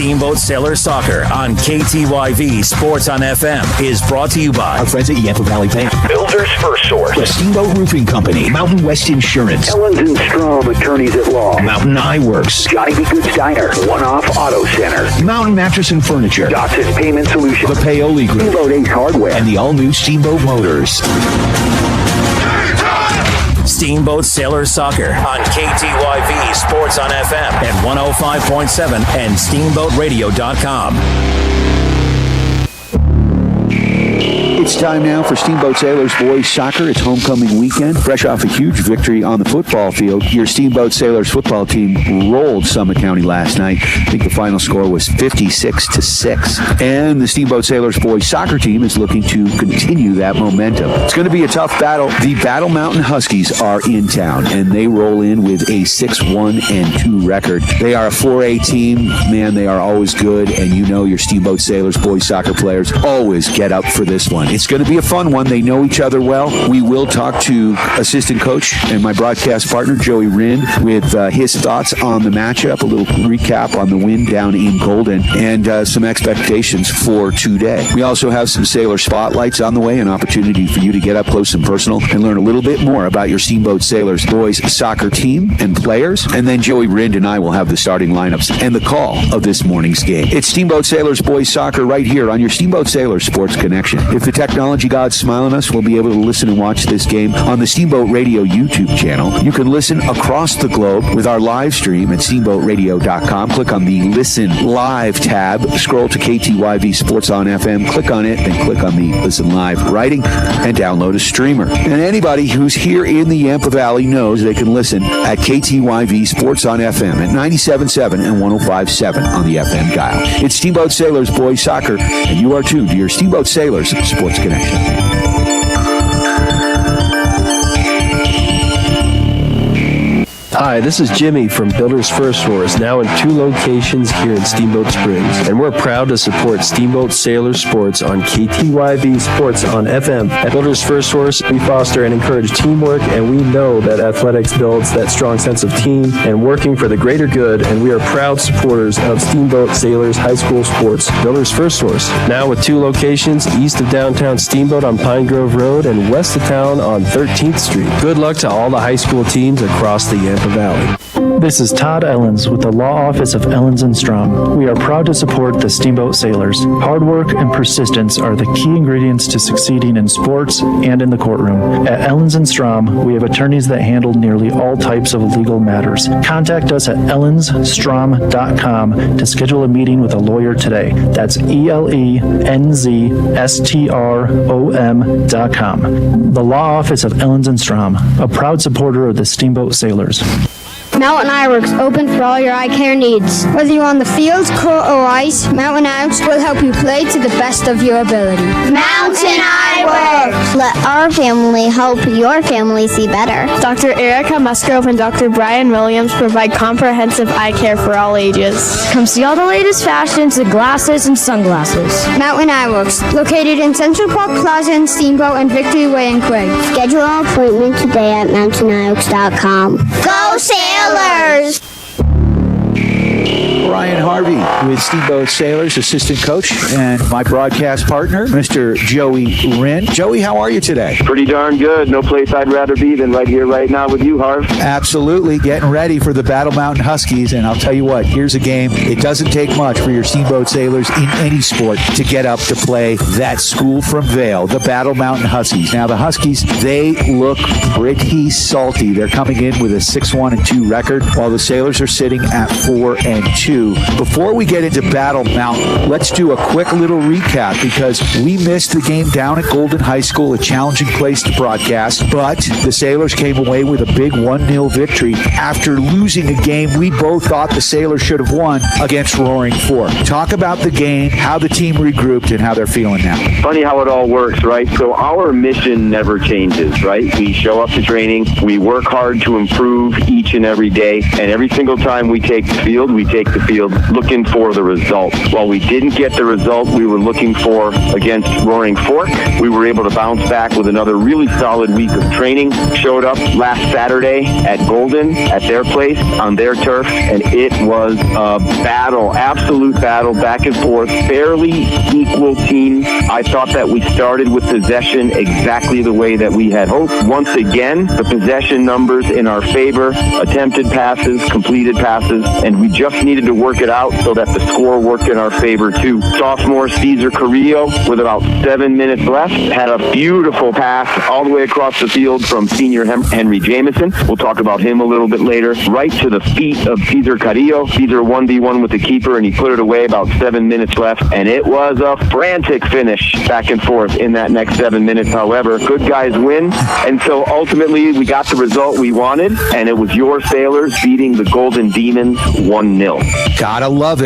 Steamboat Sailor Soccer on KTYV Sports on FM is brought to you by our friends at Yampa Valley Bank, Builders First Source, the Steamboat Roofing Company, Mountain West Insurance, Ellens and Strom Attorneys at Law, Mountain Eye Works, Johnny B. Good's Diner, One Off Auto Center, Mountain Mattress and Furniture, Dotson Payment Solutions, the Paoli Group, Steamboat Ace Hardware, and the all-new Steamboat Motors. Steamboat Sailor Soccer on KTYV Sports on FM at 105.7 and SteamboatRadio.com. It's time now for Steamboat Sailors Boys Soccer. It's homecoming weekend. Fresh off a huge victory on the football field, your Steamboat Sailors football team rolled Summit County last night. I think the final score was 56-6. And the Steamboat Sailors Boys Soccer team is looking to continue that momentum. It's going to be a tough battle. The Battle Mountain Huskies are in town, and they roll in with a 6-1-2 record. They are a 4A team. Man, they are always good, and you know your Steamboat Sailors Boys Soccer players always get up for this one. It's going to be a fun one. They know each other well. We will talk to assistant coach and my broadcast partner, Joey Rind, with his thoughts on the matchup, a little recap on the win down in Golden, and some expectations for today. We also have some Sailor Spotlights on the way, an opportunity for you to get up close and personal and learn a little bit more about your Steamboat Sailors boys soccer team and players. And then Joey Rind and I will have the starting lineups and the call of this morning's game. It's Steamboat Sailors Boys Soccer right here on your Steamboat Sailors Sports Connection. If the technology gods smile on us, we'll be able to listen and watch this game on the Steamboat Radio YouTube channel. You can listen across the globe with our live stream at SteamboatRadio.com. Click on the Listen Live tab. Scroll to KTYV Sports on FM. Click on it, then click on the Listen Live writing and download a streamer. And anybody who's here in the Yampa Valley knows they can listen at KTYV Sports on FM at 97.7 and 105.7 on the FM dial. It's Steamboat Sailors Boys Soccer, and you are tuned to your Steamboat Sailors Sports Connection. Hi, this is Jimmy from Builders First Source, now in 2 locations here in Steamboat Springs. And we're proud to support Steamboat Sailor Sports on KTYV Sports on FM. At Builders First Source, we foster and encourage teamwork, and we know that athletics builds that strong sense of team and working for the greater good, and we are proud supporters of Steamboat Sailors High School Sports. Builders First Source, now with 2 locations east of downtown Steamboat on Pine Grove Road and west of town on 13th Street. Good luck to all the high school teams across the Yampa Valley. This is Todd Ellens with the Law Office of Ellens and Strom. We are proud to support the Steamboat Sailors. Hard work and persistence are the key ingredients to succeeding in sports and in the courtroom. At Ellens and Strom, we have attorneys that handle nearly all types of legal matters. Contact us at ellensstrom.com to schedule a meeting with a lawyer today. That's ELENZSTROM.com. The Law Office of Ellens and Strom, a proud supporter of the Steamboat Sailors. Mountain Eyeworks, open for all your eye care needs. Whether you're on the field, court, or ice, Mountain Eyeworks will help you play to the best of your ability. Mountain Eyeworks! Let our family help your family see better. Dr. Erica Musgrove and Dr. Brian Williams provide comprehensive eye care for all ages. Come see all the latest fashions in glasses and sunglasses. Mountain Eyeworks, located in Central Park Plaza in Steamboat and Victory Way in Quig. Schedule an appointment today at MountainEyeworks.com. Go Sailors! Ryan Harvey with Steamboat Sailors, assistant coach, and my broadcast partner, Mr. Joey Rind. Joey, how are you today? Pretty darn good. No place I'd rather be than right here, right now with you, Harv. Absolutely. Getting ready for the Battle Mountain Huskies, and I'll tell you what, here's a game. It doesn't take much for your Steamboat Sailors in any sport to get up to play that school from Vail, the Battle Mountain Huskies. Now, the Huskies, they look pretty salty. They're coming in with a 6-1-2 record, while the Sailors are sitting at 4-2. Before we get into Battle Mountain, let's do a quick little recap because we missed the game down at Golden High School, a challenging place to broadcast, but the Sailors came away with a big 1-0 victory after losing a game we both thought the Sailors should have won against Roaring Fork. Talk about the game, how the team regrouped, and how they're feeling now. Funny how it all works, right? So our mission never changes, right? We show up to training, we work hard to improve each and every day, and every single time we take the field field looking for the result. While we didn't get the result we were looking for against Roaring Fork, we were able to bounce back with another really solid week of training. Showed up last Saturday at Golden, at their place, on their turf, and it was a battle, absolute battle, back and forth, fairly equal team. I thought that we started with possession exactly the way that we had hoped. Once again, the possession numbers in our favor, attempted passes, completed passes, and we just needed to work it out so that the score worked in our favor too. Sophomore Cesar Carrillo, with about 7 minutes left, had a beautiful pass all the way across the field from senior Henry Jameson. We'll talk about him a little bit later. Right to the feet of Cesar Carrillo. Cesar 1v1 with the keeper, and he put it away about 7 minutes left, and it was a frantic finish back and forth in that next 7 minutes. However, good guys win, and so ultimately we got the result we wanted, and it was your Sailors beating the Golden Demons 1-0. Gotta love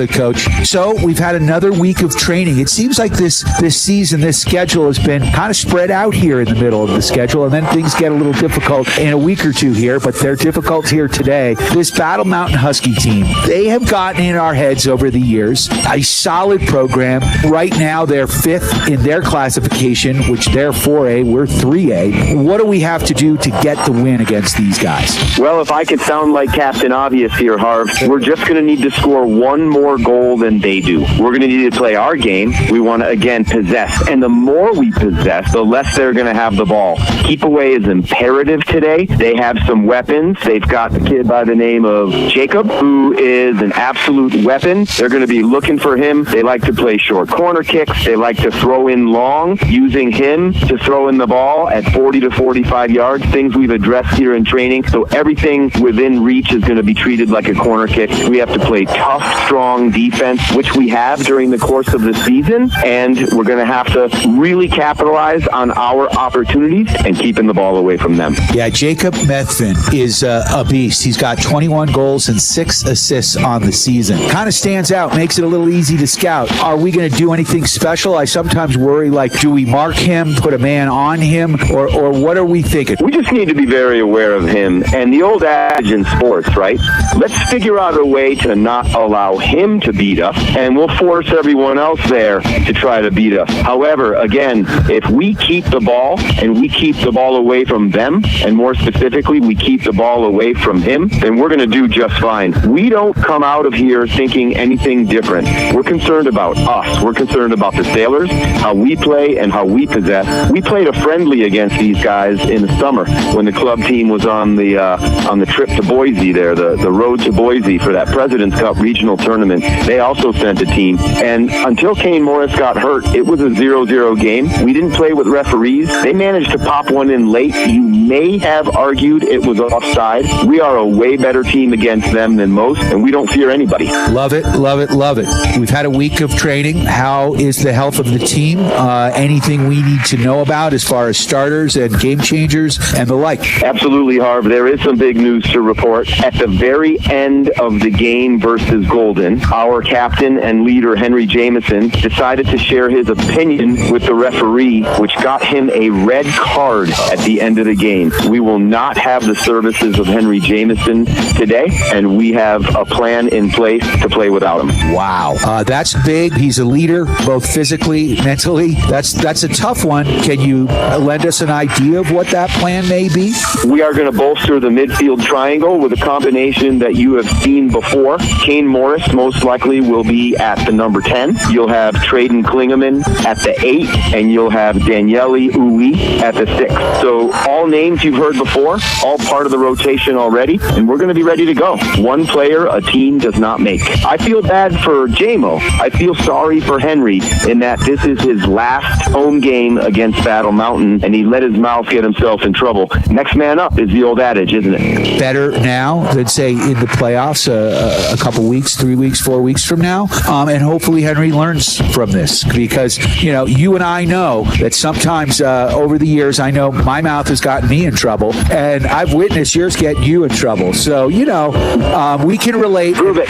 it, Coach. So we've had another week of training. It seems like this season, this schedule has been kind of spread out here in the middle of the schedule, and then things get a little difficult in a week or two here, but they're difficult here today. This Battle Mountain Husky team, they have gotten in our heads over the years. A solid program. Right now, they're 5th in their classification, which they're 4A, we're 3A. What do we have to do to get the win against these guys? Well, if I could sound like Captain Obvious here, Harv, we're just going to need to score one more goal than they do. We're going to need to play our game. We want to, again, possess. And the more we possess, the less they're going to have the ball. Keep away is imperative today. They have some weapons. They've got the kid by the name of Jacob, who is an absolute weapon. They're going to be looking for him. They like to play short corner kicks. They like to throw in long, using him to throw in the ball at 40 to 45 yards, things we've addressed here in training. So everything within reach is going to be treated like a corner kick. We have to play tough, strong defense, which we have during the course of the season, and we're going to have to really capitalize on our opportunities and keeping the ball away from them. Yeah, Jacob Methvin is a beast. He's got 21 goals and 6 assists on the season. Kind of stands out, makes it a little easy to scout. Are we going to do anything special? I sometimes worry, like, do we mark him, put a man on him, or what are we thinking? We just need to be very aware of him. And the old adage in sports, right? Let's figure out a way to not allow him to beat us, and we'll force everyone else there to try to beat us. However, again, if we keep the ball and we keep the ball away from them, and more specifically, we keep the ball away from him, then we're going to do just fine. We don't come out of here thinking anything different. We're concerned about us. We're concerned about the Sailors, how we play and how we possess. We played a friendly against these guys in the summer when the club team was on the trip to Boise there, the road to Boise for that President's Cup regional tournament. They also sent a team, and until Kane Morris got hurt, it was a 0-0 game. We didn't play with referees. They managed to pop one in late. You may have argued it was offside. We are a way better team against them than most, and we don't fear anybody. Love it, love it, love it. We've had a week of training. How is the health of the team? Anything we need to know about as far as starters and game changers and the like? Absolutely, Harv. There is some big news to report. At the very end of the game versus Golden, our captain and leader, Henry Jameson, decided to share his opinion with the referee, which got him a red card at the end of the game. We will not have the services of Henry Jameson today, and we have a plan in place to play without him. Wow. That's big. He's a leader, both physically, mentally. That's a tough one. Can you lend us an idea of what that plan may be? We are going to bolster the midfield triangle with a combination that you have seen before. Kane Morris most likely will be at the number 10. You'll have Traden Klingeman at the 8, and you'll have Daniele Uwe at the 6. So all names you've heard before, all part of the rotation already, and we're going to be ready to go. One player a team does not make. I feel bad for J-Mo. I feel sorry for Henry in that this is his last home game against Battle Mountain, and he let his mouth get himself in trouble. Next man up is the old adage, isn't it? Better now than, say, in the playoffs a couple weeks, 3 weeks, 4 weeks from now. And hopefully Henry learns from this, because, you and I know that sometimes over the years, I know my mouth has gotten me in trouble, and I've witnessed yours get you in trouble. So, we can relate. Prove it.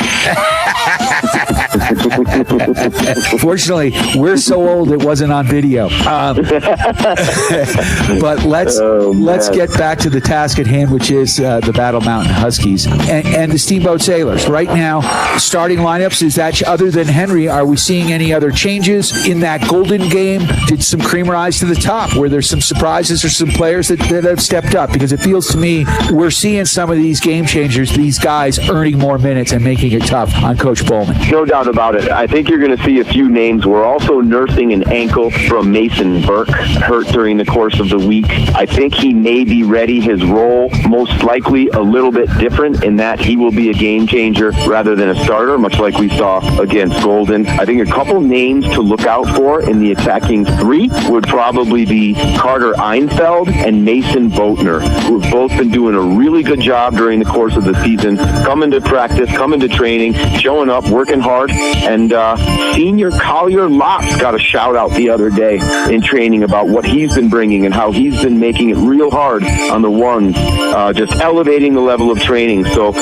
Fortunately, we're so old it wasn't on video. But let's get back to the task at hand, which is the Battle Mountain Huskies and the Steamboat Sailors. Right now, starting lineups, is that, other than Henry, are we seeing any other changes in that Golden game? Did some cream rise to the top? Were there some surprises or some players that have stepped up? Because it feels to me we're seeing some of these game changers, these guys earning more minutes and making it tough on Coach Bowman. No doubt about it. I think you're going to see a few names. We're also nursing an ankle from Mason Burke, hurt during the course of the week. I think he may be ready. His role, most likely a little bit different in that he will be a game changer rather than a starter, much like we saw against Golden. I think a couple names to look out for in the attacking three would probably be Carter Einfeld and Mason Boatner, who have both been doing a really good job during the course of the season, coming to practice, coming to training, showing up, working hard. And senior Collier Lotz got a shout out the other day in training about what he's been bringing and how he's been making it real hard on the ones, just elevating the level of training. So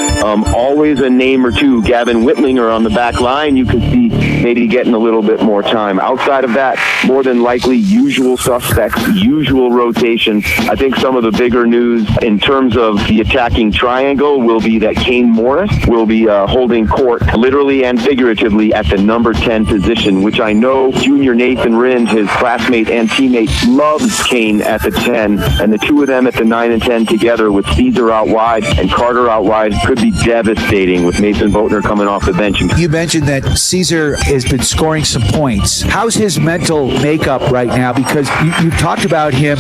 always a name or two. Gavin Whitlinger on the back line, you can see maybe getting a little bit more time. Outside of that, more than likely, usual suspects, usual rotation. I think some of the bigger news in terms of the attacking triangle will be that Kane Morris will be holding court literally and figuratively at the number 10 position, which I know junior Nathan Rind, his classmate and teammate, loves Kane at the 10, and the two of them at the 9 and 10 together with Caesar out wide and Carter out wide could be devastating with Mason Boatner coming off the bench. You mentioned that Caesar has been scoring some points. How's his mental makeup right now? Because you've talked about him,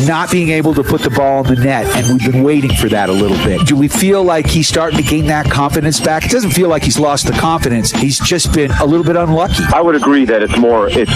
not being able to put the ball in the net, and we've been waiting for that a little bit. Do we feel like he's starting to gain that confidence back? It doesn't feel like he's lost the confidence. He's just been a little bit unlucky. I would agree that it's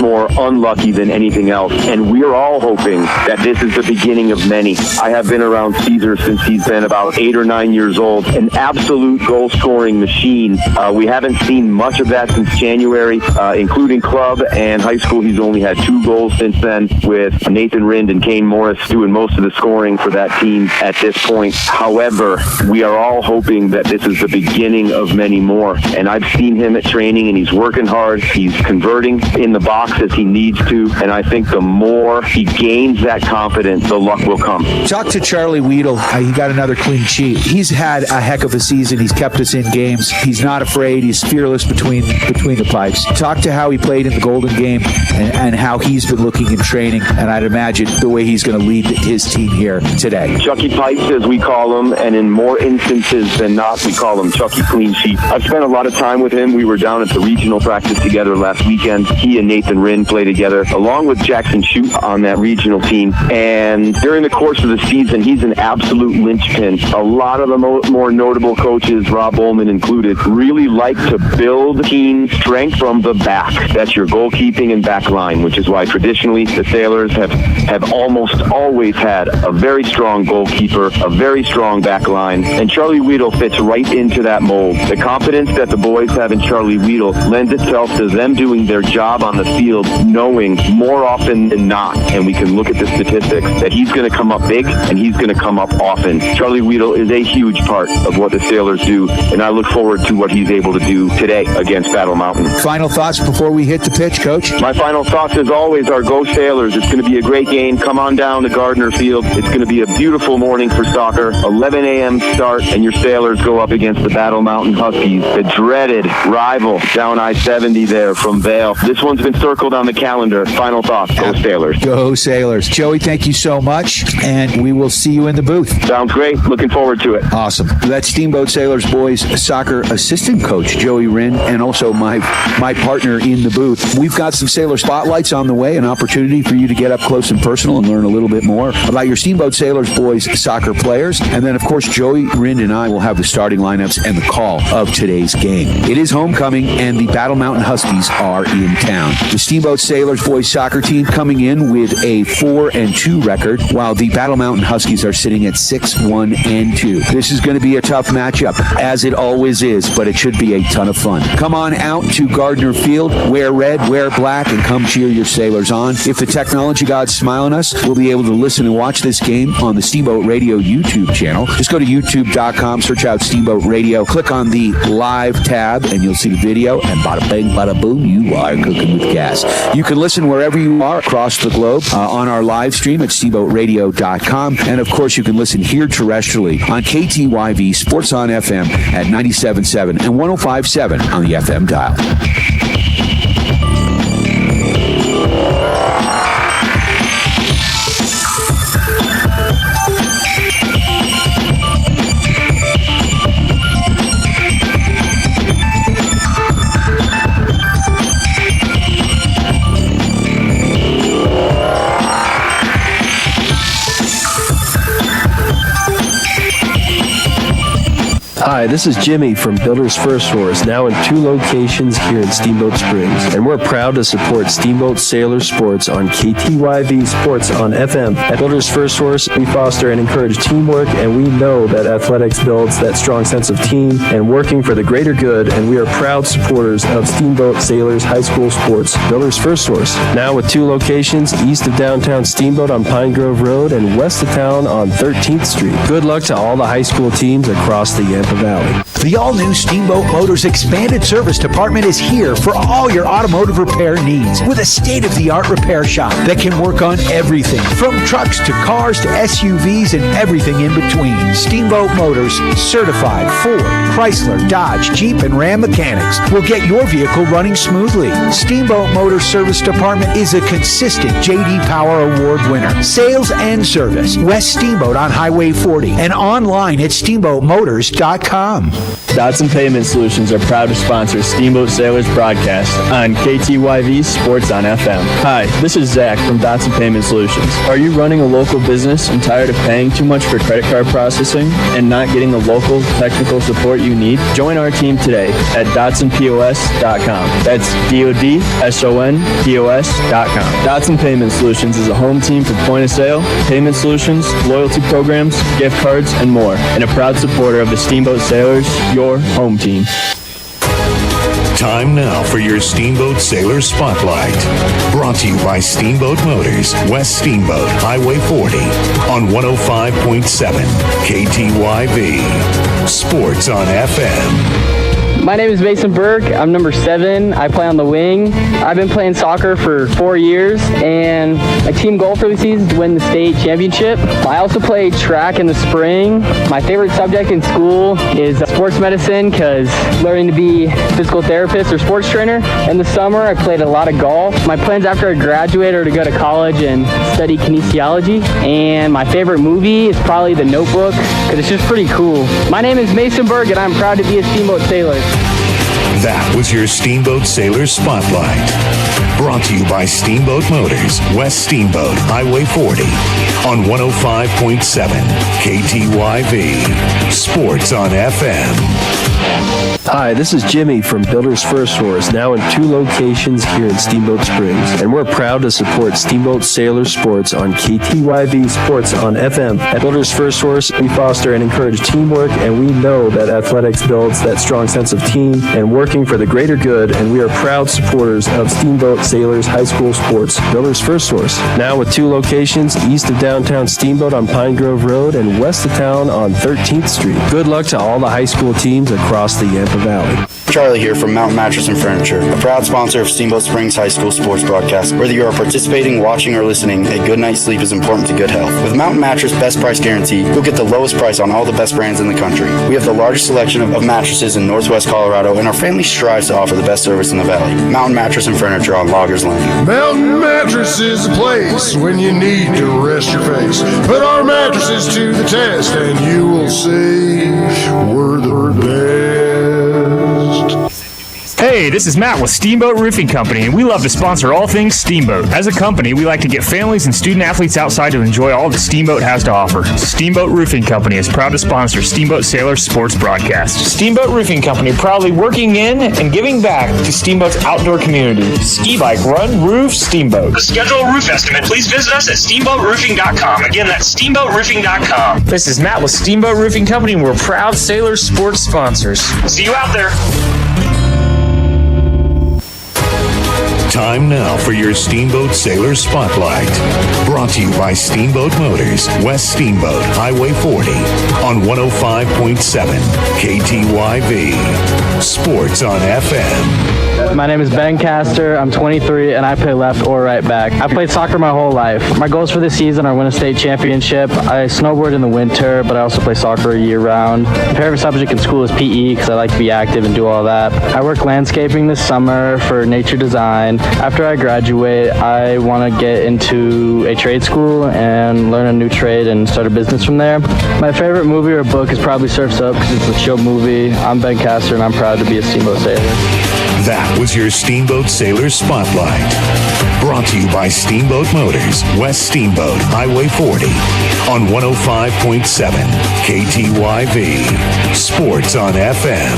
more unlucky than anything else, and we're all hoping that this is the beginning of many. I have been around Caesar since he's been about 8 or 9 years old, an absolute goal-scoring machine. We haven't seen much of that since January, including club and high school. He's only had 2 goals since then, with Nathan Rind and Kane Morris doing most of the scoring for that team at this point. However, we are all hoping that this is the beginning of many more, and I've seen him at training, and he's working hard. He's converting in the box as he needs to, and I think the more he gains that confidence, the luck will come. Talk to Charlie Weedle. He got another clean sheet. He's had a heck of a season. He's kept us in games. He's not afraid. He's fearless between the pipes. Talk to how he played in the Golden game and how he's been looking in training, and I'd imagine the way he's going to lead his team here today. Chucky Pipes, as we call him, and in more instances than not, we call him Chucky Clean Sheet. I've spent a lot of time with him. We were down at the regional practice together last weekend. He and Nathan Rind play together, along with Jackson Shute on that regional team. And during the course of the season, he's an absolute linchpin. A lot of the more notable coaches, Rob Bowman included, really like to build team strength from the back. That's your goalkeeping and back line, which is why traditionally the Sailors have almost always had a very strong goalkeeper, a very strong back line, and Charlie Weedle fits right into that mold. The confidence that the boys have in Charlie Weedle lends itself to them doing their job on the field, knowing more often than not, and we can look at the statistics, that he's going to come up big and he's going to come up often. Charlie Weedle is a huge part of what the Sailors do, and I look forward to what he's able to do today against Battle Mountain. Final thoughts before we hit the pitch, Coach? My final thoughts, as always, are go Sailors. It's going to be a great game. Come on down to Gardner Field. It's going to be a beautiful morning for soccer. 11 a.m. start, and your Sailors go up against the Battle Mountain Huskies, the dreaded rival down I-70 there from Vail. This one's been circled on the calendar. Final thoughts, go Sailors. Go Sailors. Joey, thank you so much, and we will see you in the booth. Sounds great. Looking forward to it. Awesome. That's Steamboat Sailors boys soccer assistant coach Joey Rind, and also my partner in the booth. We've got some Sailor spotlights on the way, an opportunity for you to get up close and personal and learn a little bit more about your Steamboat Sailors boys soccer players. And then, of course, Joey Rind and I will have the starting lineups and the call of today's game. It is homecoming, and the Battle Mountain Huskies are in town. The Steamboat Sailors boys soccer team coming in with a 4-2 record, while the Battle Mountain Huskies are sitting at 6-1-2. This is going to be a tough matchup, as it always is, but it should be a ton of fun. Come on out to Gardner Gardner Field. Wear red, wear black, and come cheer your Sailors on. If the technology gods smile on us, we'll be able to listen and watch this game on the Steamboat Radio YouTube channel. Just go to youtube.com, search out Steamboat Radio, click on the live tab, and you'll see the video, and bada bing, bada boom, you are cooking with gas. You can listen wherever you are across the globe on our live stream at steamboatradio.com, and of course you can listen here terrestrially on KTYV Sports on FM at 97.7 and 105.7 on the FM dial. Hi, this is Jimmy from Builder's First Horse, now in 2 locations here in Steamboat Springs. And we're proud to support Steamboat Sailor Sports on KTYV Sports on FM. At Builder's First Horse, we foster and encourage teamwork, and we know that athletics builds that strong sense of team and working for the greater good, and we are proud supporters of Steamboat Sailors High School Sports. Builder's First Horse, now with 2 locations, east of downtown Steamboat on Pine Grove Road and west of town on 13th Street. Good luck to all the high school teams across the Yampa Valley. The all-new Steamboat Motors Expanded Service Department is here for all your automotive repair needs with a state-of-the-art repair shop that can work on everything from trucks to cars to SUVs and everything in between. Steamboat Motors, certified Ford, Chrysler, Dodge, Jeep, and Ram mechanics will get your vehicle running smoothly. Steamboat Motors Service Department is a consistent J.D. Power Award winner. Sales and service, West Steamboat on Highway 40 and online at steamboatmotors.com. Dotson Payment Solutions are proud to sponsor Steamboat Sailors broadcast on KTYV Sports on FM. Hi, this is Zach from Dotson Payment Solutions. Are you running a local business and tired of paying too much for credit card processing and not getting the local technical support you need? Join our team today at DotsonPOS.com. That's DOTSONPOS.com. Dotson Payment Solutions is a home team for point of sale, payment solutions, loyalty programs, gift cards, and more, and a proud supporter of the Steamboat Sailors, your home team. Time now for your Steamboat Sailor Spotlight. Brought to you by Steamboat Motors, West Steamboat, Highway 40, on 105.7 KTYV. Sports on FM. My name is Mason Burke. I'm number 7. I play on the wing. I've been playing soccer for 4 years, and my team goal for the season is to win the state championship. I also play track in the spring. My favorite subject in school is sports medicine because learning to be a physical therapist or sports trainer. In the summer, I played a lot of golf. My plans after I graduate are to go to college and study kinesiology. And my favorite movie is probably The Notebook because it's just pretty cool. My name is Mason Burke, and I'm proud to be a Steamboat Sailor. That was your Steamboat Sailor Spotlight. Brought to you by Steamboat Motors, West Steamboat, Highway 40, on 105.7 KTYV. Sports on FM. Hi, this is Jimmy from Builder's First Horse, now in 2 locations here in Steamboat Springs. And we're proud to support Steamboat Sailor Sports on KTYV Sports on FM. At Builder's First Horse, we foster and encourage teamwork, and we know that athletics builds that strong sense of team and working for the greater good, and we are proud supporters of Steamboat Sailors High School Sports. Builder's First Horse, now with 2 locations east of downtown Steamboat on Pine Grove Road and west of town on 13th Street. Good luck to all the high school teams across the Yampa Valley. Charlie here from Mountain Mattress and Furniture, a proud sponsor of Steamboat Springs High School sports broadcast. Whether you are participating, watching, or listening, a good night's sleep is important to good health. With Mountain Mattress Best Price Guarantee, you'll get the lowest price on all the best brands in the country. We have the largest selection of mattresses in Northwest Colorado, and our family strives to offer the best service in the valley. Mountain Mattress and Furniture on Loggers Lane. Mountain Mattress is the place when you need to rest your face. Put our mattresses to the test, and you will see we're the best. Hey, this is Matt with Steamboat Roofing Company, and we love to sponsor all things Steamboat. As a company, we like to get families and student athletes outside to enjoy all that Steamboat has to offer. Steamboat Roofing Company is proud to sponsor Steamboat Sailor Sports broadcast. Steamboat Roofing Company, proudly working in and giving back to Steamboat's outdoor community. Ski, bike, run, roof, Steamboat. To schedule a roof estimate, please visit us at steamboatroofing.com. Again, that's steamboatroofing.com. This is Matt with Steamboat Roofing Company, and we're proud Sailor Sports sponsors. See you out there. Time now for your Steamboat Sailor Spotlight. Brought to you by Steamboat Motors, West Steamboat, Highway 40, on 105.7 KTYV. Sports on FM. My name is Ben Castor. I'm 23 and I play left or right back. I played soccer my whole life. My goals for this season are win a state championship. I snowboard in the winter, but I also play soccer year round. My favorite subject in school is PE because I like to be active and do all that. I work landscaping this summer for nature design. After I graduate, I want to get into a trade school and learn a new trade and start a business from there. My favorite movie or book is probably Surf's Up because it's a chill movie. I'm Ben Castor and I'm proud to be a Steamboat Sailor. That was your Steamboat Sailor Spotlight. Brought to you by Steamboat Motors, West Steamboat, Highway 40, on 105.7 KTYV. Sports on FM.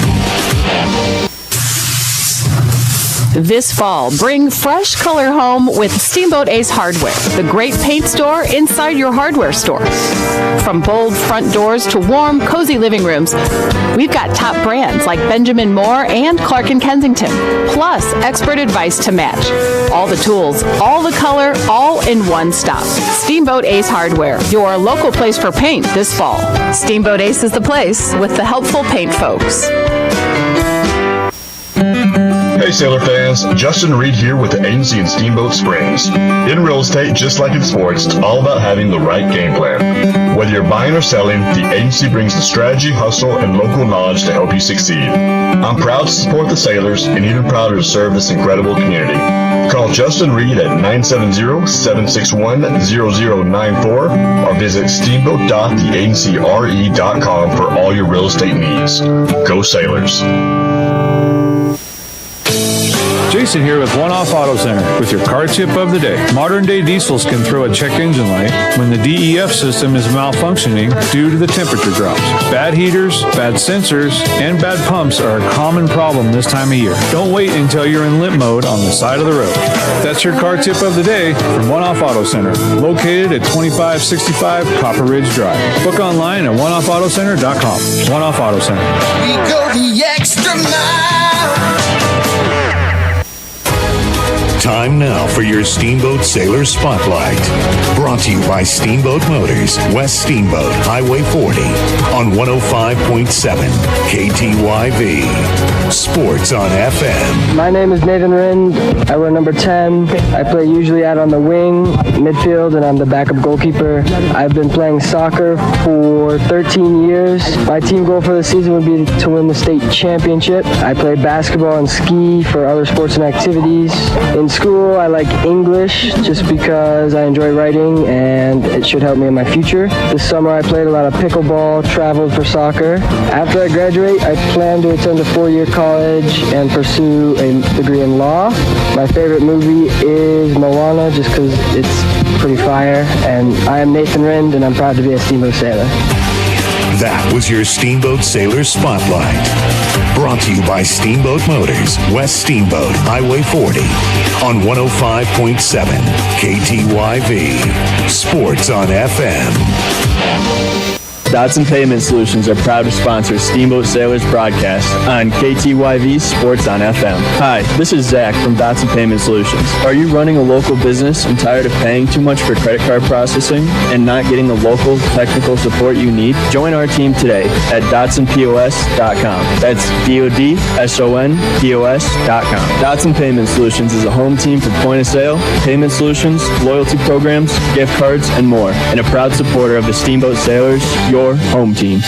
This fall, bring fresh color home with Steamboat Ace Hardware, the great paint store inside your hardware store. From bold front doors to warm, cozy living rooms, we've got top brands like Benjamin Moore and Clark & Kensington, plus expert advice to match. All the tools, all the color, all in one stop. Steamboat Ace Hardware, your local place for paint this fall. Steamboat Ace is the place with the helpful paint folks. Hey Sailor fans, Justin Reed here with the agency in Steamboat Springs. In real estate, just like in sports, it's all about having the right game plan. Whether you're buying or selling, the agency brings the strategy, hustle, and local knowledge to help you succeed. I'm proud to support the Sailors and even prouder to serve this incredible community. Call Justin Reed at 970-761-0094 or visit steamboat.theagencyre.com for all your real estate needs. Go Sailors! Jason here with One Off Auto Center with your car tip of the day. Modern day diesels can throw a check engine light when the DEF system is malfunctioning due to the temperature drops. Bad heaters, bad sensors, and bad pumps are a common problem this time of year. Don't wait until you're in limp mode on the side of the road. That's your car tip of the day from One Off Auto Center, located at 2565 Copper Ridge Drive. Book online at oneoffautocenter.com. One Off Auto Center. We go the extra mile. Time now for your Steamboat Sailor Spotlight. Brought to you by Steamboat Motors, West Steamboat, Highway 40, on 105.7 KTYV. Sports on FM. My name is Nathan Rind. I wear number 10. I play usually out on the wing, midfield, and I'm the backup goalkeeper. I've been playing soccer for 13 years. My team goal for the season would be to win the state championship. I play basketball and ski for other sports and activities. In school, I like English just because I enjoy writing and it should help me in my future. This summer, I played a lot of pickleball, traveled for soccer. After I graduate, I plan to attend a 4-year college and pursue a degree in law. My favorite movie is Moana just because it's pretty fire. And I am Nathan Rind and I'm proud to be a Steamboat Sailor. That was your Steamboat Sailor Spotlight. Brought to you by Steamboat Motors, West Steamboat, Highway 40, on 105.7 KTYV. Sports on FM. Dotson Payment Solutions are proud to sponsor Steamboat Sailors broadcast on KTYV Sports on FM. Hi, this is Zach from Dotson Payment Solutions. Are you running a local business and tired of paying too much for credit card processing and not getting the local technical support you need? Join our team today at DotsonPOS.com. That's DOTSONPOS.com. Dotson Payment Solutions is a home team for point of sale, payment solutions, loyalty programs, gift cards, and more, and a proud supporter of the Steamboat Sailors, your home team.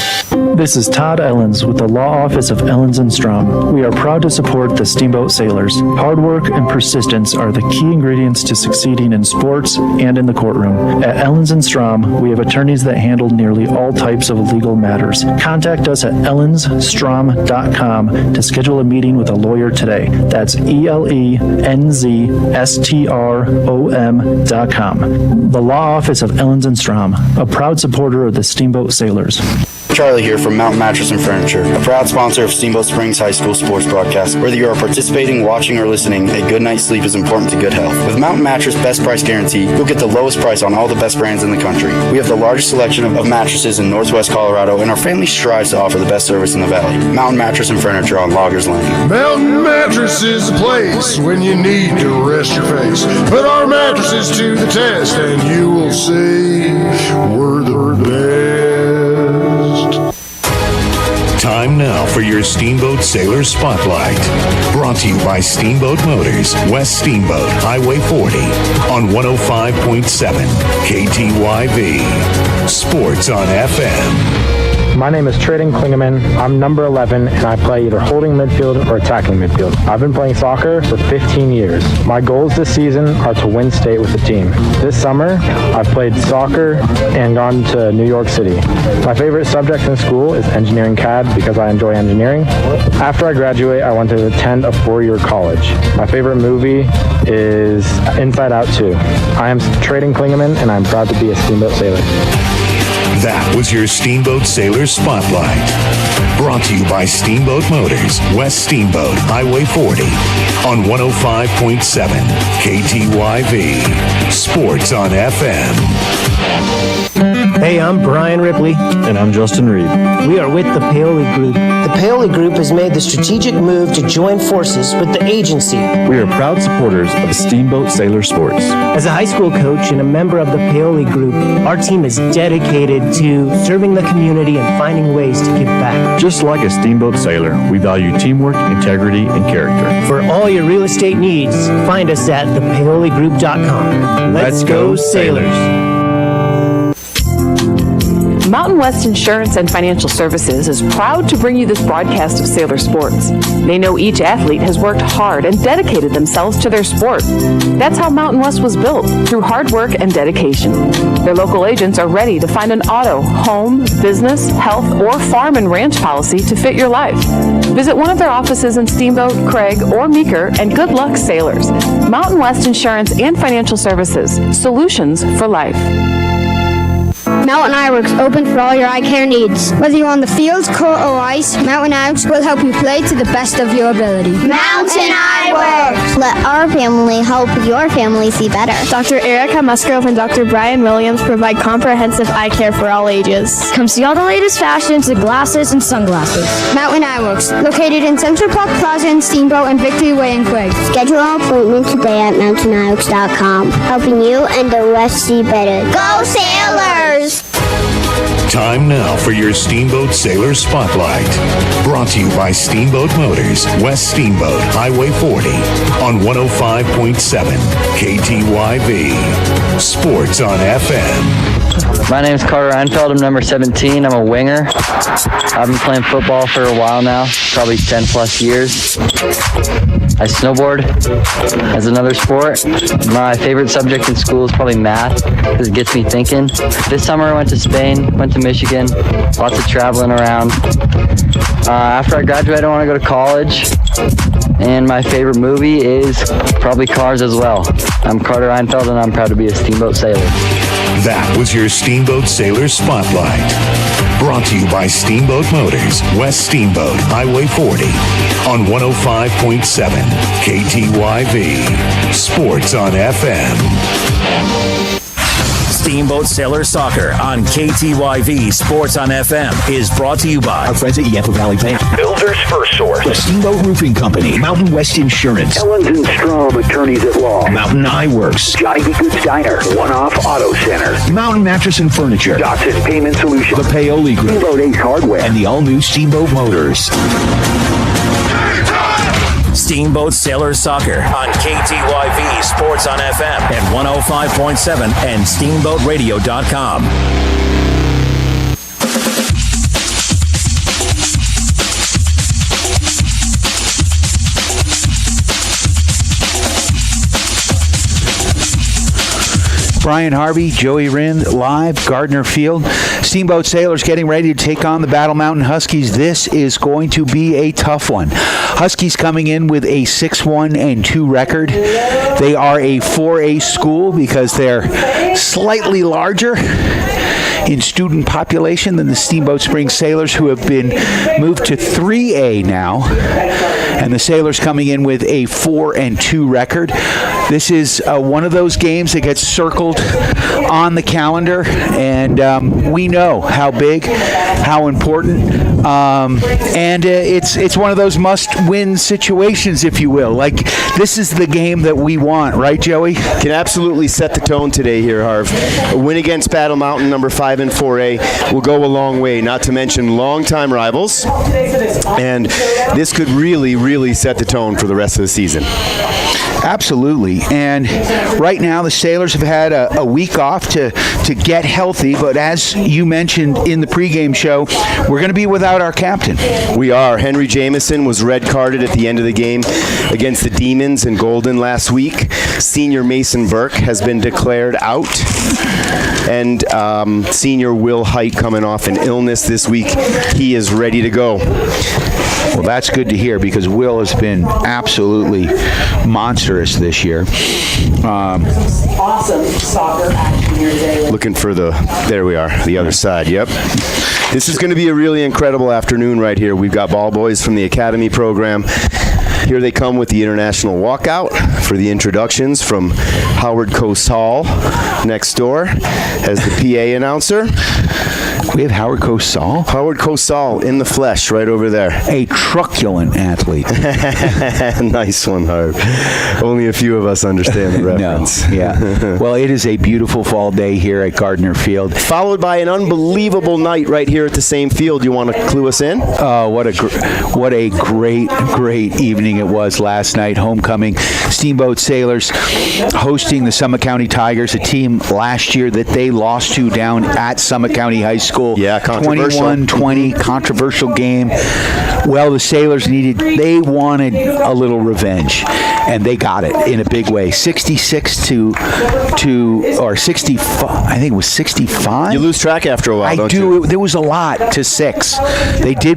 This is Todd Ellens with the Law Office of Ellens & Strom. We are proud to support the Steamboat Sailors. Hard work and persistence are the key ingredients to succeeding in sports and in the courtroom. At Ellens & Strom, we have attorneys that handle nearly all types of legal matters. Contact us at ellensstrom.com to schedule a meeting with a lawyer today. That's ELENZSTROM.com. The Law Office of Ellens & Strom, a proud supporter of the Steamboat Sailors. Charlie here from Mountain Mattress and Furniture, a proud sponsor of Steamboat Springs High School sports broadcast. Whether you are participating, watching, or listening, a good night's sleep is important to good health. With Mountain Mattress Best Price Guarantee, you'll get the lowest price on all the best brands in the country. We have the largest selection of mattresses in Northwest Colorado, and our family strives to offer the best service in the valley. Mountain Mattress and Furniture on Loggers Lane. Mountain Mattress is the place when you need to rest your face. Put our mattresses to the test, and you will see we're the best. Time now for your Steamboat Sailor Spotlight. Brought to you by Steamboat Motors, West Steamboat, Highway 40, on 105.7 KTYV. Sports on FM. My name is Trading Klingeman. I'm number 11, and I play either holding midfield or attacking midfield. I've been playing soccer for 15 years. My goals this season are to win state with the team. This summer, I've played soccer and gone to New York City. My favorite subject in school is engineering CAD because I enjoy engineering. After I graduate, I want to attend a 4-year college. My favorite movie is Inside Out 2. I am Trading Klingeman, and I'm proud to be a Steamboat Sailor. That was your Steamboat Sailor Spotlight. Brought to you by Steamboat Motors, West Steamboat, Highway 40, on 105.7 KTYV. Sports on FM. Hey, I'm Brian Ripley. And I'm Justin Reed. We are with the Paoli Group. The Paoli Group has made the strategic move to join forces with the agency. We are proud supporters of Steamboat Sailor Sports. As a high school coach and a member of the Paoli Group, our team is dedicated to serving the community and finding ways to give back. Just like a Steamboat Sailor, we value teamwork, integrity, and character. For all your real estate needs, find us at thepaoligroup.com. Let's go Sailors! Mountain West Insurance and Financial Services is proud to bring you this broadcast of Sailor Sports. They know each athlete has worked hard and dedicated themselves to their sport. That's how Mountain West was built, through hard work and dedication. Their local agents are ready to find an auto, home, business, health, or farm and ranch policy to fit your life. Visit one of their offices in Steamboat, Craig, or Meeker, and good luck, sailors. Mountain West Insurance and Financial Services, solutions for life. Mountain Eyeworks, open for all your eye care needs. Whether you're on the field, court, or ice, Mountain Eyeworks will help you play to the best of your ability. Mountain Eyeworks. Let our family help your family see better. Dr. Erica Musgrove and Dr. Brian Williams provide comprehensive eye care for all ages. Come see all the latest fashions in glasses and sunglasses. Mountain Eyeworks, located in Central Park Plaza in Steamboat and Victory Way in Quig. Schedule an appointment today at mountainEyeworks.com. Helping you and the West see better. Go Sailors! Time now for your Steamboat Sailor Spotlight. Brought to you by Steamboat Motors, West Steamboat, Highway 40, on 105.7 KTYV. Sports on FM. My name is Carter Reinfeld. I'm number 17. I'm a winger. I've been playing football for a while now, probably 10 plus years. I snowboard as another sport. My favorite subject in school is probably math because it gets me thinking. This summer I went to Spain, went to Michigan, lots of traveling around. After I graduate, I want to go to college. And my favorite movie is probably Cars as well. I'm Carter Reinfeld, and I'm proud to be a Steamboat Sailor. That was your Steamboat Sailor Spotlight. Brought to you by Steamboat Motors, West Steamboat, Highway 40, on 105.7 KTYV. Sports on FM. Steamboat Sailor Soccer on KTYV Sports on FM is brought to you by our friends at Yampa Valley Bank, Builders First Source, the Steamboat Roofing Company, Mountain West Insurance, Ellens and Strom Attorneys at Law, Mountain Eyeworks, Johnny B. Good's Diner, One Off Auto Center, Mountain Mattress and Furniture, Dotson Payment Solutions, the Paoli Group, Steamboat Ace Hardware, and the all-new Steamboat Motors. Steamboat Sailor Soccer on KTYV Sports on FM at 105.7 and SteamboatRadio.com. Brian Harvey, Joey Rinn, live, Gardner Field. Steamboat Sailors getting ready to take on the Battle Mountain Huskies. This is going to be a tough one. Huskies coming in with a 6-1-2 record. They are a 4A school because they're slightly larger. in student population than the Steamboat Springs Sailors, who have been moved to 3A now. And the Sailors coming in with a 4-2 record. This is one of those games that gets circled on the calendar, and we know how big, how important, and it's one of those must-win situations, if you will. Like, this is the game that we want, right, Joey? Can absolutely set the tone today here, Harv. A win against Battle Mountain, number 5 in 4A, will go a long way, not to mention longtime rivals, and this could really set the tone for the rest of the season. Absolutely. And right now the Sailors have had a week off to get healthy, but as you mentioned in the pregame show, we're going to be without our captain. We are. Henry Jameson was red carded at the end of the game against the Demons in Golden last week. Senior Mason Burke has been declared out. And senior Will Height coming off an illness this week. He is ready to go. Well, that's good to hear because Will has been absolutely monstrous this year. Awesome soccer action here today. Looking for there we are, the other side, yep. This is going to be a really incredible afternoon right here. We've got ball boys from the Academy program. Here they come with the international walkout for the introductions from Howard Cosall next door as the PA announcer. We have Howard Cosall? Howard Cosall in the flesh right over there. A truculent athlete. Nice one, Harv. Only a few of us understand the reference. No, yeah. Well, it is a beautiful fall day here at Gardner Field. Followed by an unbelievable night right here at the same field. You want to clue us in? Oh, what a great evening it was last night. Homecoming. Steamboat Sailors hosting the Summit County Tigers, a team last year that they lost to down at Summit County High School. Yeah, controversial. 21-20, controversial game. Well, the Sailors wanted a little revenge, and they got it in a big way. 66 or 65, I think it was 65. You lose track after a while, don't you? There was a lot to 6. They did.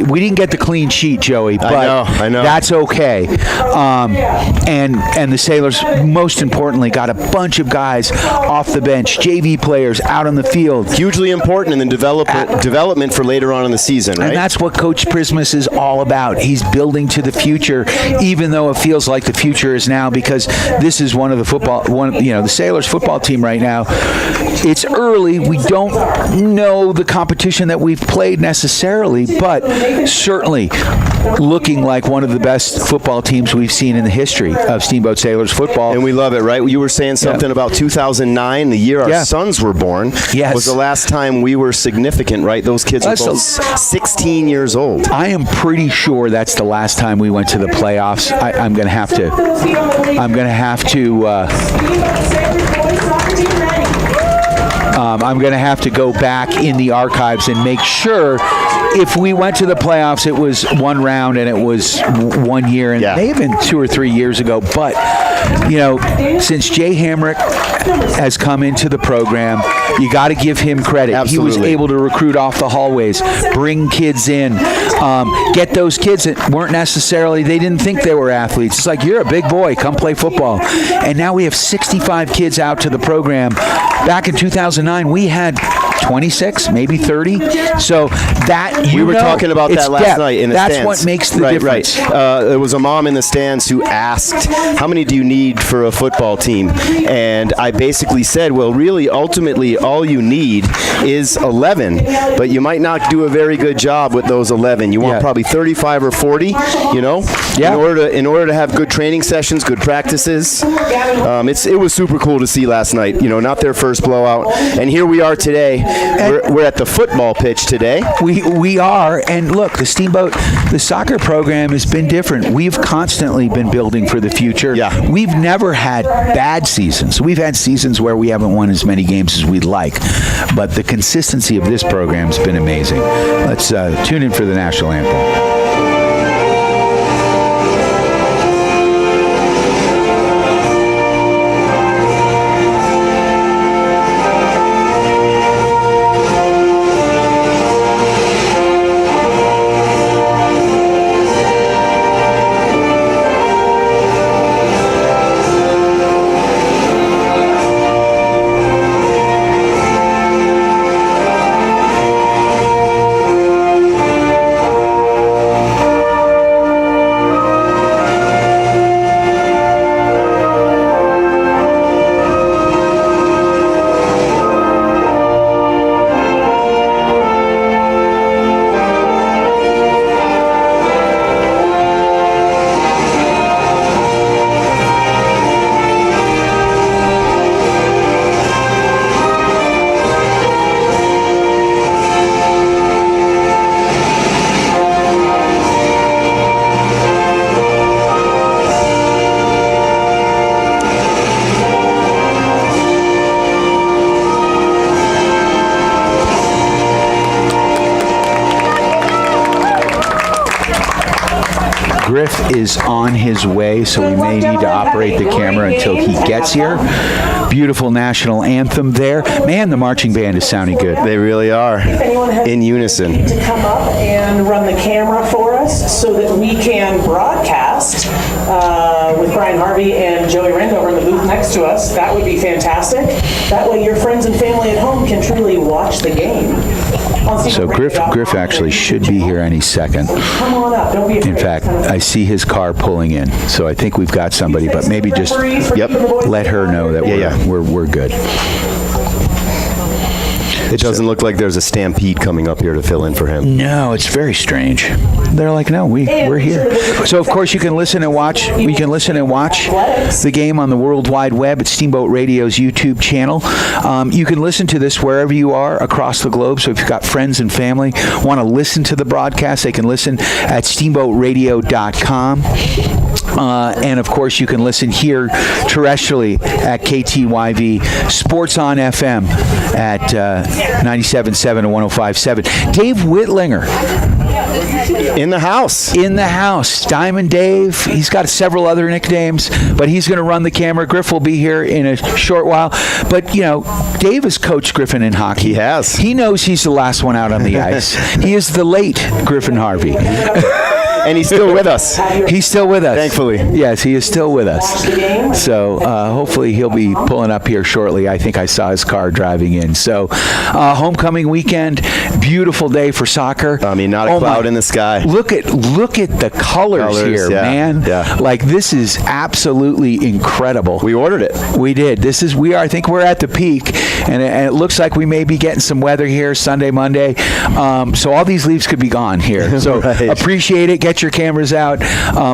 We didn't get the clean sheet, Joey, but I know. That's okay. And the Sailors, most importantly, got a bunch of guys off the bench, JV players out on the field. Hugely important in the development for later on in the season, right? And that's what Coach Prismas is all about. He's building to the future, even though it feels like the future is now, because this is the Sailors football team right now. It's early. We don't know the competition that we've played necessarily, but certainly looking like one of the best football teams we've seen in the history of Steamboat Sailors football. And we love it, right? You were saying something about 2009, the year our sons were born, was the last time we were significant, right? Those kids were both 16 years old. I am pretty sure that's the last time we went to the playoffs. I'm going to have to I'm going to have to go back in the archives and make sure if we went to the playoffs, it was one round and it was 1 year, and it may have been 2 or 3 years ago. But, since Jay Hamrick has come into the program, you got to give him credit. Absolutely. He was able to recruit off the hallways, bring kids in, get those kids that weren't necessarily, they didn't think they were athletes. It's like, you're a big boy, come play football. And now we have 65 kids out to the program. Back in 2009, we had 26, maybe 30. So that we were talking about that last night in the stands. That's what makes the difference. Right. There was a mom in the stands who asked, "How many do you need for a football team?" And I basically said, "Well, really, ultimately, all you need is 11, but you might not do a very good job with those 11. You want probably 35 or 40. In order to have good training sessions, good practices. It was super cool to see last night. Not their first blowout, and here we are today. We're at the football pitch today. We are, and look, the soccer program has been different. We've constantly been building for the future. Yeah. We've never had bad seasons. We've had seasons where we haven't won as many games as we'd like, but the consistency of this program has been amazing. Let's tune in for the national anthem. Griff is on his way, so we may need to operate the camera until he gets here. Beautiful national anthem there. Man, the marching band is sounding good. They really are. In unison. To come up and run the camera for us so that we can broadcast with Brian Harvey and Joey Randover in the booth next to us. That would be fantastic. That way your friends and family at home can truly watch the game. So Griff actually should be here any second. Come on up. Don't be afraid. In fact, I see his car pulling in, so I think we've got somebody, but maybe just let her know that we're good. It doesn't look like there's a stampede coming up here to fill in for him. No, it's very strange. They're like, no, we're here. So of course you can listen and watch. You can listen and watch the game on the World Wide Web at Steamboat Radio's YouTube channel. You can listen to this wherever you are across the globe. So if you've got friends and family want to listen to the broadcast, they can listen at steamboatradio.com. And of course, you can listen here terrestrially at KTYV Sports on FM at 97.7 and 105.7. Dave Whitlinger. In the house. In the house. Diamond Dave. He's got several other nicknames, but he's going to run the camera. Griff will be here in a short while. But, you know, Dave has coached Griffin in hockey. He has. He knows he's the last one out on the ice. He is the late Griffin Harvey. And he's still with us. He's still with us. Thankfully. Yes, he is still with us. So hopefully he'll be pulling up here shortly. I think I saw his car driving in. So homecoming weekend, beautiful day for soccer. I mean, not a cloud in the sky. Look at the colors here, man. Yeah. Like, this is absolutely incredible. We ordered it. We did. I think we're at the peak, and it looks like we may be getting some weather here Sunday, Monday. So all these leaves could be gone here. So appreciate it. Get your cameras out.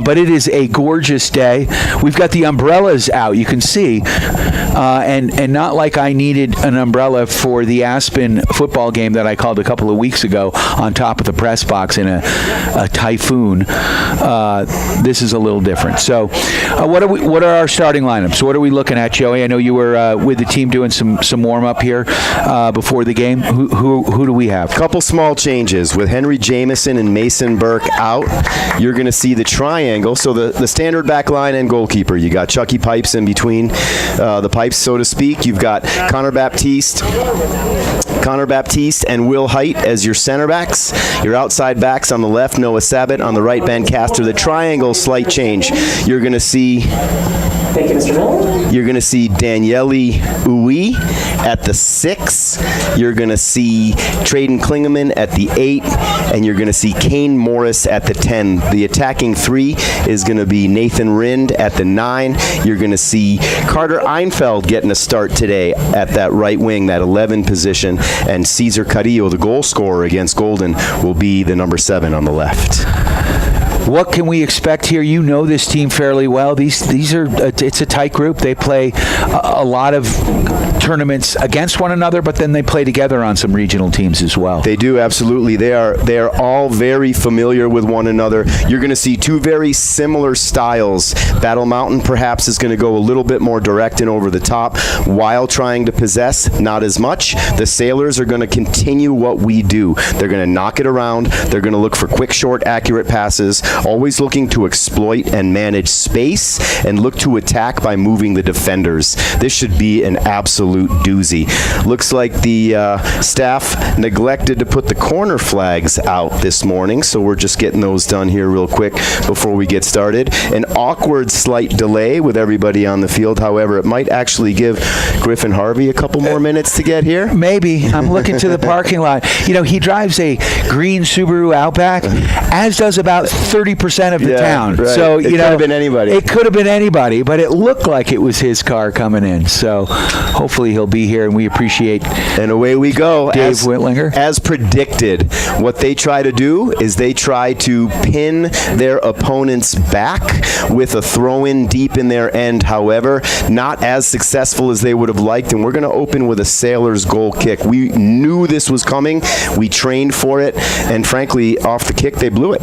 But it is a gorgeous day. We've got the umbrellas out, you can see. And not like I needed an umbrella for the Aspen football game that I called a couple of weeks ago on top of the press box in a typhoon. This is a little different. So what are our starting lineups? What are we looking at, Joey? I know you were with the team doing some warm-up here before the game. Who do we have? A couple small changes. With Henry Jameson and Mason Burke out, you're going to see the triangle. So the standard back line and goalkeeper. You got Chucky Pipes in between the pipes, so to speak. You've got Connor Baptiste and Will Height as your center backs. Your outside backs on the left, Noah Sabat. On the right, Ben Castor. The triangle, slight change. You're going to see... Thank you, Mr. Miller. You're going to see Daniele Uwe at the 6. You're going to see Traden Klingeman at the 8. And you're going to see Kane Morris at the 10. The attacking 3 is going to be Nathan Rind at the 9. You're going to see Carter Einfeld getting a start today at that right wing, that 11 position. And Cesar Carrillo, the goal scorer against Golden, will be the number 7 on the left. What can we expect here? You know this team fairly well. These are it's a tight group. They play a lot of tournaments against one another, but then they play together on some regional teams as well. They do, absolutely. They are all very familiar with one another. You're going to see two very similar styles. Battle Mountain perhaps is going to go a little bit more direct and over the top while trying to possess, not as much. The Sailors are going to continue what we do. They're going to knock it around. They're going to look for quick, short, accurate passes, always looking to exploit and manage space and look to attack by moving the defenders. This should be an absolute doozy. Looks like the staff neglected to put the corner flags out this morning, so we're just getting those done here real quick before we get started. An awkward slight delay with everybody on the field. However, it might actually give Griffin Harvey a couple more minutes to get here. Maybe. I'm looking to the parking lot. You know, he drives a green Subaru Outback, as does about 30% of the town. Right. So, it could have been anybody. It could have been anybody, but it looked like it was his car coming in. So hopefully he'll be here, and we appreciate. And away we go. Dave Whitlinger. As predicted, what they try to do is they try to pin their opponents back with a throw-in deep in their end. However, not as successful as they would have liked, and we're going to open with a Sailors goal kick. We knew this was coming. We trained for it, and frankly, off the kick, they blew it.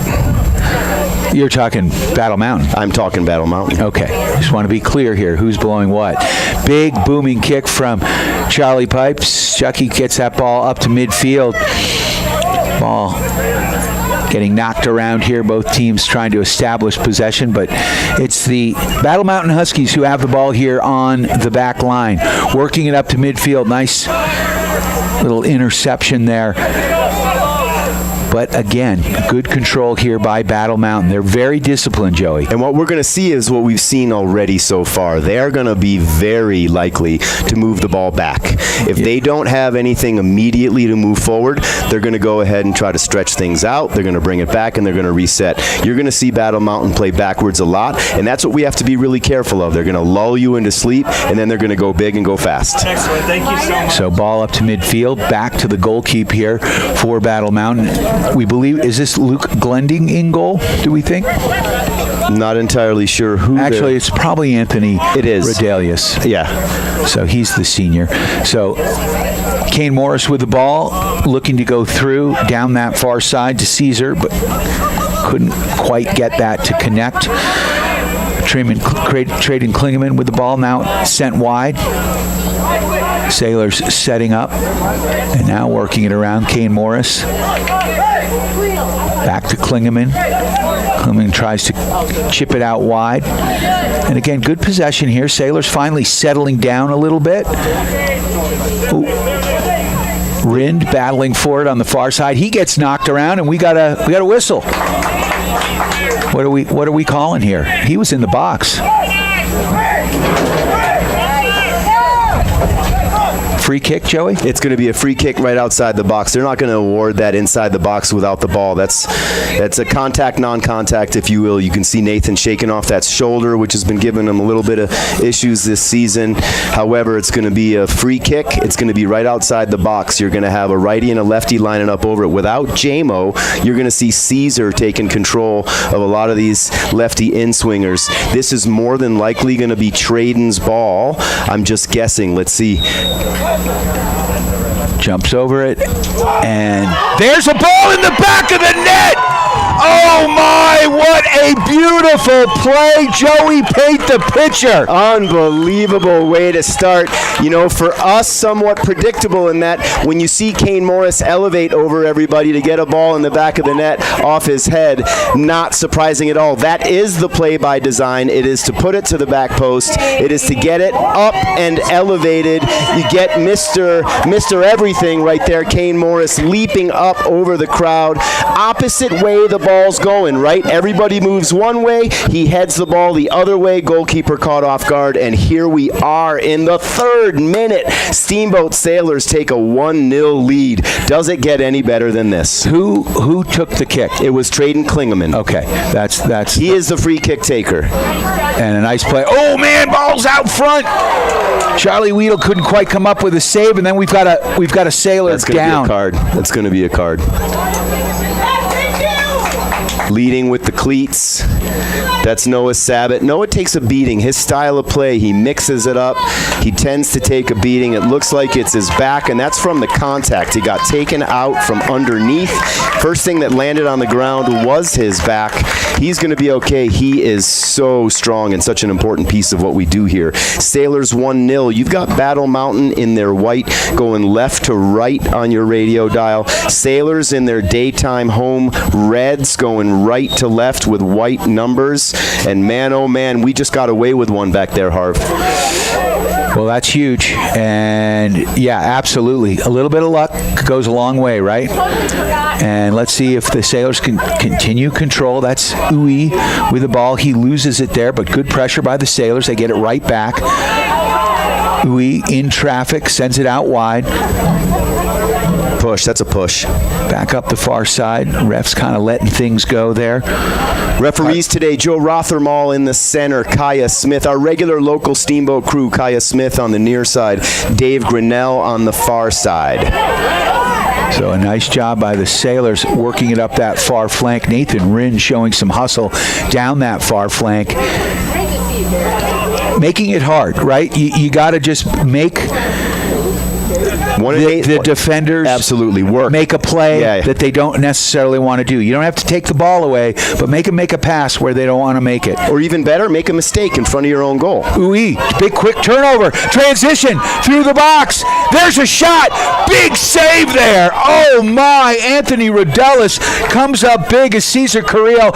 You're talking Battle Mountain. I'm talking Battle Mountain. Okay. Just want to be clear here. Who's blowing what? Big booming kick from Charlie Pipes. Chucky gets that ball up to midfield. Ball getting knocked around here. Both teams trying to establish possession, but it's the Battle Mountain Huskies who have the ball here on the back line. Working it up to midfield. Nice little interception there. But again, good control here by Battle Mountain. They're very disciplined, Joey. And what we're going to see is what we've seen already so far. They're going to be very likely to move the ball back. If they don't have anything immediately to move forward, they're going to go ahead and try to stretch things out. They're going to bring it back, and they're going to reset. You're going to see Battle Mountain play backwards a lot, and that's what we have to be really careful of. They're going to lull you into sleep, and then they're going to go big and go fast. Excellent. Thank you so much. So ball up to midfield, back to the goalkeep here for Battle Mountain. We believe, is this Luke Glending in goal, do we think? Not entirely sure who. Actually, it's probably Anthony Redelius. Yeah. So he's the senior. So Kane Morris with the ball, looking to go through down that far side to Caesar, but couldn't quite get that to connect. Traden Klingeman with the ball, now sent wide. Sailors setting up, and now working it around. Kane Morris. Back to Klingeman. Klingeman tries to chip it out wide. And again, good possession here. Sailors finally settling down a little bit. Ooh. Rind battling for it on the far side. He gets knocked around, and we got a whistle. What are we calling here? He was in the box. Free kick, Joey? It's going to be a free kick right outside the box. They're not going to award that inside the box without the ball. That's a contact, non-contact, if you will. You can see Nathan shaking off that shoulder, which has been giving him a little bit of issues this season. However, it's going to be a free kick. It's going to be right outside the box. You're going to have a righty and a lefty lining up over it. Without JMO, you're going to see Caesar taking control of a lot of these lefty in-swingers. This is more than likely going to be Traden's ball. I'm just guessing. Let's see. Jumps over it, and there's a ball in the back of the net! Oh my, what a beautiful play. Joey Pate, the pitcher. Unbelievable way to start. You know, for us, somewhat predictable in that when you see Kane Morris elevate over everybody to get a ball in the back of the net off his head, not surprising at all. That is the play by design. It is to put it to the back post. It is to get it up and elevated. You get Mr. Everything right there, Kane Morris, leaping up over the crowd. Opposite way the ball's going, right? Everybody moves one way. He heads the ball the other way. Goalkeeper caught off guard, and here we are in the 3rd minute. Steamboat Sailors take a 1-0 lead. Does it get any better than this? Who took the kick? It was Traden Klingeman. Okay, that's he is the free kick taker. And a nice play. Oh man, ball's out front. Charlie Weedle couldn't quite come up with a save, and then we've got a Sailor down. That's going to be a card. Leading with the cleats. That's Noah Sabat. Noah takes a beating. His style of play, he mixes it up. He tends to take a beating. It looks like it's his back, and that's from the contact. He got taken out from underneath. First thing that landed on the ground was his back. He's going to be okay. He is so strong and such an important piece of what we do here. Sailors 1-0. You've got Battle Mountain in their white going left to right on your radio dial. Sailors in their daytime home reds going right to left with white numbers. And man, oh man, we just got away with one back there, Harv. Well, that's huge. And yeah, absolutely. A little bit of luck goes a long way, right? And let's see if the Sailors can continue control. That's Uwe with the ball. He loses it there, but good pressure by the Sailors. They get it right back. Uwe in traffic, sends it out wide. Push, that's a push. Back up the far side. Refs kind of letting things go there. Referees today, Joe Rothermall in the center, Kaya Smith. Our regular local Steamboat crew, Kaya Smith on the near side, Dave Grinnell on the far side. So a nice job by the Sailors working it up that far flank. Nathan Rind showing some hustle down that far flank. Making it hard, right? You got to just make the defenders absolutely make a play that they don't necessarily want to do. You don't have to take the ball away, but make them make a pass where they don't want to make it. Or even better, make a mistake in front of your own goal. Ooh, big quick turnover. Transition through the box. There's a shot. Big save there. Oh my, Anthony Rodellis comes up big as Cesar Carrillo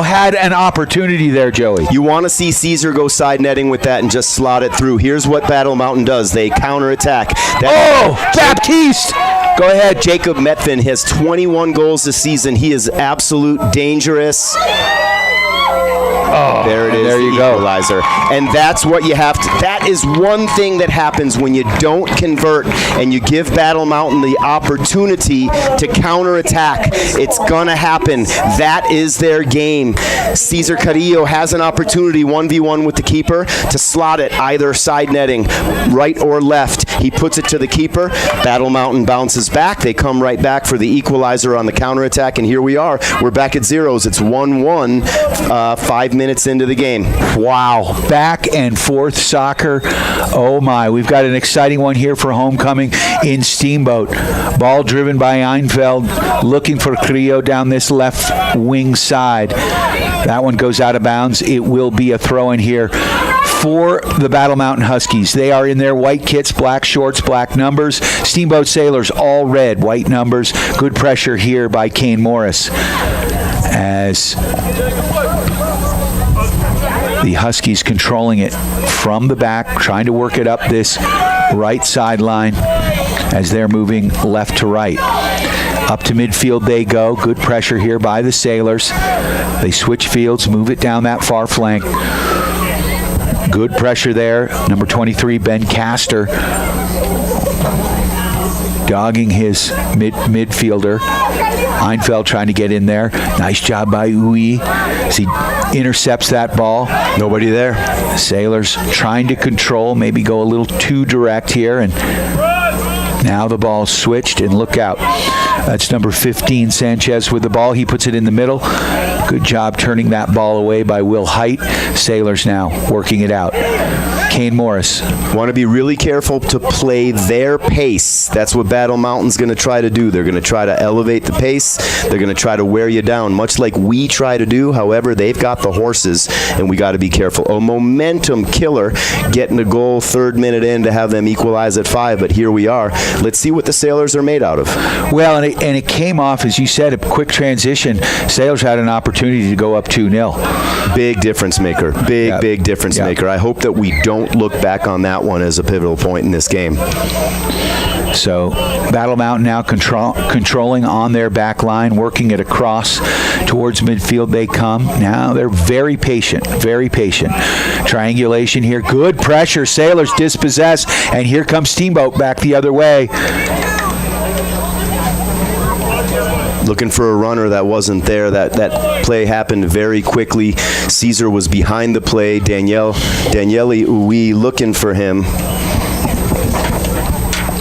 had an opportunity there, Joey. You want to see Cesar go side netting with that and just slot it through. Here's what Battle Mountain does. They counterattack. Baptiste! Go ahead. Jacob Metvin has 21 goals this season. He is absolute dangerous. Oh, there it is. There you go. Equalizer. And that's what you have to. That is one thing that happens when you don't convert and you give Battle Mountain the opportunity to counterattack. It's gonna happen. That is their game. Cesar Carrillo has an opportunity 1v1 with the keeper to slot it either side netting, right or left. He puts it to the keeper. Battle Mountain bounces back. They come right back for the equalizer on the counterattack, and here we are. We're back at zeros. It's 1-1. 5 minutes into the game. Wow. Back and forth soccer. Oh my. We've got an exciting one here for homecoming in Steamboat. Ball driven by Einfeld, looking for Carrillo down this left wing side. That one goes out of bounds. It will be a throw in here for the Battle Mountain Huskies. They are in their white kits, black shorts, black numbers. Steamboat Sailors all red, white numbers. Good pressure here by Kane Morris as the Huskies controlling it from the back, trying to work it up this right sideline as they're moving left to right. Up to midfield they go. Good pressure here by the Sailors. They switch fields, move it down that far flank. Good pressure there. Number 23, Ben Castor, dogging his midfielder. Einfeld trying to get in there. Nice job by Uwe as he intercepts that ball. Nobody there. Sailors trying to control, maybe go a little too direct here, and now the ball's switched, and look out. That's number 15, Sanchez, with the ball. He puts it in the middle. Good job turning that ball away by Will Height. Sailors now working it out. Kane Morris. Want to be really careful to play their pace. That's what Battle Mountain's going to try to do. They're going to try to elevate the pace. They're going to try to wear you down, much like we try to do. However, they've got the horses, and we got to be careful. A momentum killer getting a goal 3rd minute in to have them equalize at 5, but here we are. Let's see what the Sailors are made out of. Well, and it came off, as you said, a quick transition. Sailors had an opportunity to go up 2-0. Big difference maker. Big difference maker. I hope that we don't look back on that one as a pivotal point in this game. So Battle Mountain now controlling on their back line, working it across towards midfield they come. Now they're very patient, very patient. Triangulation here, good pressure. Sailors dispossess, and here comes Steamboat back the other way. Looking for a runner that wasn't there. That play happened very quickly. Cesar was behind the play. Daniele Uwe looking for him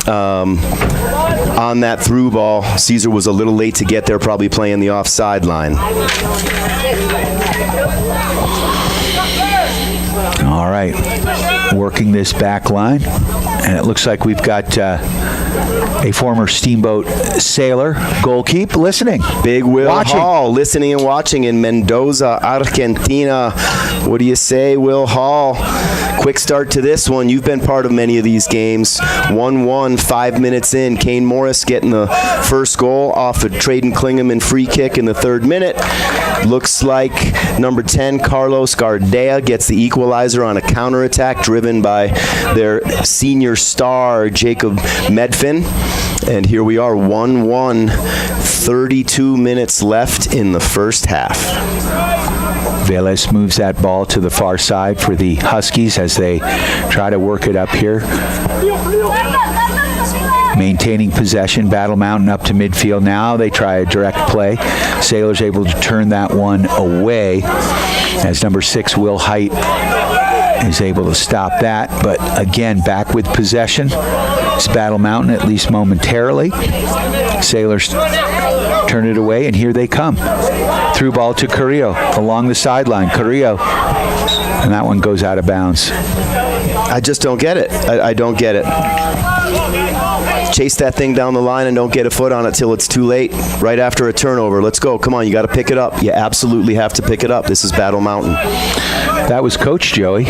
on that through ball. Cesar was a little late to get there, probably playing the offside line. All right, working this back line, and it looks like we've got a former Steamboat Sailor goalkeeper listening. Big Will Hall listening and watching in Mendoza, Argentina. What do you say, Will Hall? Quick start to this one. You've been part of many of these games. 1-1, 5 minutes in. Kane Morris getting the first goal off a Traden Klingeman free kick in the 3rd minute. Looks like number 10, Carlos Gardea, gets the equalizer on a counterattack driven by their senior star, Jacob Medfin. And here we are, 1-1, 32 minutes left in the first half. Velez moves that ball to the far side for the Huskies as they try to work it up here. Maintaining possession, Battle Mountain up to midfield now. They try a direct play. Sailors able to turn that one away as number 6, Will Height, is able to stop that. But again, back with possession. It's Battle Mountain, at least momentarily. Sailors turn it away, and here they come. Through ball to Carrillo along the sideline. Carrillo, and that one goes out of bounds. I just don't get it. I don't get it. chase that thing down the line and don't get a foot on it till it's too late. Right after a turnover. Let's go. Come on, you got to pick it up. You absolutely have to pick it up. This is Battle Mountain. That was Coach Joey.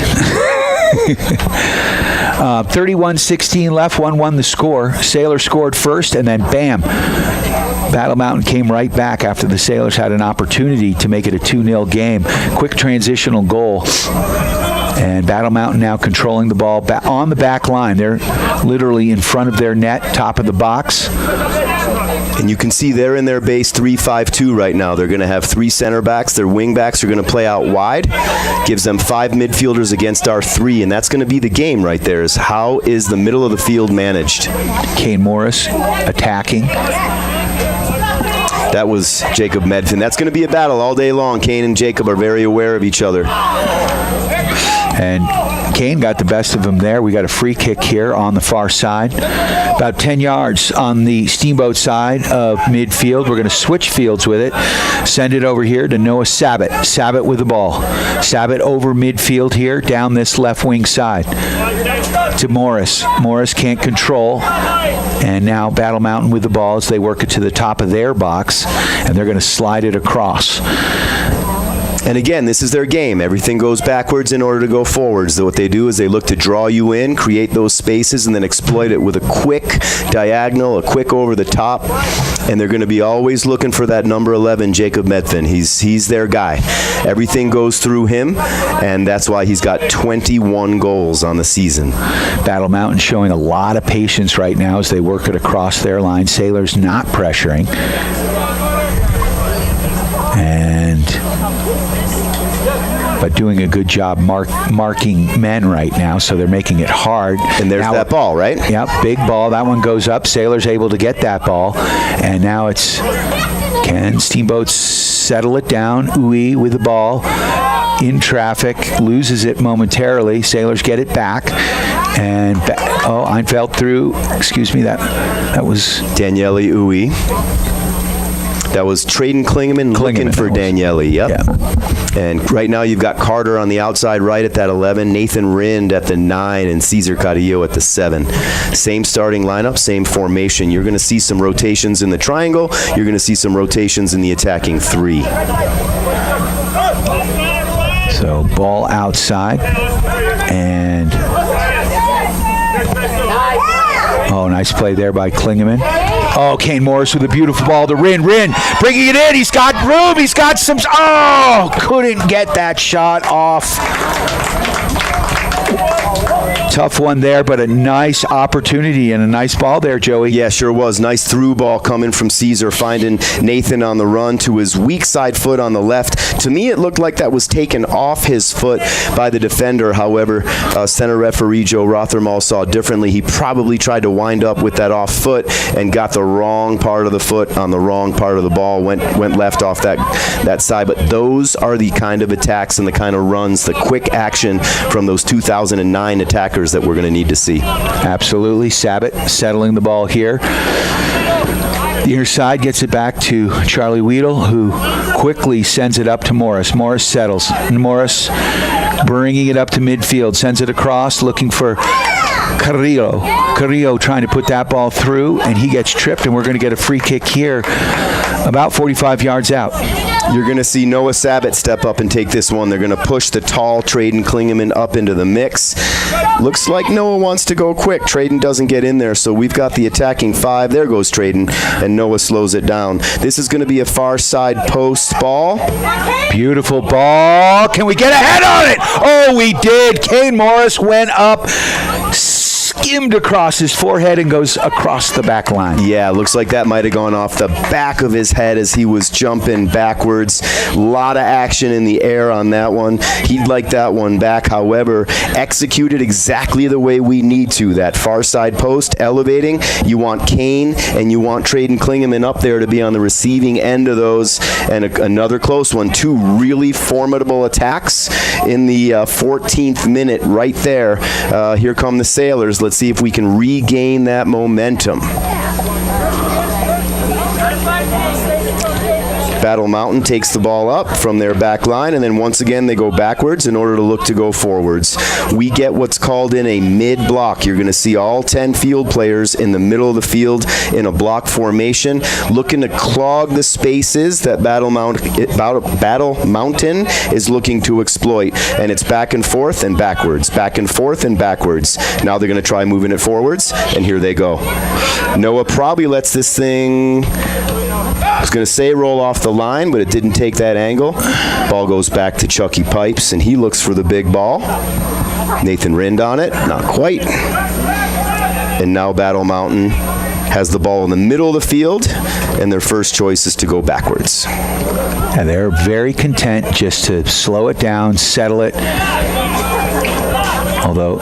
31-16 left, 1-1 the score. Sailors scored first, and then bam, Battle Mountain came right back after the Sailors had an opportunity to make it a 2-0 game. Quick transitional goal. And Battle Mountain now controlling the ball on the back line. They're literally in front of their net, top of the box. And you can see they're in their base 3-5-2 right now. They're going to have 3 center backs. Their wing backs are going to play out wide. Gives them 5 midfielders against our 3, and that's going to be the game right there, is how is the middle of the field managed. Kane Morris attacking. That was Jacob Medvin. That's going to be a battle all day long. Kane and Jacob are very aware of each other. And Kane got the best of him there. We got a free kick here on the far side. About 10 yards on the Steamboat side of midfield. We're going to switch fields with it. Send it over here to Noah Sabat. Sabat with the ball. Sabat over midfield here, down this left wing side. To Morris. Morris can't control. And now Battle Mountain with the ball as they work it to the top of their box. And they're going to slide it across. And again, this is their game. Everything goes backwards in order to go forwards. So what they do is they look to draw you in, create those spaces, and then exploit it with a quick diagonal, a quick over the top. And they're going to be always looking for that number 11, Jacob Medvin. He's their guy. Everything goes through him, and that's why he's got 21 goals on the season. Battle Mountain showing a lot of patience right now as they work it across their line. Sailors not pressuring. But doing a good job marking men right now, so they're making it hard. And there's now, that ball, right? Yep, big ball. That one goes up. Sailors able to get that ball. And now it's, can Steamboat settle it down? Uwe with the ball. In traffic, loses it momentarily. Sailors get it back. And, Einfeld through. Excuse me, that was Daniele Uwe. That was Traden Klingeman looking for Daniele. Yep. Yeah. And right now you've got Carter on the outside right at that 11, Nathan Rind at the 9, and Cesar Carrillo at the 7. Same starting lineup, same formation. You're going to see some rotations in the triangle. You're going to see some rotations in the attacking 3. So ball outside. And nice play there by Klingeman. Oh, Kane Morris with a beautiful ball to Rin. Rin bringing it in. He's got room. He's got some. Oh, couldn't get that shot off. Tough one there, but a nice opportunity and a nice ball there, Joey. Yeah, sure was. Nice through ball coming from Caesar, finding Nathan on the run to his weak side foot on the left. To me, it looked like that was taken off his foot by the defender. However, center referee Joe Rothermall saw differently. He probably tried to wind up with that off foot and got the wrong part of the foot on the wrong part of the ball, went left off that side. But those are the kind of attacks and the kind of runs, the quick action from those 2009 attackers that we're going to need to see. Absolutely. Sabat settling the ball here. The near side gets it back to Charlie Weedle, who quickly sends it up to Morris. Morris settles. Morris bringing it up to midfield, sends it across, looking for Carrillo. Carrillo trying to put that ball through, and he gets tripped, and we're going to get a free kick here about 45 yards out. You're going to see Noah Sabat step up and take this one. They're going to push the tall Traden Klingeman up into the mix. Looks like Noah wants to go quick. Traden doesn't get in there, so we've got the attacking 5. There goes Traden, and Noah slows it down. This is going to be a far side post ball. Beautiful ball. Can we get a head on it? Oh, we did. Kane Morris went up, skimmed across his forehead, and goes across the back line. Yeah, looks like that might have gone off the back of his head as he was jumping backwards. A lot of action in the air on that one. He'd like that one back. However, executed exactly the way we need to. That far side post elevating. You want Kane and you want Traden Klingeman up there to be on the receiving end of those. And another close one. 2 really formidable attacks in the 14th minute right there. Here come the Sailors. Let's see if we can regain that momentum. Battle Mountain takes the ball up from their back line, and then once again they go backwards in order to look to go forwards. We get what's called in a mid-block. You're going to see all 10 field players in the middle of the field in a block formation, looking to clog the spaces that Battle Mountain is looking to exploit. And it's back and forth and backwards, back and forth and backwards. Now they're going to try moving it forwards, and here they go. Noah probably lets this thing, I was going to say roll off the line, but it didn't take that angle. Ball goes back to Chucky Pipes, and he looks for the big ball. Nathan Rind on it, not quite. And now Battle Mountain has the ball in the middle of the field, and their first choice is to go backwards. And they're very content just to slow it down, settle it. Although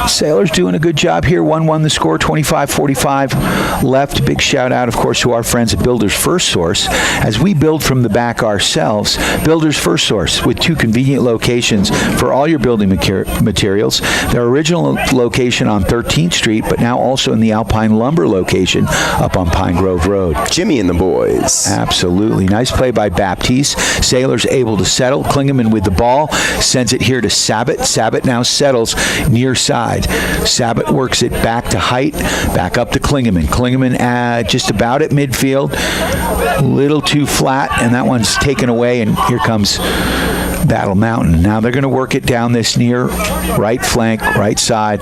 Sailors doing a good job here. 1-1 the score, 25-45 left. Big shout out, of course, to our friends at Builders First Source. As we build from the back ourselves, Builders First Source with 2 convenient locations for all your building materials. Their original location on 13th Street, but now also in the Alpine Lumber location up on Pine Grove Road. Jimmy and the boys. Absolutely. Nice play by Baptiste. Sailors able to settle. Klingeman with the ball. Sends it here to Sabat. Sabat now settles near side. Sabat works it back to Height. Back up to Klingeman. Klingeman just about at midfield. A little too flat, and that one's taken away, and here comes Battle Mountain. Now they're going to work it down this near right flank, right side.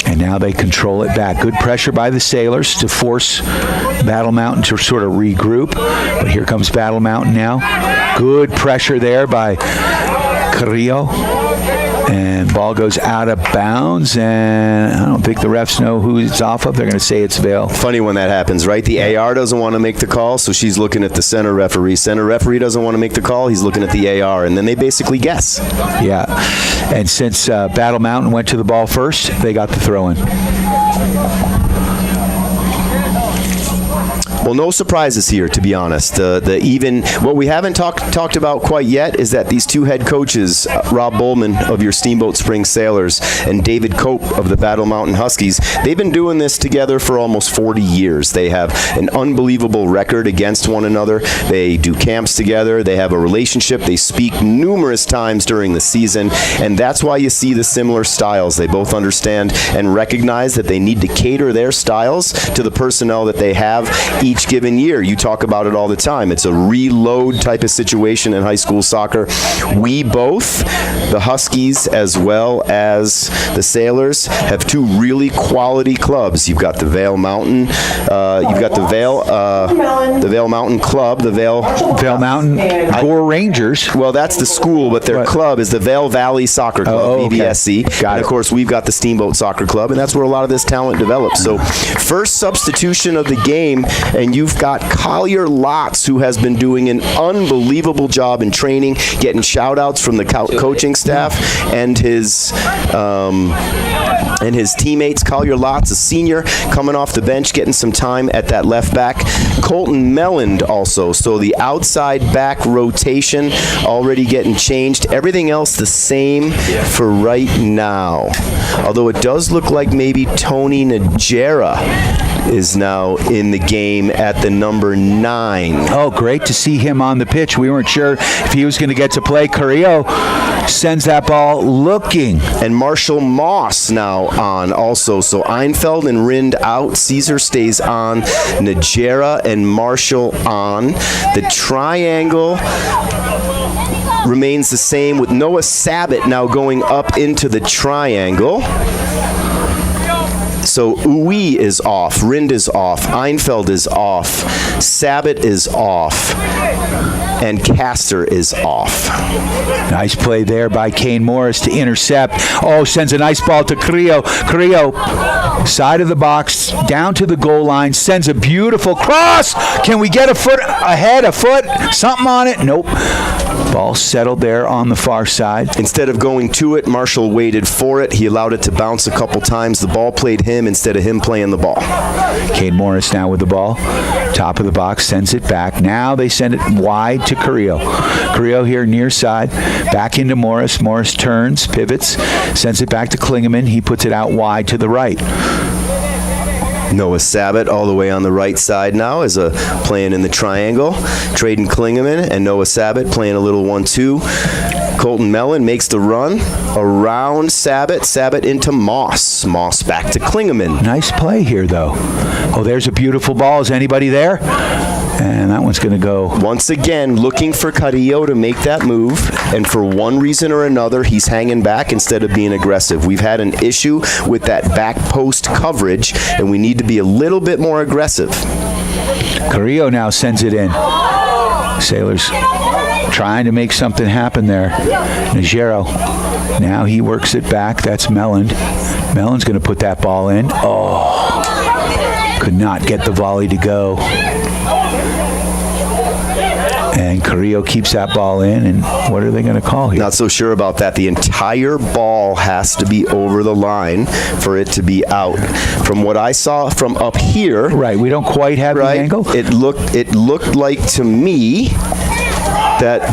And now they control it back. Good pressure by the Sailors to force Battle Mountain to sort of regroup. But here comes Battle Mountain now. Good pressure there by Carrillo. And ball goes out of bounds, and I don't think the refs know who it's off of. They're going to say it's Vail. Funny when that happens, right? The AR doesn't want to make the call, so she's looking at the center referee. Center referee doesn't want to make the call. He's looking at the AR, and then they basically guess. Yeah, and since Battle Mountain went to the ball first, they got the throw-in. Well, no surprises here, to be honest. What we haven't talked about quite yet is that these 2 head coaches, Rob Bowman of your Steamboat Springs Sailors and David Cope of the Battle Mountain Huskies, they've been doing this together for almost 40 years. They have an unbelievable record against one another. They do camps together. They have a relationship. They speak numerous times during the season, and that's why you see the similar styles. They both understand and recognize that they need to cater their styles to the personnel that they have each given year. You talk about it all the time. It's a reload type of situation in high school soccer. We both, the Huskies as well as the Sailors, have 2 really quality clubs. You've got the Vail Mountain, you've got the Vail Mountain Club, the Vail Mountain Gore Rangers. Well, that's the school, but their club is the Vail Valley Soccer Club, VVSC. And of course, we've got the Steamboat Soccer Club, and that's where a lot of this talent develops. So, first substitution of the game, and you've got Collier Lotz, who has been doing an unbelievable job in training, getting shout-outs from the coaching staff and his teammates. Collier Lotz, a senior, coming off the bench, getting some time at that left back. Colton Melland also, so the outside back rotation already getting changed. Everything else the same for right now. Although it does look like maybe Tony Najera is now in the game at the number 9. Oh, great to see him on the pitch. We weren't sure if he was going to get to play. Carrillo sends that ball looking. And Marshall Moss now on also. So Einfeld and Rind out. Caesar stays on. Najera and Marshall on. The triangle remains the same with Noah Sabat now going up into the triangle. So Uwe is off, Rind is off, Einfeld is off, Sabat is off, and Castor is off. Nice play there by Kane Morris to intercept. Oh, sends a nice ball to Carrillo. Carrillo, side of the box, down to the goal line, sends a beautiful cross. Can we get a foot ahead, a foot, something on it? Nope. Ball settled there on the far side. Instead of going to it, Marshall waited for it. He allowed it to bounce a couple times. The ball played him instead of him playing the ball. Kane Morris now with the ball. Top of the box, sends it back. Now they send it wide to Carrillo. Carrillo here near side. Back into Morris. Morris turns, pivots, sends it back to Klingeman. He puts it out wide to the right. Noah Sabat all the way on the right side now is playing in the triangle. Traden Klingeman and Noah Sabat playing a little 1-2. Colton Mellon makes the run around Sabat. Sabat into Moss. Moss back to Klingeman. Nice play here, though. Oh, there's a beautiful ball. Is anybody there? And that one's going to go. Once again, looking for Carrillo to make that move. And for one reason or another, he's hanging back instead of being aggressive. We've had an issue with that back post coverage, and we need to be a little bit more aggressive. Carrillo now sends it in. Sailors trying to make something happen there. Najero, now he works it back. That's Mellon. Mellon's going to put that ball in. Oh, could not get the volley to go. And Carrillo keeps that ball in, and what are they going to call here? Not so sure about that. The entire ball has to be over the line for it to be out. From what I saw from up here, right? We don't quite have the angle. It looked like to me that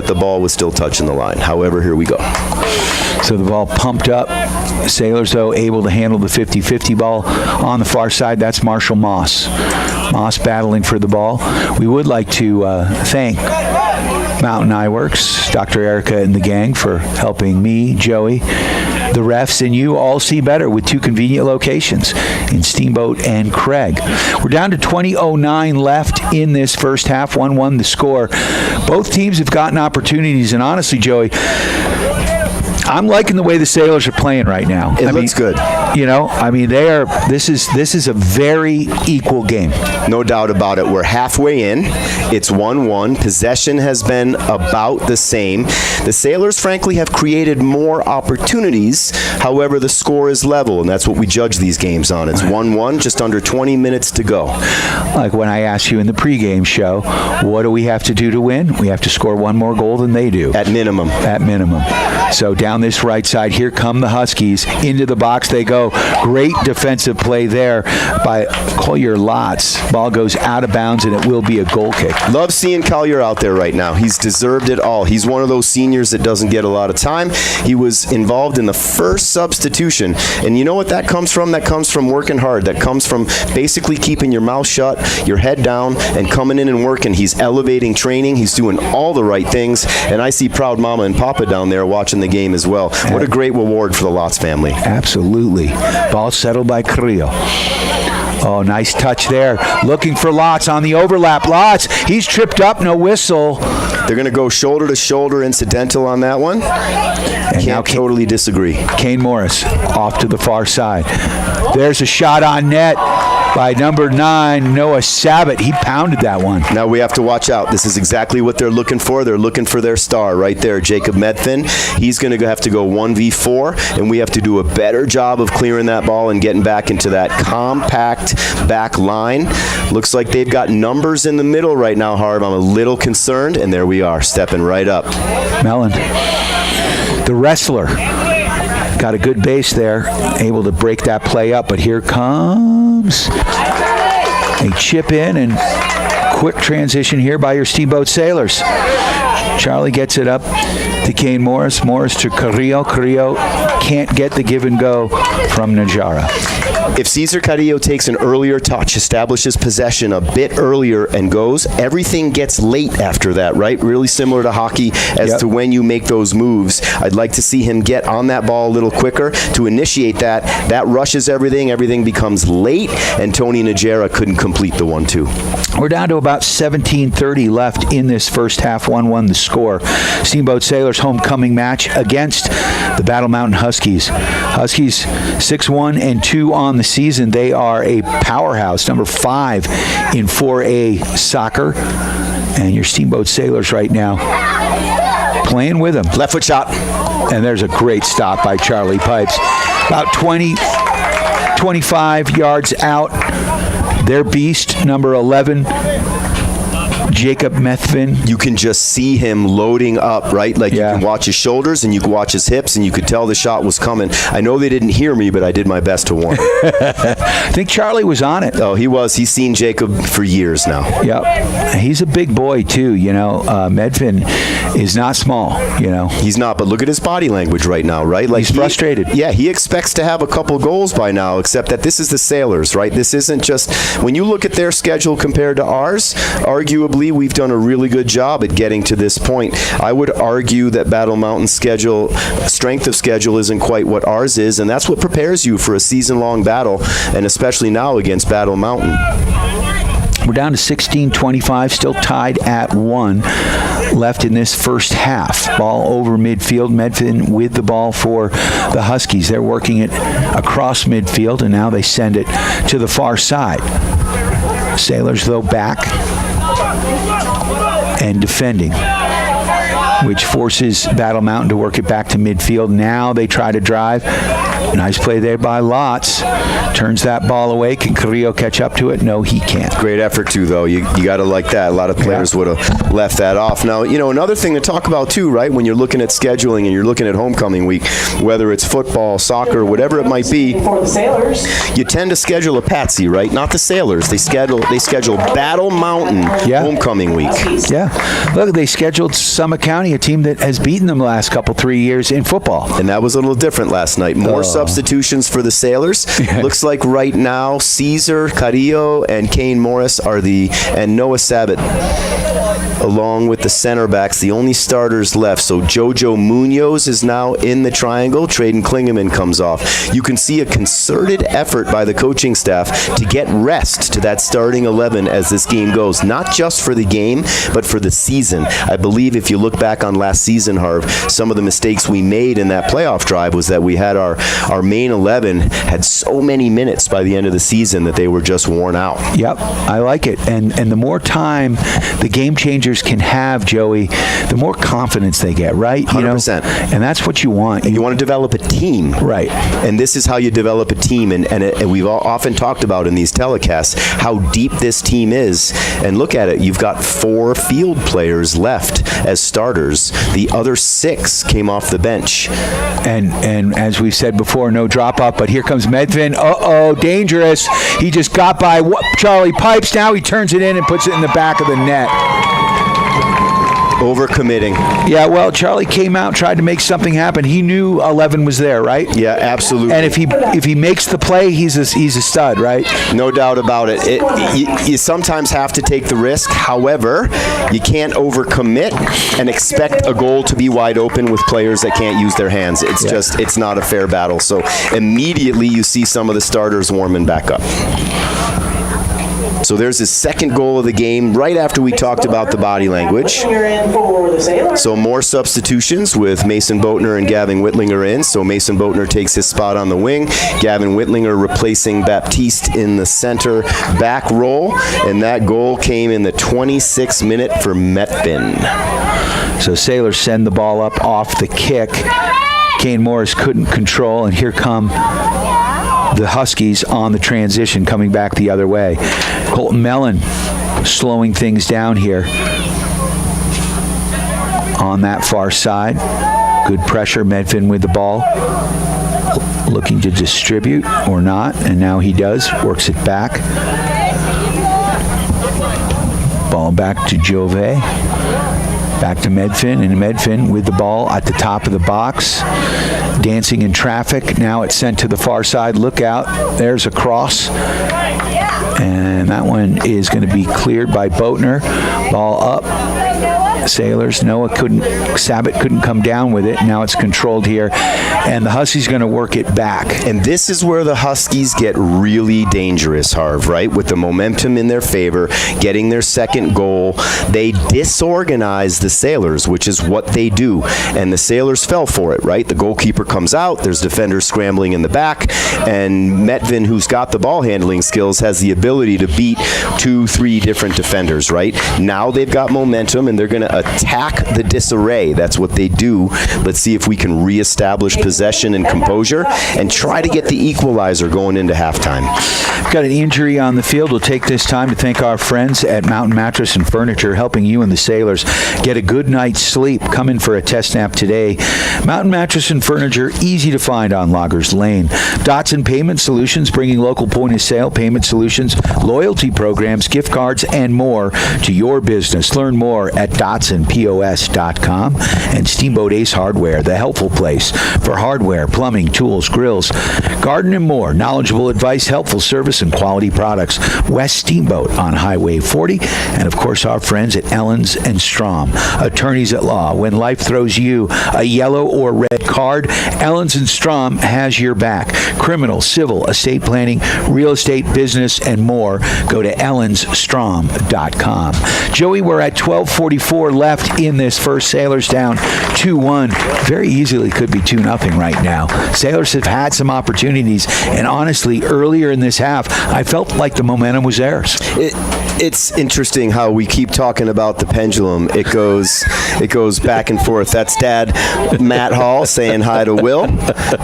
the ball was still touching the line. However, here we go. So the ball pumped up. Sailors, though, able to handle the 50-50 ball on the far side. That's Marshall Moss. Moss battling for the ball. We would like to thank Mountain Eyeworks, Dr. Erica and the gang for helping me, Joey, the refs, and you all see better with two convenient locations in Steamboat and Craig. We're down to 20:09 left in this first half. 1-1 the score. Both teams have gotten opportunities, and honestly, Joey, I'm liking the way the Sailors are playing right now. It looks good. You know, I mean, this is a very equal game. No doubt about it. We're halfway in. It's 1-1. Possession has been about the same. The Sailors, frankly, have created more opportunities. However, the score is level, and that's what we judge these games on. It's 1-1, just under 20 minutes to go. Like when I asked you in the pregame show, what do we have to do to win? We have to score one more goal than they do. At minimum. At minimum. So down this right side, here come the Huskies. Into the box they go. Great defensive play there by Collier Lotz. Ball goes out of bounds, and it will be a goal kick. Love seeing Collier out there right now. He's deserved it all. He's one of those seniors that doesn't get a lot of time. He was involved in the first substitution. And you know what that comes from? That comes from working hard. That comes from basically keeping your mouth shut, your head down, and coming in and working. He's elevating training. He's doing all the right things. And I see proud mama and papa down there watching the game as well. What a great reward for the Lotz family. Absolutely. Ball settled by Carrillo. Oh, nice touch there. Looking for Lotz on the overlap. Lotz, he's tripped up, no whistle. They're going to go shoulder to shoulder incidental on that one. And can't totally disagree. Kane Morris off to the far side. There's a shot on net by number 9, Noah Sabat. He pounded that one. Now we have to watch out. This is exactly what they're looking for. They're looking for their star right there, Jacob Medfin. He's going to have to go 1v4, and we have to do a better job of clearing that ball and getting back into that compact back line. Looks like they've got numbers in the middle right now, Harv. I'm a little concerned, and there we are, stepping right up. Mellon, the wrestler, got a good base there, able to break that play up, but here comes a chip in and quick transition here by your Steamboat Sailors. Charlie gets it up to Kane Morris. Morris to Carrillo. Carrillo can't get the give and go from Najera. If Cesar Carrillo takes an earlier touch, establishes possession a bit earlier and goes, everything gets late after that, right? Really similar to hockey as to when you make those moves. I'd like to see him get on that ball a little quicker to initiate that. That rushes everything. Everything becomes late, and Tony Najera couldn't complete the 1-2. We're down to about 17:30 left in this first half. 1-1 the score. Steamboat Sailors homecoming match against the Battle Mountain Huskies. Huskies 6-1-2 on the season. They are a powerhouse, number 5 in 4A soccer. And your Steamboat Sailors right now playing with them. Left foot shot. And there's a great stop by Charlie Pipes. About 25 yards out. Their beast, number 11, Jacob Methvin. You can just see him loading up, right? Like you can watch his shoulders and you can watch his hips and you could tell the shot was coming. I know they didn't hear me, but I did my best to warn. I think Charlie was on it. Oh, he was. He's seen Jacob for years now. Yep. He's a big boy, too. Medvin is not small, He's not, but look at his body language right now, right? Like he's frustrated. Yeah, he expects to have a couple goals by now, except that this is the Sailors, right? This isn't just, when you look at their schedule compared to ours, arguably we've done a really good job at getting to this point. I would argue that Battle Mountain's strength of schedule isn't quite what ours is, and that's what prepares you for a season-long battle, and especially now against Battle Mountain. We're down to 16-25, still tied at 1 left in this first half. Ball over midfield. Medvin with the ball for the Huskies. They're working it across midfield, and now they send it to the far side. Sailors, though, back and defending, which forces Battle Mountain to work it back to midfield. Now they try to drive. Nice play there by Lotz. Turns that ball away. Can Carrillo catch up to it? No, he can't. Great effort, too, though. You got to like that. A lot of players would have left that off. Now, another thing to talk about, too, right, when you're looking at scheduling and you're looking at homecoming week, whether it's football, soccer, whatever it might be, for the Sailors, you tend to schedule a patsy, right? Not the Sailors. They schedule Battle Mountain homecoming week. Yeah. Look, they scheduled Summit County, a team that has beaten them the last 3 years in football. And that was a little different last night. More substitutions for the Sailors. Looks like right now Caesar, Carrillo, and Kane Morris and Noah Sabat, along with the center backs, the only starters left. So Jojo Munoz is now in the triangle. Traden Klingeman comes off. You can see a concerted effort by the coaching staff to get rest to that starting 11 as this game goes. Not just for the game, but for the season. I believe if you look back on last season, Harv, some of the mistakes we made in that playoff drive was that we had our main 11 had so many minutes by the end of the season that they were just worn out. Yep, I like it. And the more time the game changers can have, Joey, the more confidence they get, right? 100%. And that's what you want. You want to develop a team. Right. And this is how you develop a team. And we've often talked about in these telecasts how deep this team is. And look at it. You've got 4 field players left as starters. The other 6 came off the bench. And as we've said before, no drop off, but here comes Medvin. Dangerous. He just got by Charlie Pipes. Now he turns it in and puts it in the back of the net. Overcommitting. Yeah, well, Charlie came out, tried to make something happen. He knew 11 was there, right? Yeah, absolutely. And if he makes the play, he's a stud, right? No doubt about it. You sometimes have to take the risk. However, you can't overcommit and expect a goal to be wide open with players that can't use their hands. It's not a fair battle. So immediately you see some of the starters warming back up. So there's his second goal of the game right after we talked about the body language. So more substitutions with Mason Boatner and Gavin Whitlinger in. So Mason Boatner takes his spot on the wing. Gavin Whitlinger replacing Baptiste in the center back role. And that goal came in the 26th minute for Metvin. So Sailors send the ball up off the kick. Kane Morris couldn't control, and here come the Huskies on the transition coming back the other way. Colton Mellon slowing things down here on that far side. Good pressure. Medvin with the ball, looking to distribute or not, and now he does. Works it back. Ball back to Jove. Back to Medvin, and Medvin with the ball at the top of the box. Dancing in traffic. Now it's sent to the far side. Look out. There's a cross. And that one is going to be cleared by Boatner. Ball up. Sailors. Sabat couldn't come down with it. Now it's controlled here. And the Huskies going to work it back. And this is where the Huskies get really dangerous, Harv, right? With the momentum in their favor, getting their second goal. They disorganize the Sailors, which is what they do. And the Sailors fell for it, right? The goalkeeper comes out. There's defenders scrambling in the back. And Metvin, who's got the ball handling skills, has the ability to beat 2-3 different defenders, right? Now they've got momentum, and they're going to attack the disarray. That's what they do. Let's see if we can reestablish possession and composure and try to get the equalizer going into halftime. Got an injury on the field. We'll take this time to thank our friends at Mountain Mattress and Furniture, helping you and the Sailors get a good night's sleep. Come in for a test nap today. Mountain Mattress and Furniture, easy to find on Loggers Lane. Dotson Payment Solutions, bringing local point-of-sale payment solutions, loyalty programs, gift cards, and more to your business. Learn more at DotsonPOS.com. And Steamboat Ace Hardware, the helpful place for hardware, plumbing, tools, grills, garden, and more. Knowledgeable advice, helpful service, and quality products. West Steamboat on Highway 40. And, of course, our friends at Ellens and Strom, attorneys at law. When life throws you a yellow or red card, Ellens and Strom has your back. Criminal, civil, estate planning, real estate, business, and more. Go to ellensstrom.com. Joey, we're at 12:44 left in this first. Sailors down 2-1. Very easily could be 2-0 right now. Sailors have had some opportunities, and honestly, earlier in this half, I felt like the momentum was theirs. It's interesting how we keep talking about the pendulum. It goes back and forth. That's Dad Matt Hall saying hi to Will,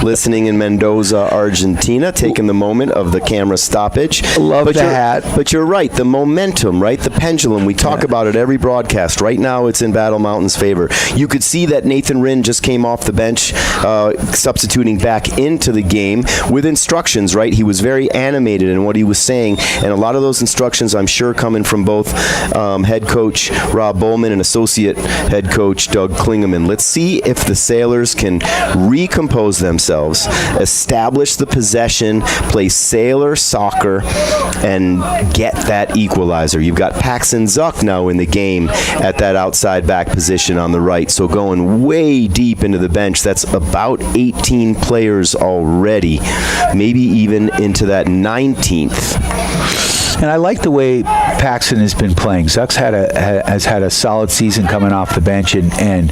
listening in Mendoza, Argentina, taking the moment of the camera stoppage. Love that. But you're right, the momentum, right? The pendulum, we talk about it every broadcast. Right now, it's in Battle Mountain's favor. You could see that Nathan Rinn just came off the bench, substituting back into the game with instructions, right? He was very animated in what he was saying, and a lot of those instructions, I'm sure, coming from both head coach Rob Bowman and associate head coach Doug Klingeman. Let's see if the Sailors can recompose themselves, establish the possession, play Sailor soccer, and get that equalizer. You've got Paxton Zuck now in the game at that outside back position on the right, so going way deep into the bench. That's about 18 players already, maybe even into that 19th. And I like the way Paxton has been playing. Zuck's has had a solid season coming off the bench, and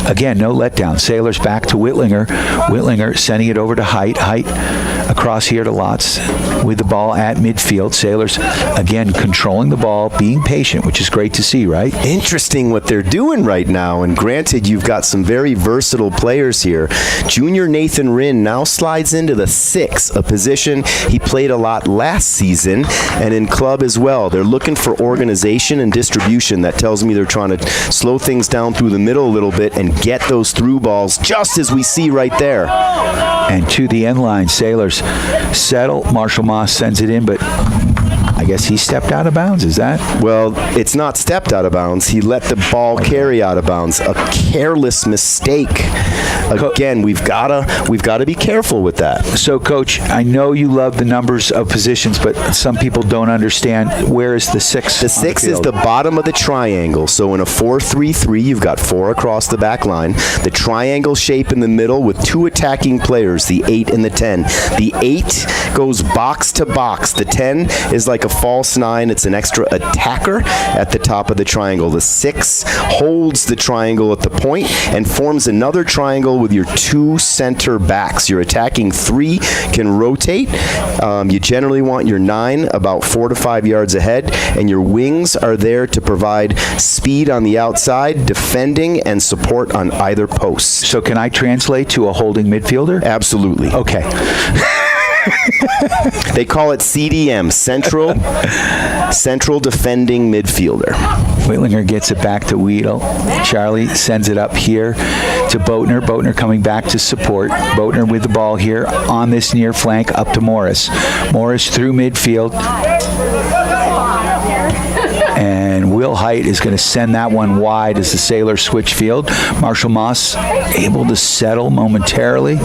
again, no letdown. Sailors back to Whitlinger. Whitlinger sending it over to Height. Height across here to Lotz with the ball at midfield. Sailors, again, controlling the ball, being patient, which is great to see, right? Interesting what they're doing right now, and granted, you've got some very versatile players here. Junior Nathan Rinn now slides into the 6, a position he played a lot last season, and in club as well. They're looking for organization and distribution. That tells me they're trying to slow things down through the middle a little bit and get those through balls, just as we see right there. And to the end line, Sailors settle. Marshall Moss sends it in, but I guess he stepped out of bounds, is that? Well, it's not stepped out of bounds. He let the ball carry out of bounds. A careless mistake. Again, we've got to be careful with that. So, Coach, I know you love the numbers of positions, but some people don't understand. Where is the 6? The 6 is the bottom of the triangle. So in a 4-3-3, you've got 4 across the back line. The triangle shape in the middle with 2 attacking players, the 8 and the 10. The 8 goes box to box. The 10 is like a false 9. It's an extra attacker at the top of the triangle. The 6 holds the triangle at the point and forms another triangle with your 2 center backs. Your attacking 3 can rotate. You generally want your 9 about 4 to 5 yards ahead, and your wings are there to provide speed on the outside, defending, and support on either post. So can I translate to a holding midfielder? Absolutely. Okay. They call it CDM, Central Defending Midfielder. Whitlinger gets it back to Weedle. Charlie sends it up here to Boatner. Boatner coming back to support. Boatner with the ball here on this near flank up to Morris. Morris through midfield. And Will Height is going to send that one wide as the Sailors switch field. Marshall Moss able to settle momentarily,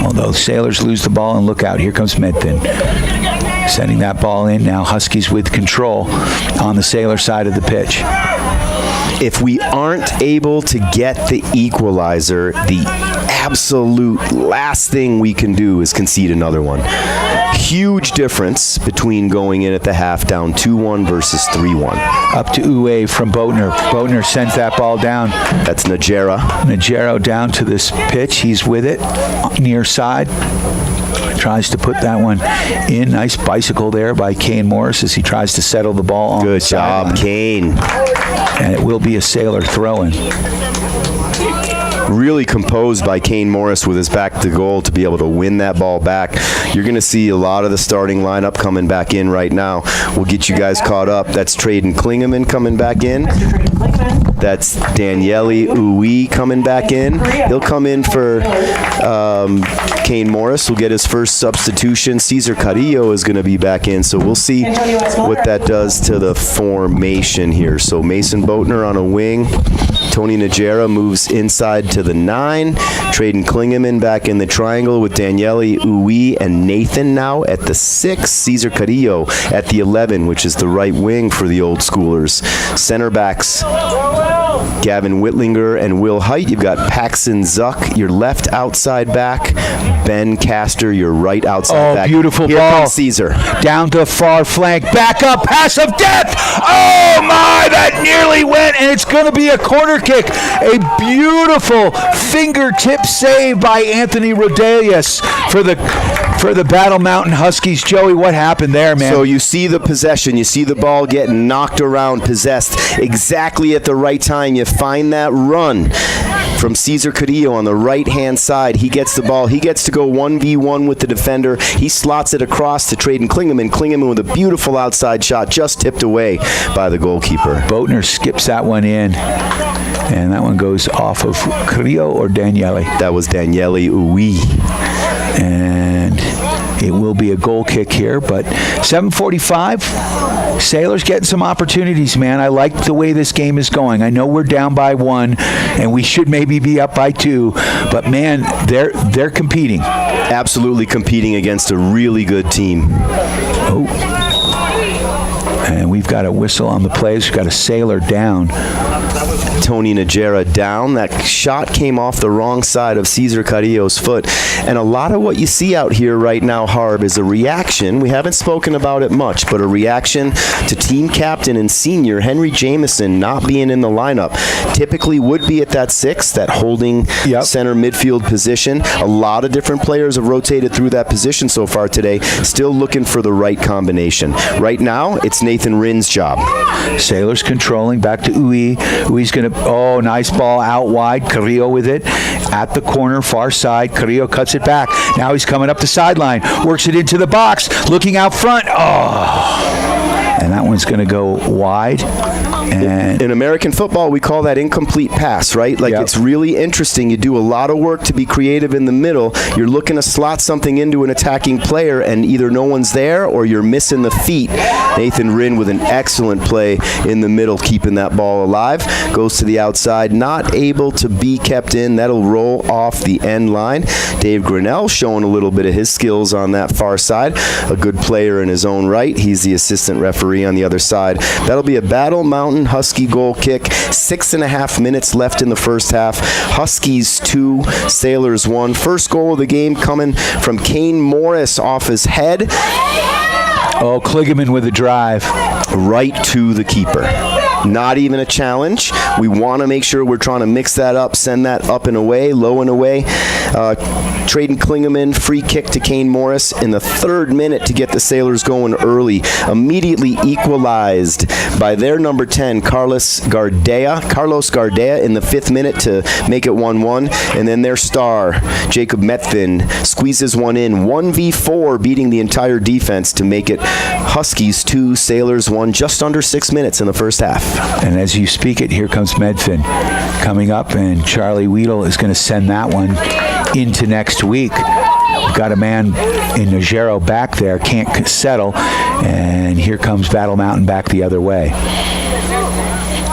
although Sailors lose the ball, and look out, here comes Medfin. Sending that ball in. Now Huskies with control on the Sailor side of the pitch. If we aren't able to get the equalizer, the absolute last thing we can do is concede another one. Huge difference between going in at the half down 2-1 versus 3-1. Up to Uwe from Boatner. Boatner sends that ball down. That's Najera. Najero down to this pitch. He's with it near side. tries to put that one in. Nice bicycle there by Kane Morris as he tries to settle the ball on Good the job, sideline. Kane. And it will be a Sailor throw-in. Really composed by Kane Morris with his back to goal to be able to win that ball back. You're going to see a lot of the starting lineup coming back in right now. We'll get you guys caught up. That's Traden Klingeman coming back in. That's Daniele Uwe coming back in. He'll come in for Kane Morris. Will get his first substitution. Cesar Carrillo is going to be back in, so we'll see what that does to the formation here. So Mason Boatner on a wing. Tony Najera moves inside to the 9. Traden Klingeman back in the triangle with Daniele Uwe and Nathan now at the 6. Cesar Carrillo at the 11, which is the right wing for the old schoolers. Center backs Gavin Whitlinger and Will Height. You've got Paxton Zuck, your left outside back. Ben Castor, your right outside back. Oh, beautiful Here ball. comes Caesar. Down to far flank. Back up. Pass of death. Oh, my. That nearly went, and it's going to be a corner kick. A beautiful fingertip save by Anthony Rodelius for the Battle Mountain Huskies. Joey, what happened there, man? So you see the possession. You see the ball getting knocked around, possessed exactly at the right time. You find that run from Cesar Carrillo on the right-hand side. He gets the ball. He gets to go 1v1 with the defender. He slots it across to Traden Klingeman. Klingeman with a beautiful outside shot, just tipped away by the goalkeeper. Boatner skips that one in, and that one goes off of Carrillo or Daniele. That was Daniele Uwe. And it will be a goal kick here, but 7:45. Sailors getting some opportunities, man. I like the way this game is going. I know we're down by 1, and we should maybe be up by 2, but man, they're competing. Absolutely competing against a really good team. Oh. And we've got a whistle on the plays. We've got a Sailor down. Tony Najera down. That shot came off the wrong side of Cesar Carrillo's foot. And a lot of what you see out here right now, Harb, is a reaction. We haven't spoken about it much, but a reaction to team captain and senior Henry Jameson not being in the lineup. Typically would be at that 6, that holding center midfield position. A lot of different players have rotated through that position so far today. Still looking for the right combination. Right now, it's Nathan Rinn's job. Sailors controlling back to Uwe. Uwe's going to, nice ball out wide. Carrillo with it at the corner, far side. Carrillo cuts it back. Now he's coming up the sideline. Works it into the box. Looking out front. And that one's going to go wide. And in American football, we call that incomplete pass, right? Like, it's really interesting. You do a lot of work to be creative in the middle. You're looking to slot something into an attacking player, and either no one's there or you're missing the feet. Nathan Rinn with an excellent play in the middle, keeping that ball alive. Goes to the outside, not able to be kept in. That'll roll off the end line. Dave Grinnell showing a little bit of his skills on that far side. A good player in his own right. He's the assistant referee on the other side. That'll be a Battle Mountain Husky goal kick. 6.5 minutes left in the first half. Huskies 2, Sailors 1. First goal of the game coming from Kane Morris off his head. Oh, Klingeman with a drive. Right to the keeper. Not even a challenge. We want to make sure we're trying to mix that up, send that up and away, low and away. Traden Klingeman, free kick to Kane Morris in the 3rd minute to get the Sailors going early. Immediately equalized by their number 10, Carlos Gardea in the 5th minute to make it 1-1. And then their star, Jacob Methvin, squeezes one in. 1v4, beating the entire defense to make it Huskies 2, Sailors 1, just under 6 minutes in the first half. And as you speak it, here comes Medfin coming up, and Charlie Weedle is going to send that one into next week. We've got a man in Najero back there, can't settle, and here comes Battle Mountain back the other way.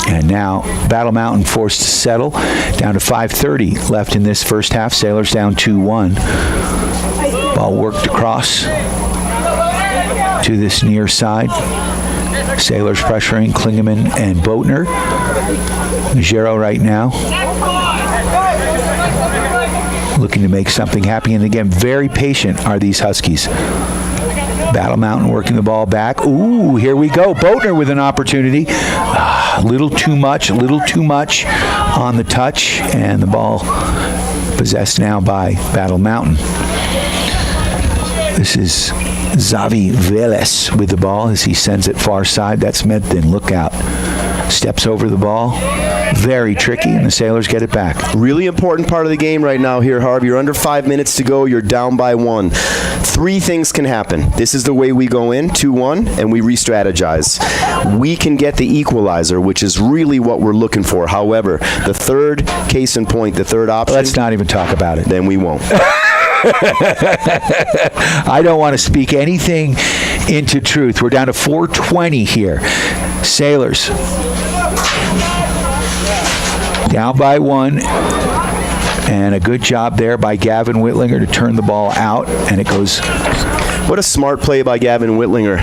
And now Battle Mountain forced to settle, down to 5:30 left in this first half. Sailors down 2-1. Ball worked across to this near side. Sailors pressuring Klingeman and Boatner. Najero right now looking to make something happen. And again, very patient are these Huskies. Battle Mountain working the ball back. Ooh, here we go. Boatner with an opportunity. A little too much on the touch, and the ball possessed now by Battle Mountain. This is Xavi Velez with the ball as he sends it far side. That's Medthin. Look out. Steps over the ball. Very tricky, and the Sailors get it back. Really important part of the game right now here, Harv. You're under 5 minutes to go. You're down by 1. 3 things can happen. This is the way we go in, 2-1, and we re-strategize. We can get the equalizer, which is really what we're looking for. However, the third case in point, the third option... Let's not even talk about it. Then we won't. I don't want to speak anything into truth. We're down to 4:20 here. Sailors down by 1, and a good job there by Gavin Whitlinger to turn the ball out, and it goes. What a smart play by Gavin Whitlinger.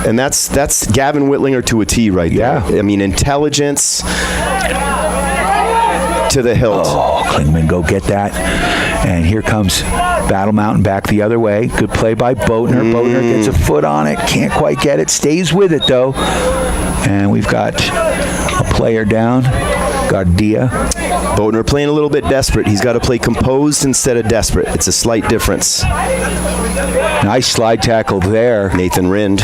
And that's Gavin Whitlinger to a T right there. I mean, intelligence to the hilt. Oh, Klingman, go get that. And here comes Battle Mountain back the other way. Good play by Boatner. Boatner gets a foot on it. Can't quite get it. Stays with it, though. And we've got a player down. Gardia. Boatner playing a little bit desperate. He's got to play composed instead of desperate. It's a slight difference. Nice slide tackle there. Nathan Rind.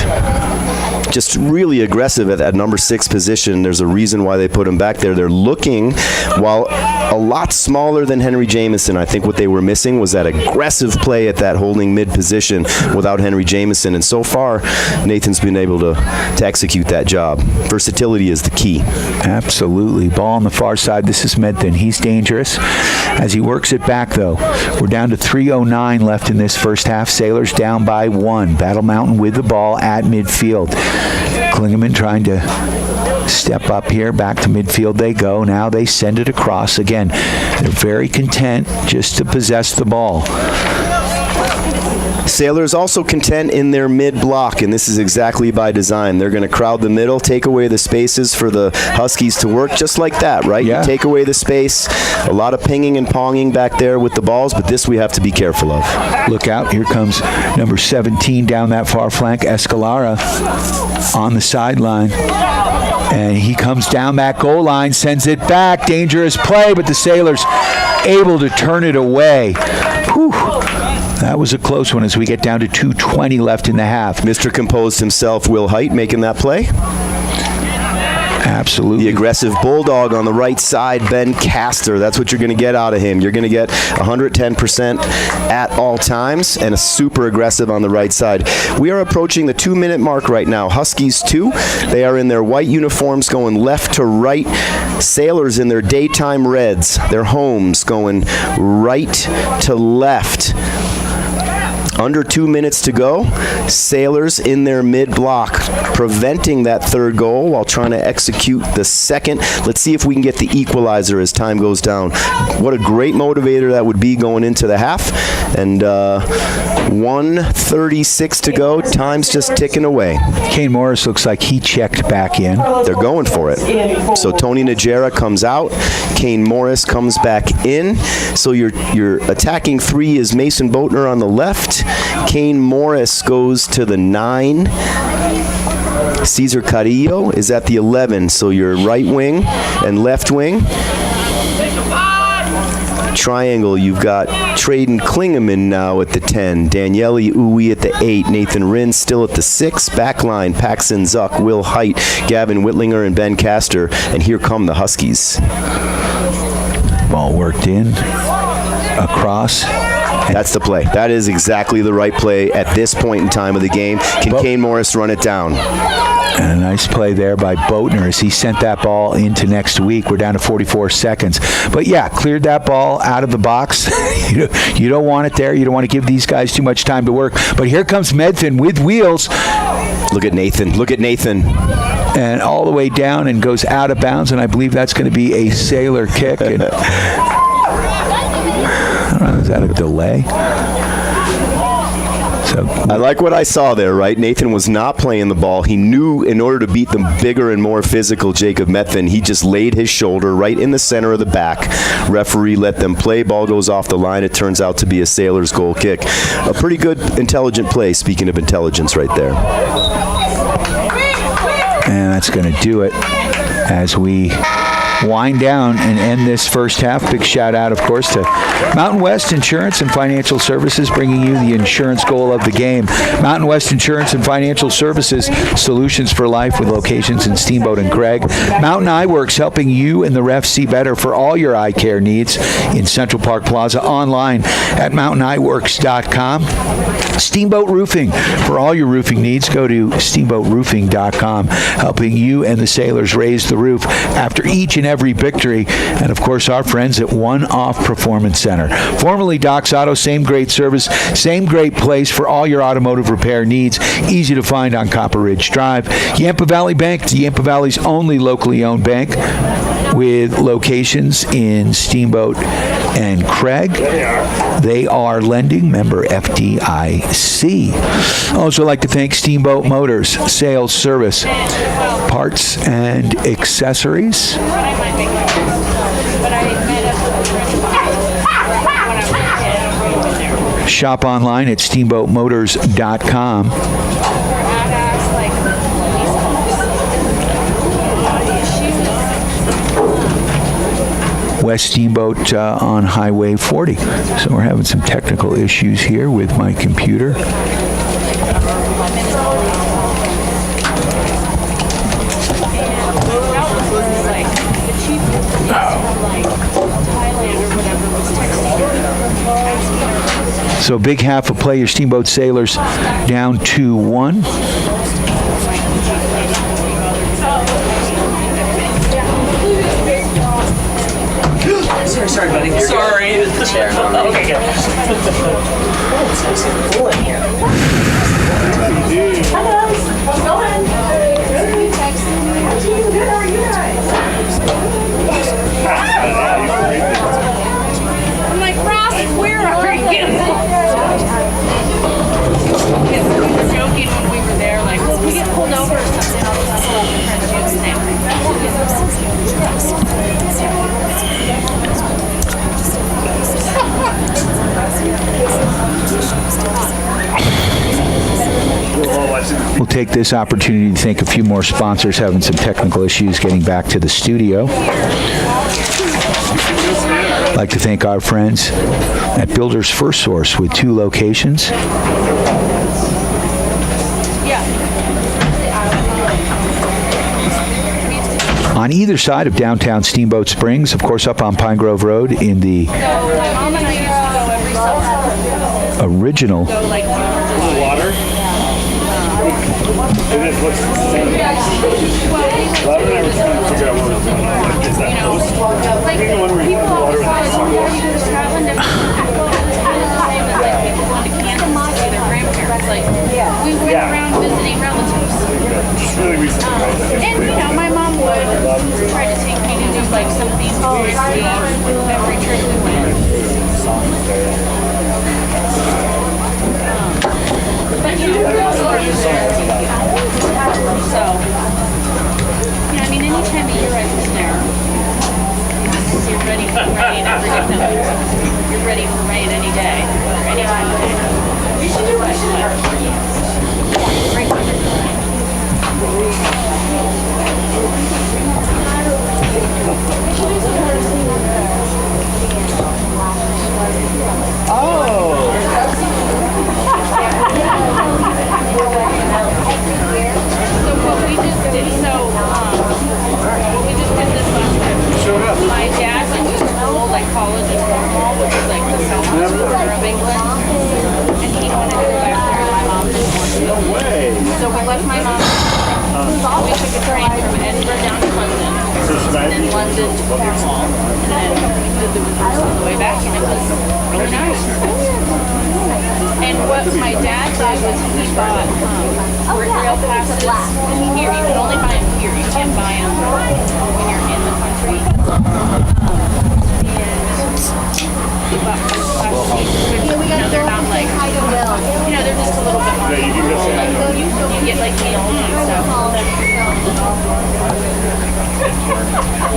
Just really aggressive at that number 6 position. There's a reason why they put him back there. They're looking, while a lot smaller than Henry Jamison. I think what they were missing was that aggressive play at that holding mid position without Henry Jamison. And so far, Nathan's been able to execute that job. Versatility is the key. Absolutely. Ball on the far side. This is Medthin. He's dangerous as he works it back, though. We're down to 3:09 left in this first half. Sailors down by 1. Battle Mountain with the ball at midfield. Klingeman trying to step up here. Back to midfield they go. Now they send it across. Again, they're very content just to possess the ball. Sailors also content in their mid-block, and this is exactly by design. They're going to crowd the middle, take away the spaces for the Huskies to work just like that, right? Yeah. You take away the space. A lot of pinging and ponging back there with the balls, but this we have to be careful of. Look out. Here comes number 17 down that far flank, Escalara, on the sideline. And he comes down that goal line, sends it back. Dangerous play, but the Sailors able to turn it away. Whew. That was a close one as we get down to 2:20 left in the half. Mr. Composed himself, Will Height, making that play. Absolutely. The aggressive bulldog on the right side, Ben Castor. That's what you're going to get out of him. You're going to get 110% at all times and a super aggressive on the right side. We are approaching the 2-minute mark right now. Huskies 2. They are in their white uniforms going left to right. Sailors in their daytime reds. Their homes going right to left. Under 2 minutes to go. Sailors in their mid-block, preventing that third goal while trying to execute the second. Let's see if we can get the equalizer as time goes down. What a great motivator that would be going into the half. And 1:36 to go. Time's just ticking away. Kane Morris looks like he checked back in. They're going for it. So Tony Najera comes out. Kane Morris comes back in. So your attacking 3 is Mason Boatner on the left. Kane Morris goes to the 9. Cesar Carrillo is at the 11. So your right wing and left wing. Triangle, you've got Traden Klingeman now at the 10. Daniele Uwe at the 8. Nathan Rinn still at the 6. Backline, Paxton Zuck, Will Height, Gavin Whitlinger, and Ben Castor. And here come the Huskies. Ball worked in. Across. That's the play. That is exactly the right play at this point in time of the game. Can Kane Morris run it down? And a nice play there by Boatner as he sent that ball into next week. We're down to 44 seconds. But yeah, cleared that ball out of the box. You don't want it there. You don't want to give these guys too much time to work. But here comes Medthin with wheels. Look at Nathan. Look at Nathan. And all the way down and goes out of bounds. And I believe that's going to be a Sailor kick. And I don't know, is that a delay? So I like what I saw there, right? Nathan was not playing the ball. He knew in order to beat the bigger and more physical Jacob Medthin, he just laid his shoulder right in the center of the back. Referee let them play. Ball goes off the line. It turns out to be a Sailors goal kick. A pretty good, intelligent play, speaking of intelligence right there. And that's going to do it as we wind down and end this first half. Big shout out, of course, to Mountain West Insurance and Financial Services, bringing you the insurance goal of the game. Mountain West Insurance and Financial Services, solutions for life with locations in Steamboat and Craig. Mountain Eye Works, helping you and the refs see better for all your eye care needs in Central Park Plaza, online at mountaineyeworks.com. Steamboat Roofing, for all your roofing needs, go to steamboatroofing.com, helping you and the sailors raise the roof after each and every victory. And of course, our friends at One Off Performance Center, formerly Doc's Auto, same great service, same great place for all your automotive repair needs, easy to find on Copper Ridge Drive. Yampa Valley Bank, Yampa Valley's only locally owned bank, with locations in Steamboat and Craig. They are lending member FDIC. Also like to thank Steamboat Motors, sales, service, parts, and accessories. Shop online at steamboatmotors.com. West Steamboat on Highway 40. So we're having some technical issues here with my computer. So big half of play, your Steamboat Sailors down 2-1. Sorry, buddy. Sorry. The chair. Okay, good. It's nice and cool in here. Hello. Go ahead. Good. How are you guys? I'm like, Ross, where are you? We were joking when we were there, like, well, we get pulled over or something. I'll just pull up and try to do the same. We'll take this opportunity to thank a few more sponsors having some technical issues getting back to the studio. I'd like to thank our friends at Builders First Source with 2 locations. On either side of downtown Steamboat Springs, of course up on Pine Grove Road in the original we went around visiting relatives. And you know, my mom would try to take me to do like some of these touristy every trip we went. But you know, so yeah, I mean, any time of year I was there, you're ready for rain every day. You're ready for rain any day or any time of day. We should do it. My dad went to school, like college in Cornwall, which is like the southwest corner of England, and he wanted to go back there, and my mom didn't want to. No way. So we left my mom. We took a train from Edinburgh down to London, and then London to Cornwall, and then we did the reverse on the way back, and it was really nice. And what my dad did was he bought rail passes here. You can only buy them here. You can't buy them when you're in the country. They're not like, they're just a little bit more. You get like meals and stuff.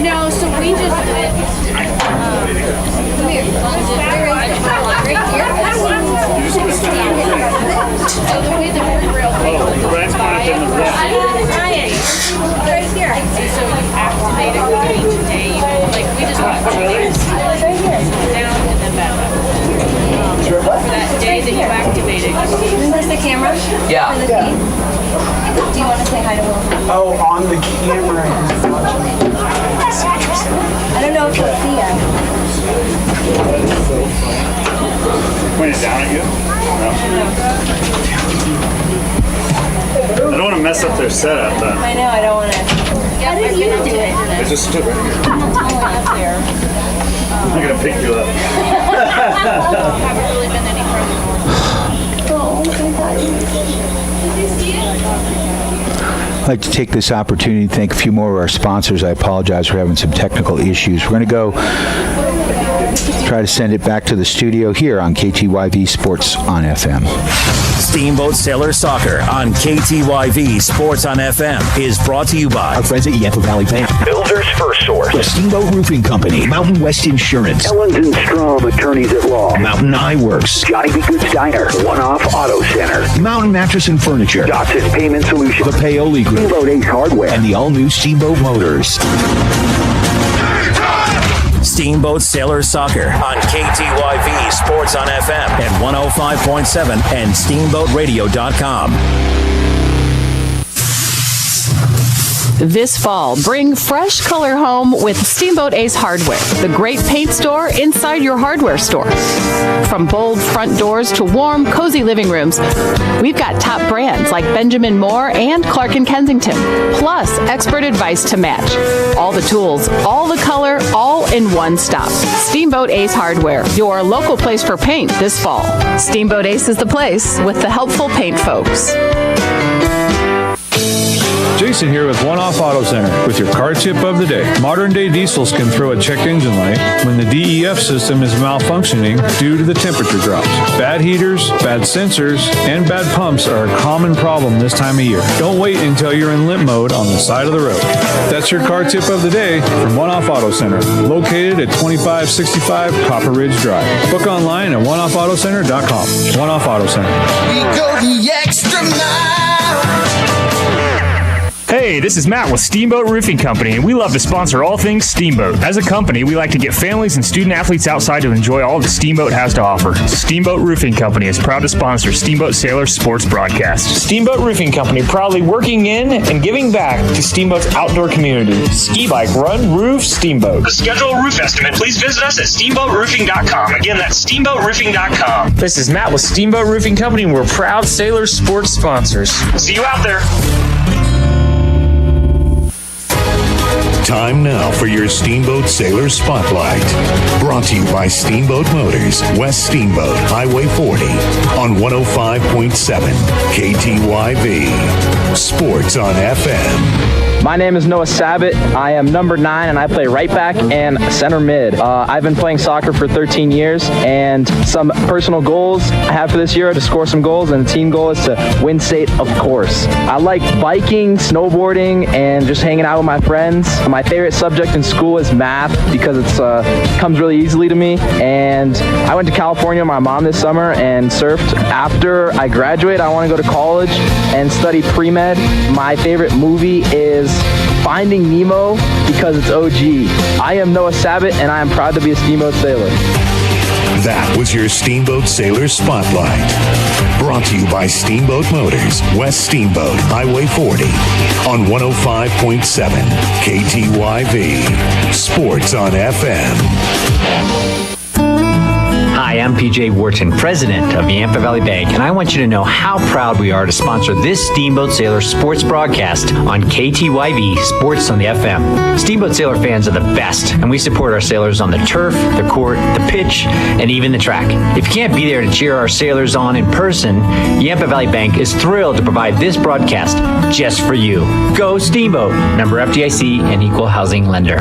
No, so we just went. So the way the rail thing was right here. So you activate it each day. you activating. Is this the camera? Yeah. For the feed? Do you want to say hi to Will? Oh, on the camera. I don't know if you'll see it. Point it down at you? No. I don't want to mess up their setup, but I know, I don't want to. How did you do it? I just stood right here. Up there. I'm going to pick you up. Haven't really been any further north. Did you see it? I'd like to take this opportunity to thank a few more of our sponsors. I apologize for having some technical issues. We're going to go try to send it back to the studio here on KTYV Sports on FM. Steamboat Sailor Soccer on KTYV Sports on FM is brought to you by Our friends at Yampa Valley Bank. Builders First Source. The Steamboat Roofing Company. Mountain West Insurance. Ellens and Strom Attorneys at Law. Mountain Eye Works. Johnny B. Good's Diner. One Off Auto Center. Mountain Mattress and Furniture. Dotson Payment Solutions. The Paoli Group. Steamboat Ace Hardware. And the all-new Steamboat Motors. Steamboat Sailor Soccer on KTYV Sports on FM at 105.7 and steamboatradio.com. This fall, bring fresh color home with Steamboat Ace Hardware, the great paint store inside your hardware store. From bold front doors to warm, cozy living rooms, we've got top brands like Benjamin Moore and Clark & Kensington, plus expert advice to match. All the tools, all the color, all in one stop. Steamboat Ace Hardware, your local place for paint this fall. Steamboat Ace is the place with the helpful paint folks. Jason here with One Off Auto Center with your car tip of the day. Modern day diesels can throw a checked engine light when the DEF system is malfunctioning due to the temperature drops. Bad heaters, bad sensors, and bad pumps are a common problem this time of year. Don't wait until you're in limp mode on the side of the road. That's your car tip of the day from One Off Auto Center, located at 2565 Copper Ridge Drive. Book online at oneoffautocenter.com. One Off Auto Center. We go the extra mile. Hey, this is Matt with Steamboat Roofing Company, and we love to sponsor all things Steamboat. As a company, we like to get families and student athletes outside to enjoy all that Steamboat has to offer. Steamboat Roofing Company is proud to sponsor Steamboat Sailor Sports broadcast. Steamboat Roofing Company, proudly working in and giving back to Steamboat's outdoor community. Ski, bike, run, roof, Steamboat. To schedule a roof estimate, please visit us at steamboatroofing.com. Again, that's steamboatroofing.com. This is Matt with Steamboat Roofing Company, and we're proud Sailor Sports sponsors. See you out there. Time now for your Steamboat Sailor Spotlight. Brought to you by Steamboat Motors, West Steamboat, Highway 40, on 105.7 KTYV. Sports on FM. My name is Noah Sabat. I am number 9, and I play right back and center mid. I've been playing soccer for 13 years, and some personal goals I have for this year are to score some goals, and the team goal is to win state, of course. I like biking, snowboarding, and just hanging out with my friends. My favorite subject in school is math because it comes really easily to me. And I went to California with my mom this summer and surfed. After I graduate, I want to go to college and study pre-med. My favorite movie is Finding Nemo because it's OG. I am Noah Sabat, and I am proud to be a Steamboat Sailor. That was your Steamboat Sailor Spotlight. Brought to you by Steamboat Motors, West Steamboat, Highway 40, on 105.7 KTYV. Sports on FM. Hi, I'm PJ Wharton, president of Yampa Valley Bank, and I want you to know how proud we are to sponsor this Steamboat Sailor sports broadcast on KTYV Sports on the FM. Steamboat Sailor fans are the best, and we support our sailors on the turf, the court, the pitch, and even the track. If you can't be there to cheer our sailors on in person, Yampa Valley Bank is thrilled to provide this broadcast just for you. Go Steamboat! Member FDIC and Equal Housing Lender.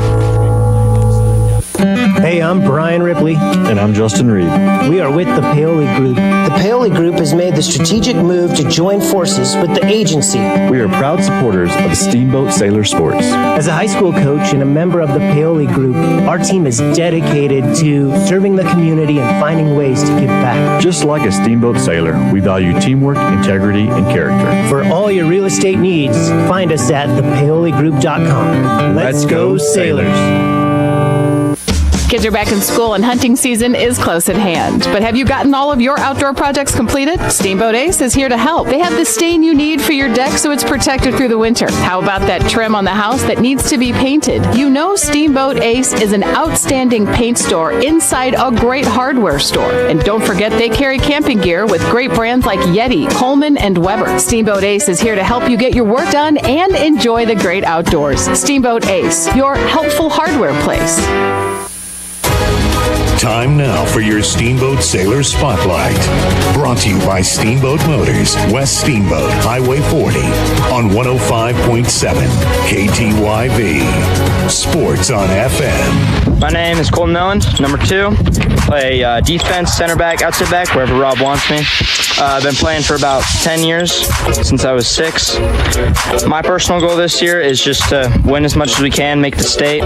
Hey, I'm Brian Ripley. And I'm Justin Reed. We are with the Paoli Group. The Paoli Group has made the strategic move to join forces with the agency. We are proud supporters of Steamboat Sailor Sports. As a high school coach and a member of the Paoli Group, our team is dedicated to serving the community and finding ways to give back. Just like a Steamboat Sailor, we value teamwork, integrity, and character. For all your real estate needs, find us at thepaoligroup.com. Let's go Sailors. Kids are back in school and hunting season is close at hand. But have you gotten all of your outdoor projects completed? Steamboat Ace is here to help. They have the stain you need for your deck so it's protected through the winter. How about that trim on the house that needs to be painted? You know Steamboat Ace is an outstanding paint store inside a great hardware store. And don't forget they carry camping gear with great brands like Yeti, Coleman, and Weber. Steamboat Ace is here to help you get your work done and enjoy the great outdoors. Steamboat Ace, your helpful hardware place. Time now for your Steamboat Sailor Spotlight. Brought to you by Steamboat Motors, West Steamboat, Highway 40, on 105.7 KTYV. Sports on FM. My name is Colton Melland, number 2. Play defense, center back, outside back, wherever Rob wants me. I've been playing for about 10 years, since I was 6. My personal goal this year is just to win as much as we can, make the state.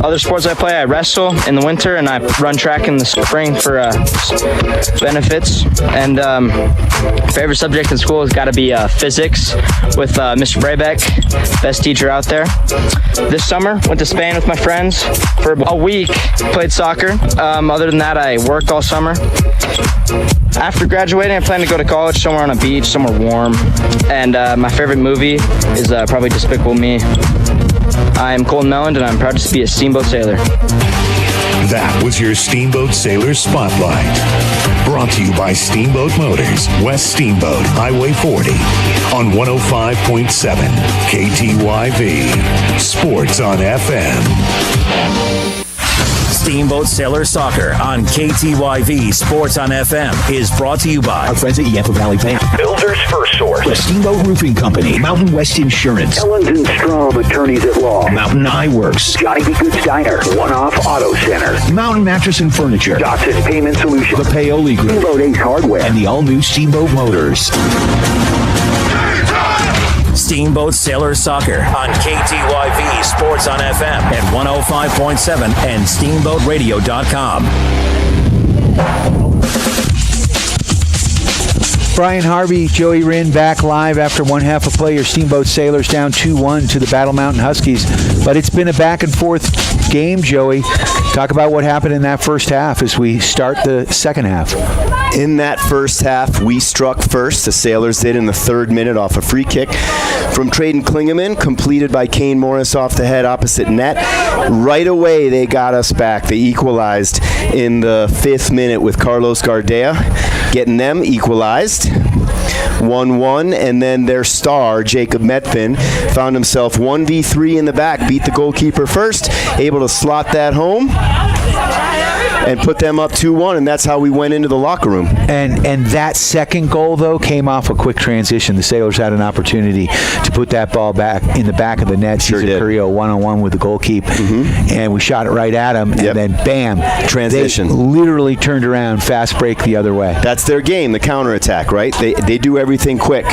Other sports I play, I wrestle in the winter, and I run track in the spring for benefits. And favorite subject in school has got to be physics with Mr. Braybeck, best teacher out there. This summer, went to Spain with my friends for a week, played soccer. Other than that, I worked all summer. After graduating, I plan to go to college somewhere on a beach, somewhere warm. And my favorite movie is probably Despicable Me. I am Colton Melland, and I'm proud to be a Steamboat Sailor. That was your Steamboat Sailor Spotlight. Brought to you by Steamboat Motors, West Steamboat, Highway 40, on 105.7 KTYV. Sports on FM. Steamboat Sailor Soccer on KTYV Sports on FM is brought to you by our friends at Yampa Valley Bank, Builders First Source, the Steamboat Roofing Company, Mountain West Insurance, Ellens & Strom Attorneys at Law, Mountain Eye Works, Johnny B. Good's Diner, One Off Auto Center, Mountain Mattress and Furniture, Dotson Payment Solutions, the Paoli Group, Steamboat Ace Hardware, and the all-new Steamboat Motors. Steamboat Sailor Soccer on KTYV Sports on FM at 105.7 and steamboatradio.com. Brian Harvey, Joey Rinn back live after one half of play. Your Steamboat Sailors down 2-1 to the Battle Mountain Huskies. But it's been a back and forth game, Joey. Talk about what happened in that first half as we start the second half. In that first half, we struck first. The Sailors did in the 3rd minute off a free kick from Traden Klingeman, completed by Kane Morris off the head opposite net. Right away, they got us back. They equalized in the 5th minute with Carlos Gardea, getting them equalized. 1-1, and then their star, Jacob Metvin, found himself 1v3 in the back, beat the goalkeeper first, able to slot that home and put them up 2-1, and that's how we went into the locker room. And that second goal, though, came off a quick transition. The Sailors had an opportunity to put that ball back in the back of the net. Sure did. Carrillo one-on-one with the goalkeeper, and we shot it right at him, and then bam, transition. They literally turned around, fast break the other way. That's their game, the counterattack, right? They do everything quick.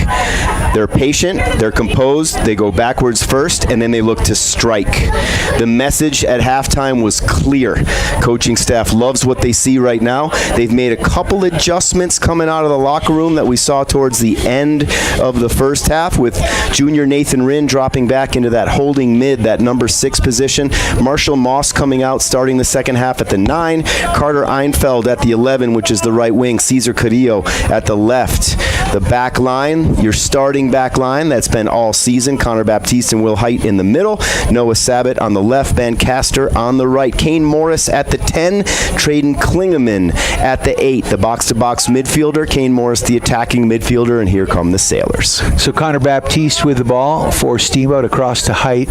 They're patient, they're composed, they go backwards first, and then they look to strike. The message at halftime was clear. Coaching staff loves what they see right now. They've made a couple adjustments coming out of the locker room that we saw towards the end of the first half, with junior Nathan Rinn dropping back into that holding mid, that number 6 position. Marshall Moss coming out, starting the second half at the 9. Carter Einfeld at the 11, which is the right wing. Cesar Carrillo at the left. The back line, your starting back line, that's been all season. Connor Baptiste and Will Height in the middle. Noah Sabat on the left. Ben Castor on the right. Kane Morris at the 10. Traden Klingeman at the 8. The box-to-box midfielder. Kane Morris, the attacking midfielder. And here come the Sailors. So Connor Baptiste with the ball for Steamboat across to Height.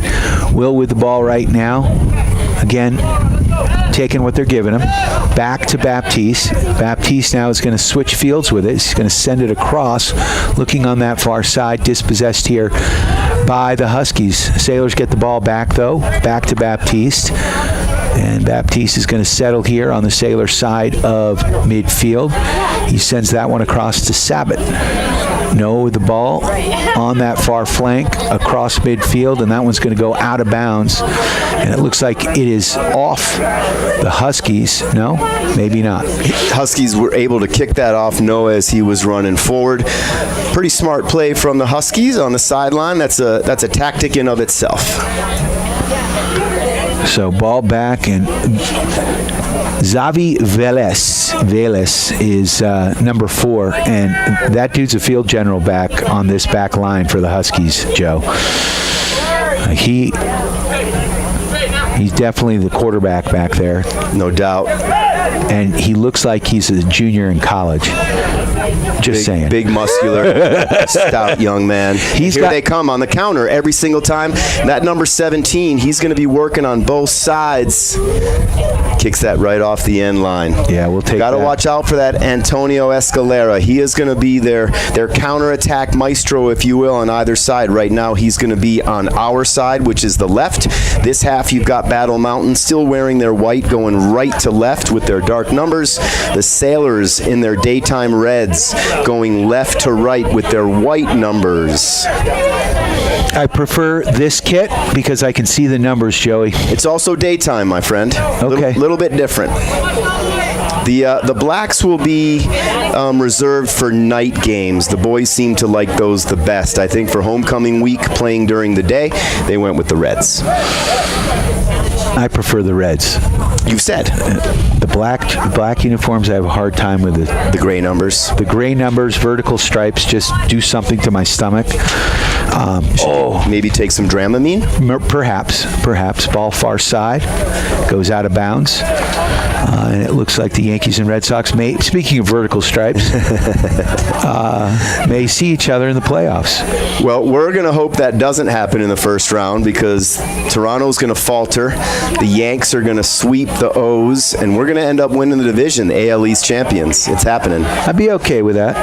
Will with the ball right now. Again, taking what they're giving him. Back to Baptiste. Baptiste now is going to switch fields with it. He's going to send it across, looking on that far side, dispossessed here by the Huskies. Sailors get the ball back, though. Back to Baptiste. And Baptiste is going to settle here on the Sailor side of midfield. He sends that one across to Sabat. No, the ball on that far flank across midfield, and that one's going to go out of bounds. And it looks like it is off the Huskies. No, maybe not. Huskies were able to kick that off Noah as he was running forward. Pretty smart play from the Huskies on the sideline. That's a tactic in of itself. So ball back, and Xavi Velez is number 4, and that dude's a field general back on this back line for the Huskies, Joe. He's definitely the quarterback back there. No doubt. And he looks like he's a junior in college. Just saying. Big, muscular, stout young man. Here they come on the counter every single time. That number 17, he's going to be working on both sides. Kicks that right off the end line. Yeah, we'll take that. Got to watch out for that Antonio Escalera. He is going to be their counterattack maestro, if you will, on either side. Right now, he's going to be on our side, which is the left. This half, you've got Battle Mountain still wearing their white, going right to left with their dark numbers. The Sailors in their daytime reds going left to right with their white numbers. I prefer this kit because I can see the numbers, Joey. It's also daytime, my friend. Okay. Little bit different. The blacks will be reserved for night games. The boys seem to like those the best. I think for homecoming week, playing during the day, they went with the reds. I prefer the reds. You've said. The black uniforms, I have a hard time with it. The gray numbers. The gray numbers, vertical stripes, just do something to my stomach. Maybe take some Dramamine? Perhaps. Ball far side, goes out of bounds. And it looks like the Yankees and Red Sox may, speaking of vertical stripes, may see each other in the playoffs. Well, we're going to hope that doesn't happen in the first round because Toronto's going to falter. The Yanks are going to sweep the O's, and we're going to end up winning the division, the AL East champions. It's happening. I'd be okay with that.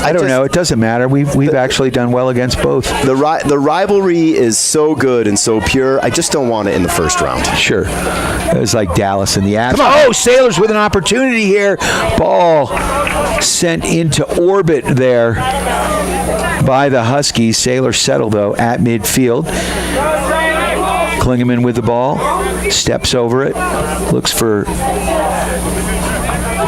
I don't know. It doesn't matter. We've actually done well against both. The rivalry is so good and so pure. I just don't want it in the first round. Sure. It was like Dallas and the Astros. Oh, Sailors with an opportunity here. Ball sent into orbit there by the Huskies. Sailors settle, though, at midfield. Klingeman with the ball. Steps over it. Looks for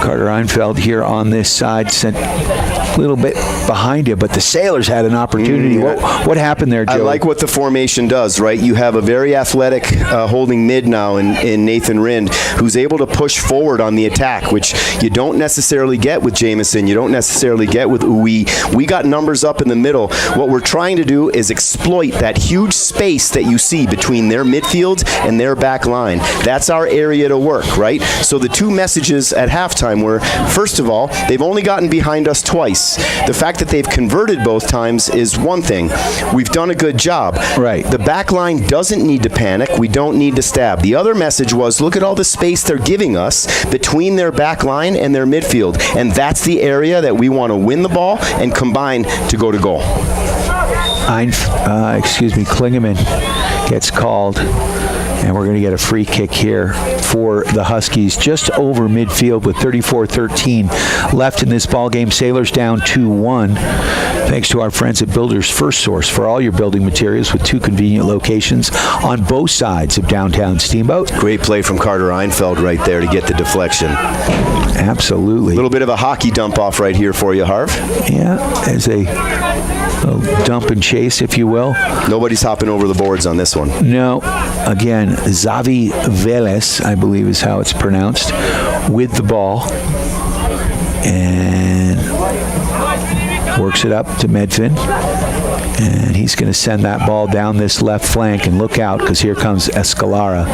Carter Einfeld here on this side. Sent a little bit behind him, but the Sailors had an opportunity. What happened there, Joe? I like what the formation does, right? You have a very athletic holding mid now in Nathan Rind, who's able to push forward on the attack, which you don't necessarily get with Jamison. You don't necessarily get with Uwe. We got numbers up in the middle. What we're trying to do is exploit that huge space that you see between their midfield and their back line. That's our area to work, right? So the two messages at halftime were, first of all, they've only gotten behind us twice. The fact that they've converted both times is one thing. We've done a good job. Right. The back line doesn't need to panic. We don't need to stab. The other message was, look at all the space they're giving us between their back line and their midfield. And that's the area that we want to win the ball and combine to go to goal. Klingeman gets called. And we're going to get a free kick here for the Huskies just over midfield with 34-13 left in this ball game. Sailors down 2-1. Thanks to our friends at Builders First Source for all your building materials with 2 convenient locations on both sides of downtown Steamboat. Great play from Carter Einfeld right there to get the deflection. Absolutely. A little bit of a hockey dump off right here for you, Harv. Yeah, as a dump and chase, if you will. Nobody's hopping over the boards on this one. No. Again, Xavi Velez, I believe is how it's pronounced, with the ball. And works it up to Medvin. And he's going to send that ball down this left flank. And look out, because here comes Escalara.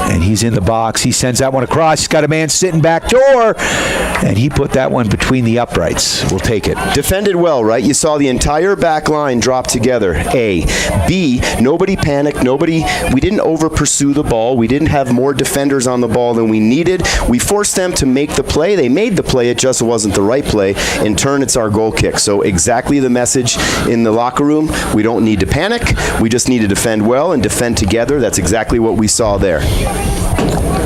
And he's in the box. He sends that one across. He's got a man sitting back door. And he put that one between the uprights. We'll take it. Defended well, right? You saw the entire back line drop together, A. B, nobody panicked. We didn't over-pursue the ball. We didn't have more defenders on the ball than we needed. We forced them to make the play. They made the play. It just wasn't the right play. In turn, it's our goal kick. So exactly the message in the locker room. We don't need to panic. We just need to defend well and defend together. That's exactly what we saw there.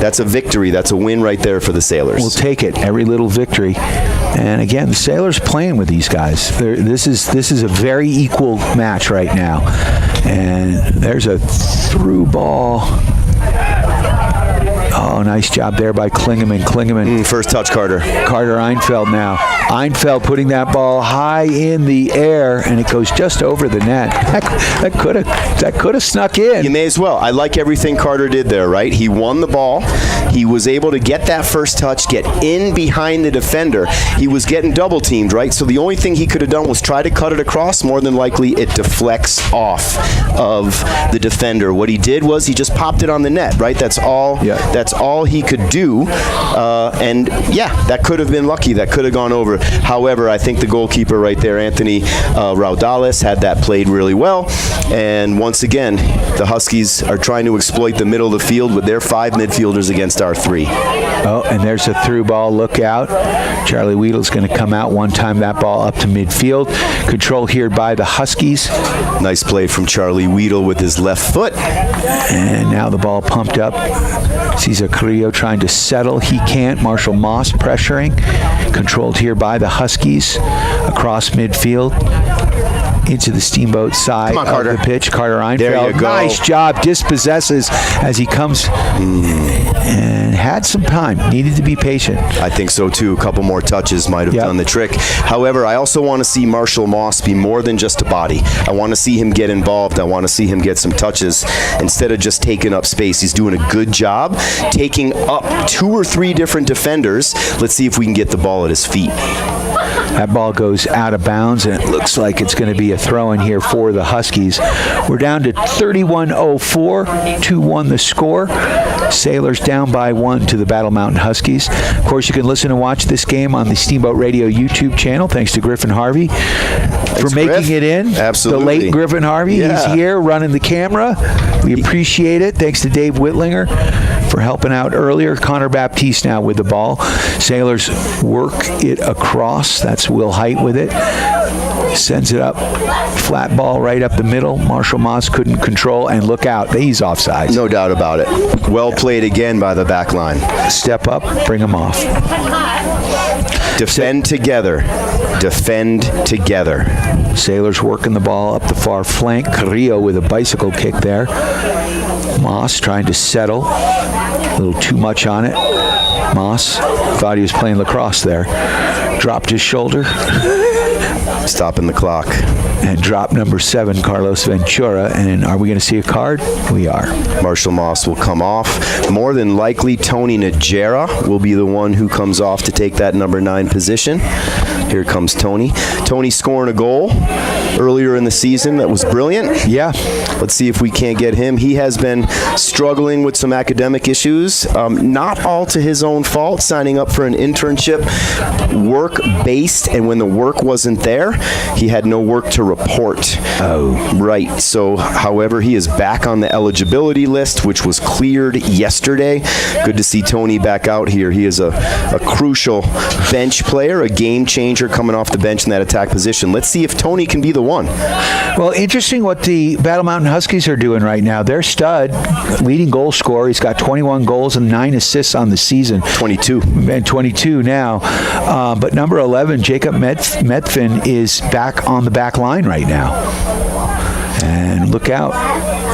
That's a victory. That's a win right there for the Sailors. We'll take it. Every little victory. And again, the Sailors playing with these guys. This is a very equal match right now. And there's a through ball. Oh, nice job there by Klingeman. First touch, Carter. Carter Einfeld now. Einfeld putting that ball high in the air, and it goes just over the net. That could have snuck in. You may as well. I like everything Carter did there, right? He won the ball. He was able to get that first touch, get in behind the defender. He was getting double teamed, right? So the only thing he could have done was try to cut it across. More than likely, it deflects off of the defender. What he did was he just popped it on the net, right? That's all. Yeah. That's all he could do. And yeah, that could have been lucky. That could have gone over. However, I think the goalkeeper right there, Anthony Raudales, had that played really well. And once again, the Huskies are trying to exploit the middle of the field with their 5 midfielders against our 3. Oh, and there's a through ball. Look out. Charlie Weedle's going to come out one time. That ball up to midfield. Control here by the Huskies. Nice play from Charlie Weedle with his left foot. And now the ball pumped up. Cesar Carrillo trying to settle. He can't. Marshall Moss pressuring. Controlled here by the Huskies. Across midfield. Into the Steamboat side of the pitch. Carter Einfeld. There you go. Nice job. Dispossesses as he comes and had some time. Needed to be patient. I think so too. A couple more touches might have done the trick. However, I also want to see Marshall Moss be more than just a body. I want to see him get involved. I want to see him get some touches instead of just taking up space. He's doing a good job taking up 2 or 3 different defenders. Let's see if we can get the ball at his feet. That ball goes out of bounds, and it looks like it's going to be a throw in here for the Huskies. We're down to 31-04, 2-1 the score. Sailors down by 1 to the Battle Mountain Huskies. Of course, you can listen and watch this game on the Steamboat Radio YouTube channel. Thanks to Griffin Harvey for making it in. Absolutely. The late Griffin Harvey. Yeah. He's here running the camera. We appreciate it. Thanks to Dave Whitlinger for helping out earlier. Connor Baptiste now with the ball. Sailors work it across. That's Will Height with it. Sends it up. Flat ball right up the middle. Marshall Moss couldn't control, and look out. He's offside. No doubt about it. Well played again by the back line. Step up, bring him off. Defend together. Defend together. Sailors working the ball up the far flank. Carrillo with a bicycle kick there. Moss trying to settle. A little too much on it. Moss thought he was playing lacrosse there. Dropped his shoulder. Stopping the clock. And drop number 7, Carlos Ventura. And are we going to see a card? We are. Marshall Moss will come off. More than likely, Tony Najera will be the one who comes off to take that number 9 position. Here comes Tony. Tony scoring a goal earlier in the season that was brilliant. Yeah. Let's see if we can't get him. He has been struggling with some academic issues, not all to his own fault, signing up for an internship, work-based, and when the work wasn't there, he had no work to report. Oh. Right. So, however, he is back on the eligibility list, which was cleared yesterday. Good to see Tony back out here. He is a crucial bench player, a game changer coming off the bench in that attack position. Let's see if Tony can be the one. Well, interesting what the Battle Mountain Huskies are doing right now. Their stud, leading goal scorer, he's got 21 goals and 9 assists on the season. 22. And 22 now. But number 11, Jacob Medfin, is back on the back line right now. And look out.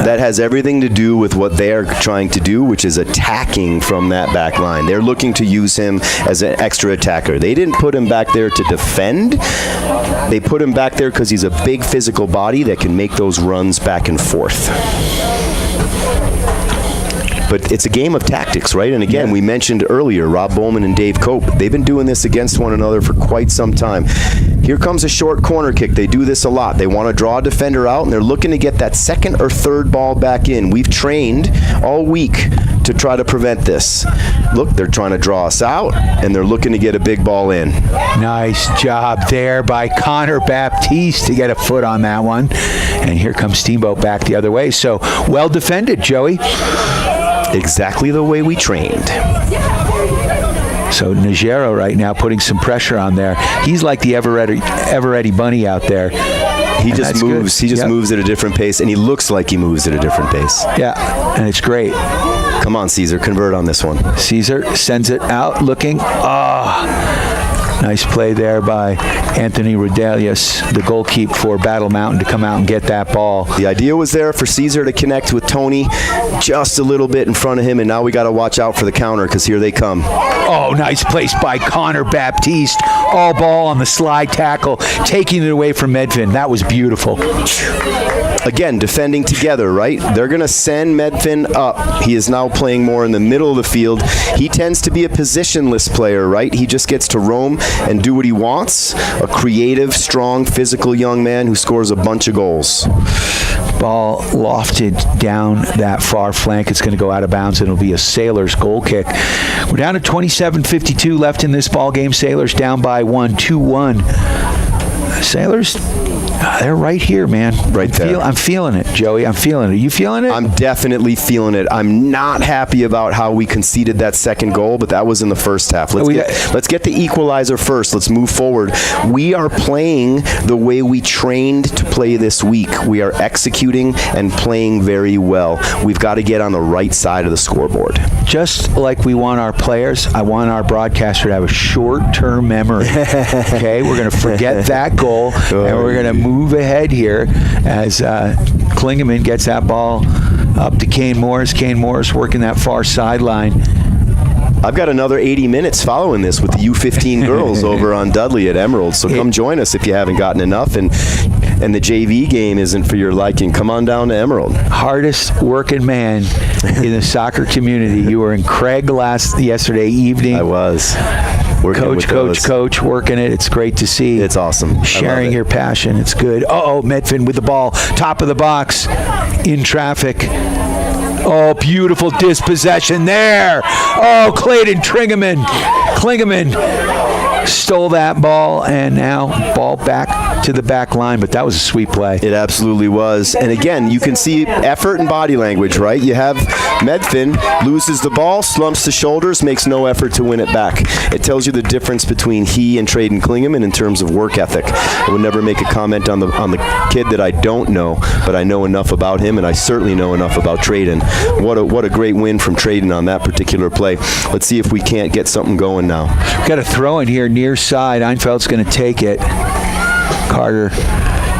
That has everything to do with what they are trying to do, which is attacking from that back line. They're looking to use him as an extra attacker. They didn't put him back there to defend. They put him back there because he's a big physical body that can make those runs back and forth. But it's a game of tactics, right? And again, we mentioned earlier, Rob Bowman and Dave Cope. They've been doing this against one another for quite some time. Here comes a short corner kick. They do this a lot. They want to draw a defender out, and they're looking to get that second or third ball back in. We've trained all week to try to prevent this. Look, they're trying to draw us out, and they're looking to get a big ball in. Nice job there by Connor Baptiste to get a foot on that one. And here comes Steamboat back the other way. So well defended, Joey. Exactly the way we trained. So Najero right now putting some pressure on there. He's like the Eveready Bunny out there. He just moves. He just moves at a different pace, and he looks like he moves at a different pace. Yeah, and it's great. Come on, Caesar, convert on this one. Caesar sends it out, looking. Nice play there by Anthony Rodelius, the goalkeeper for Battle Mountain, to come out and get that ball. The idea was there for Caesar to connect with Tony just a little bit in front of him, and now we got to watch out for the counter because here they come. Oh, nice place by Connor Baptiste. All ball on the slide tackle, taking it away from Medfin. That was beautiful. Again, defending together, right? They're going to send Medfin up. He is now playing more in the middle of the field. He tends to be a positionless player, right? He just gets to roam and do what he wants. A creative, strong, physical young man who scores a bunch of goals. Ball lofted down that far flank. It's going to go out of bounds, and it'll be a Sailors goal kick. We're down to 27:52 left in this ball game. Sailors down by 1, 2-1. Sailors, they're right here, man. Right there. I'm feeling it, Joey. I'm feeling it. Are you feeling it? I'm definitely feeling it. I'm not happy about how we conceded that second goal, but that was in the first half. Let's get the equalizer first. Let's move forward. We are playing the way we trained to play this week. We are executing and playing very well. We've got to get on the right side of the scoreboard. Just like we want our players, I want our broadcaster to have a short-term memory. Okay, we're going to forget that goal, and we're going to move ahead here as Klingeman gets that ball up to Kane Morris. Kane Morris working that far sideline. I've got another 80 minutes following this with the U15 girls over on Dudley at Emerald, so come join us if you haven't gotten enough, and the JV game isn't for your liking. Come on down to Emerald. Hardest working man in the soccer community. You were in Craig yesterday evening. I was. Coach, working it. It's great to see. It's awesome. Sharing your passion. It's good. Medfin with the ball. Top of the box. In traffic. Oh, beautiful dispossession there. Oh, Clayton Klingeman stole that ball, and now ball back to the back line, but that was a sweet play. It absolutely was. And again, you can see effort and body language, right? You have Medfin loses the ball, slumps the shoulders, makes no effort to win it back. It tells you the difference between he and Traden Klingeman in terms of work ethic. I would never make a comment on the kid that I don't know, but I know enough about him, and I certainly know enough about Traden. What a great win from Traden on that particular play. Let's see if we can't get something going now. Got a throw in here near side. Einfeld's going to take it. Carter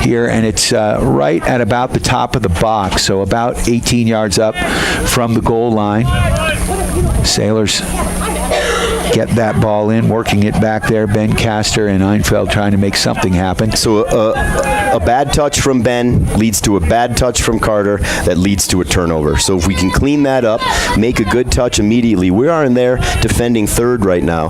here, and it's right at about the top of the box, so about 18 yards up from the goal line. Sailors get that ball in, working it back there. Ben Castor and Einfeld trying to make something happen. So a bad touch from Ben leads to a bad touch from Carter that leads to a turnover. So if we can clean that up, make a good touch immediately. We are in there defending third right now.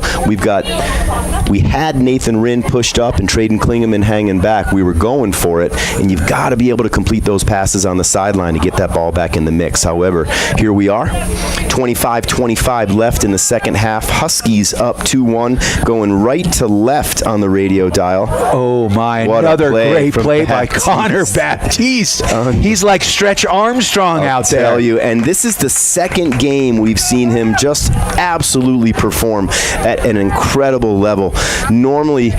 We had Nathan Rinn pushed up and Traden Klingeman hanging back. We were going for it, and you've got to be able to complete those passes on the sideline to get that ball back in the mix. However, here we are, 25-25 left in the second half. Huskies up 2-1, going right to left on the radio dial. Oh my, what another great play by Connor Baptiste. He's like Stretch Armstrong out there. I'll tell you, and this is the second game we've seen him just absolutely perform at an incredible level. Normally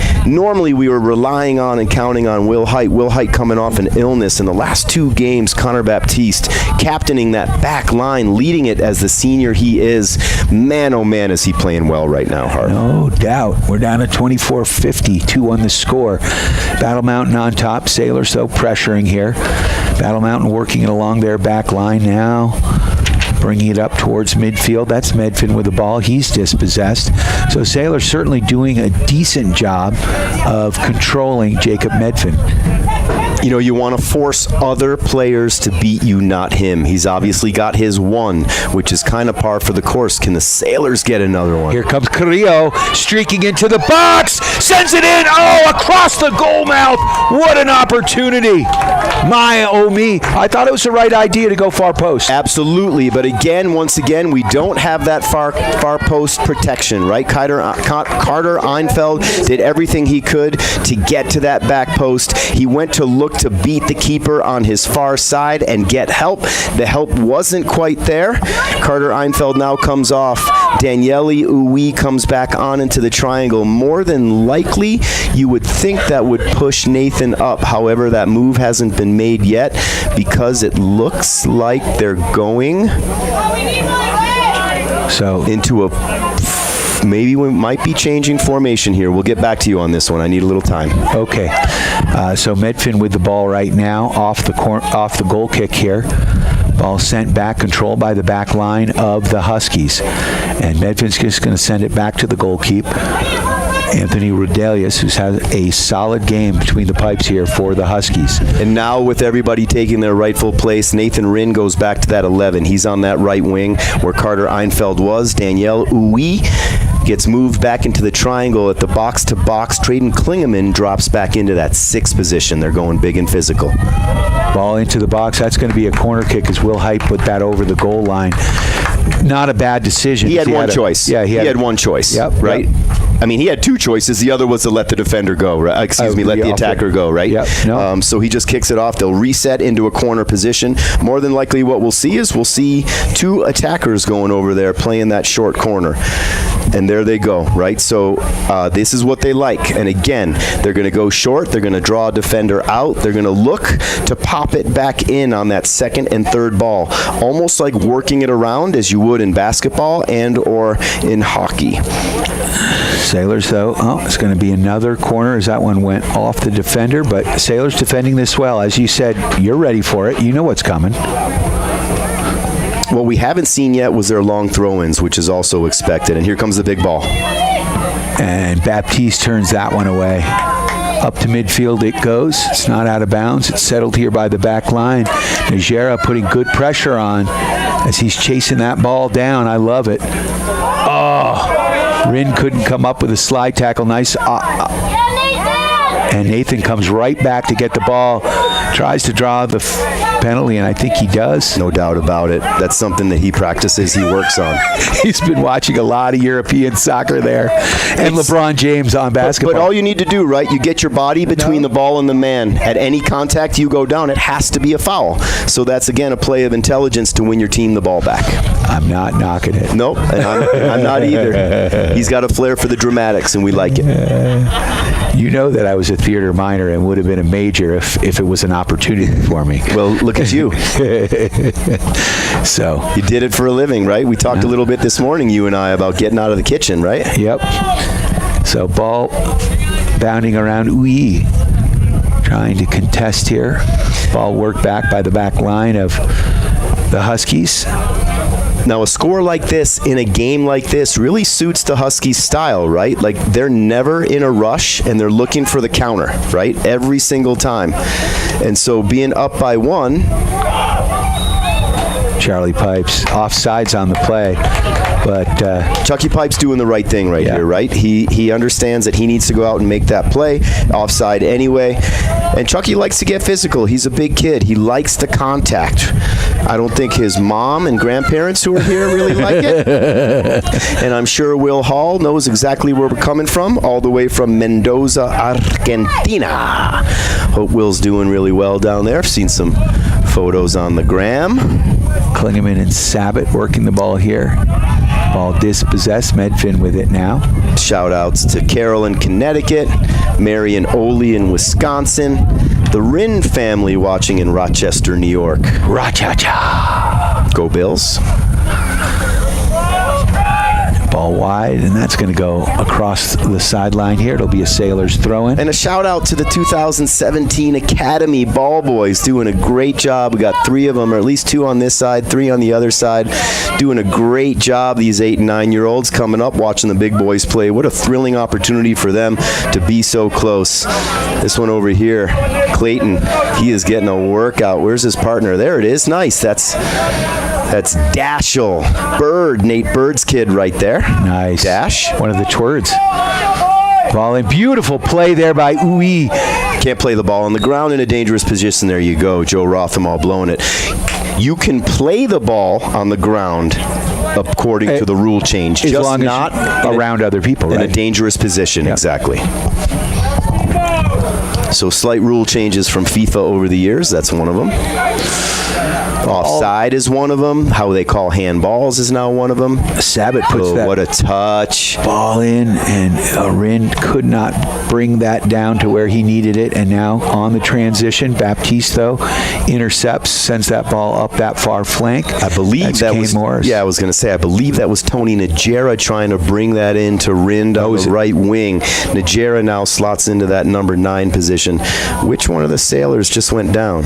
we were relying on and counting on Will Height. Will Height coming off an illness. In the last two games, Connor Baptiste captaining that back line, leading it as the senior he is. Man, oh man, is he playing well right now, Hart. No doubt. We're down to 24-50, 2-1 the score. Battle Mountain on top. Sailors, though, pressuring here. Battle Mountain working it along their back line now. Bringing it up towards midfield. That's Medfin with the ball. He's dispossessed. So Sailors certainly doing a decent job of controlling Jacob Medfin. You know, you want to force other players to beat you, not him. He's obviously got his one, which is kind of par for the course. Can the Sailors get another one? Here comes Carrillo, streaking into the box, sends it in, across the goal mouth. What an opportunity. My, oh me. I thought it was the right idea to go far post. Absolutely, but once again, we don't have that far post protection, right? Carter Einfeld did everything he could to get to that back post. He went to look look to beat the keeper on his far side and get help. The help wasn't quite there. Carter Einfeld now comes off. Daniele Uwe comes back on into the triangle. More than likely, you would think that would push Nathan up. However, that move hasn't been made yet because it looks like they're going into a... Maybe we might be changing formation here. We'll get back to you on this one. I need a little time. Okay. So Medfin with the ball right now off the goal kick here. Ball sent back, controlled by the back line of the Huskies. And Medfin's just going to send it back to the goalkeeper, Anthony Rodelius, who's had a solid game between the pipes here for the Huskies. And now with everybody taking their rightful place, Nathan Rinn goes back to that 11. He's on that right wing where Carter Einfeld was. Danielle Uwe gets moved back into the triangle at the box-to-box. Trayden Klingeman drops back into that 6th position. They're going big and physical. Ball into the box. That's going to be a corner kick as Will Height put that over the goal line. Not a bad decision. He had one choice. Yeah, he had one choice. Yep. Right? Yep. I mean, he had 2 choices. The other was to let the defender go. Right? Let the attacker go, right? Yep. No. So he just kicks it off. They'll reset into a corner position. More than likely what we'll see 2 attackers going over there playing that short corner. And there they go, right? So this is what they like. And again, they're going to go short. They're going to draw a defender out. They're going to look to pop it back in on that 2nd and 3rd ball, almost like working it around as you would in basketball and or in hockey. Sailors, though, it's going to be another corner as that one went off the defender. But Sailors defending this well. As you said, you're ready for it. You know what's coming. What we haven't seen yet was their long throw-ins, which is also expected. And here comes the big ball. And Baptiste turns that one away. Up to midfield it goes. It's not out of bounds. It's settled here by the back line. Najera putting good pressure on as he's chasing that ball down. I love it. Oh, Rinn couldn't come up with a slide tackle. Nice. And Nathan comes right back to get the ball. Tries to draw the penalty, and I think he does. No doubt about it. That's something that he practices, he works on. He's been watching a lot of European soccer there. And LeBron James on basketball. But all you need to do, right, you get your body between the ball and the man. At any contact you go down, it has to be a foul. So that's, again, a play of intelligence to win your team the ball back. I'm not knocking it. Nope, and I'm not either. He's got a flair for the dramatics, and we like it. You know that I was a theater minor and would have been a major if it was an opportunity for me. Well, look at you. So you did it for a living, right? We talked a little bit this morning, you and I, about getting out of the kitchen, right? Yep. So ball bounding around Uwe, trying to contest here. Ball worked back by the back line of the Huskies. Now, a score like this in a game like this really suits the Huskies' style, right? Like, they're never in a rush, and they're looking for the counter, right? Every single time. And so being up by 1... Charlie Pipes, offsides on the play. But Chucky Pipe's doing the right thing here, right? He understands that he needs to go out and make that play, offside anyway. And Chucky likes to get physical. He's a big kid. He likes the contact. I don't think his mom and grandparents who are here really like it. And I'm sure Will Hall knows exactly where we're coming from, all the way from Mendoza, Argentina. Hope Will's doing really well down there. I've seen some photos on the gram. Klingeman and Sabat working the ball here. Ball dispossessed. Medfin with it now. Shout outs to Carol in Connecticut, Mary and Ole in Wisconsin, the Rinn family watching in Rochester, New York. Ra-cha-cha. Go Bills. Ball wide, and that's going to go across the sideline here. It'll be a Sailors throw-in. And a shout-out to the 2017 Academy Ball Boys, doing a great job. We got 3 of them, or at least 2 on this side, 3 on the other side. Doing a great job, these 8 and 9-year-olds coming up, watching the big boys play. What a thrilling opportunity for them to be so close. This one over here, Clayton, he is getting a workout. Where's his partner? There it is. Nice. That's Dashel Bird, Nate Bird's kid right there. Nice. Dash. One of the twerds. Ball in. Beautiful play there by Uwe. Can't play the ball on the ground in a dangerous position. There you go. Joe Rotham blowing it. You can play the ball on the ground according to the rule change. As just long not as around other people, right? In a dangerous position, exactly. So slight rule changes from FIFA over the years. That's one of them. Offside is one of them. How they call handballs is now one of them. Sabat puts that what a touch. Ball in, and Rind could not bring that down to where he needed it. And now on the transition, Baptiste, though, intercepts, sends that ball up that far flank. I believe that was Morris. Yeah, I was going to say, I believe that was Tony Najera trying to bring that into Rind on the right wing. Najera now slots into that number 9 position. Which one of the Sailors just went down?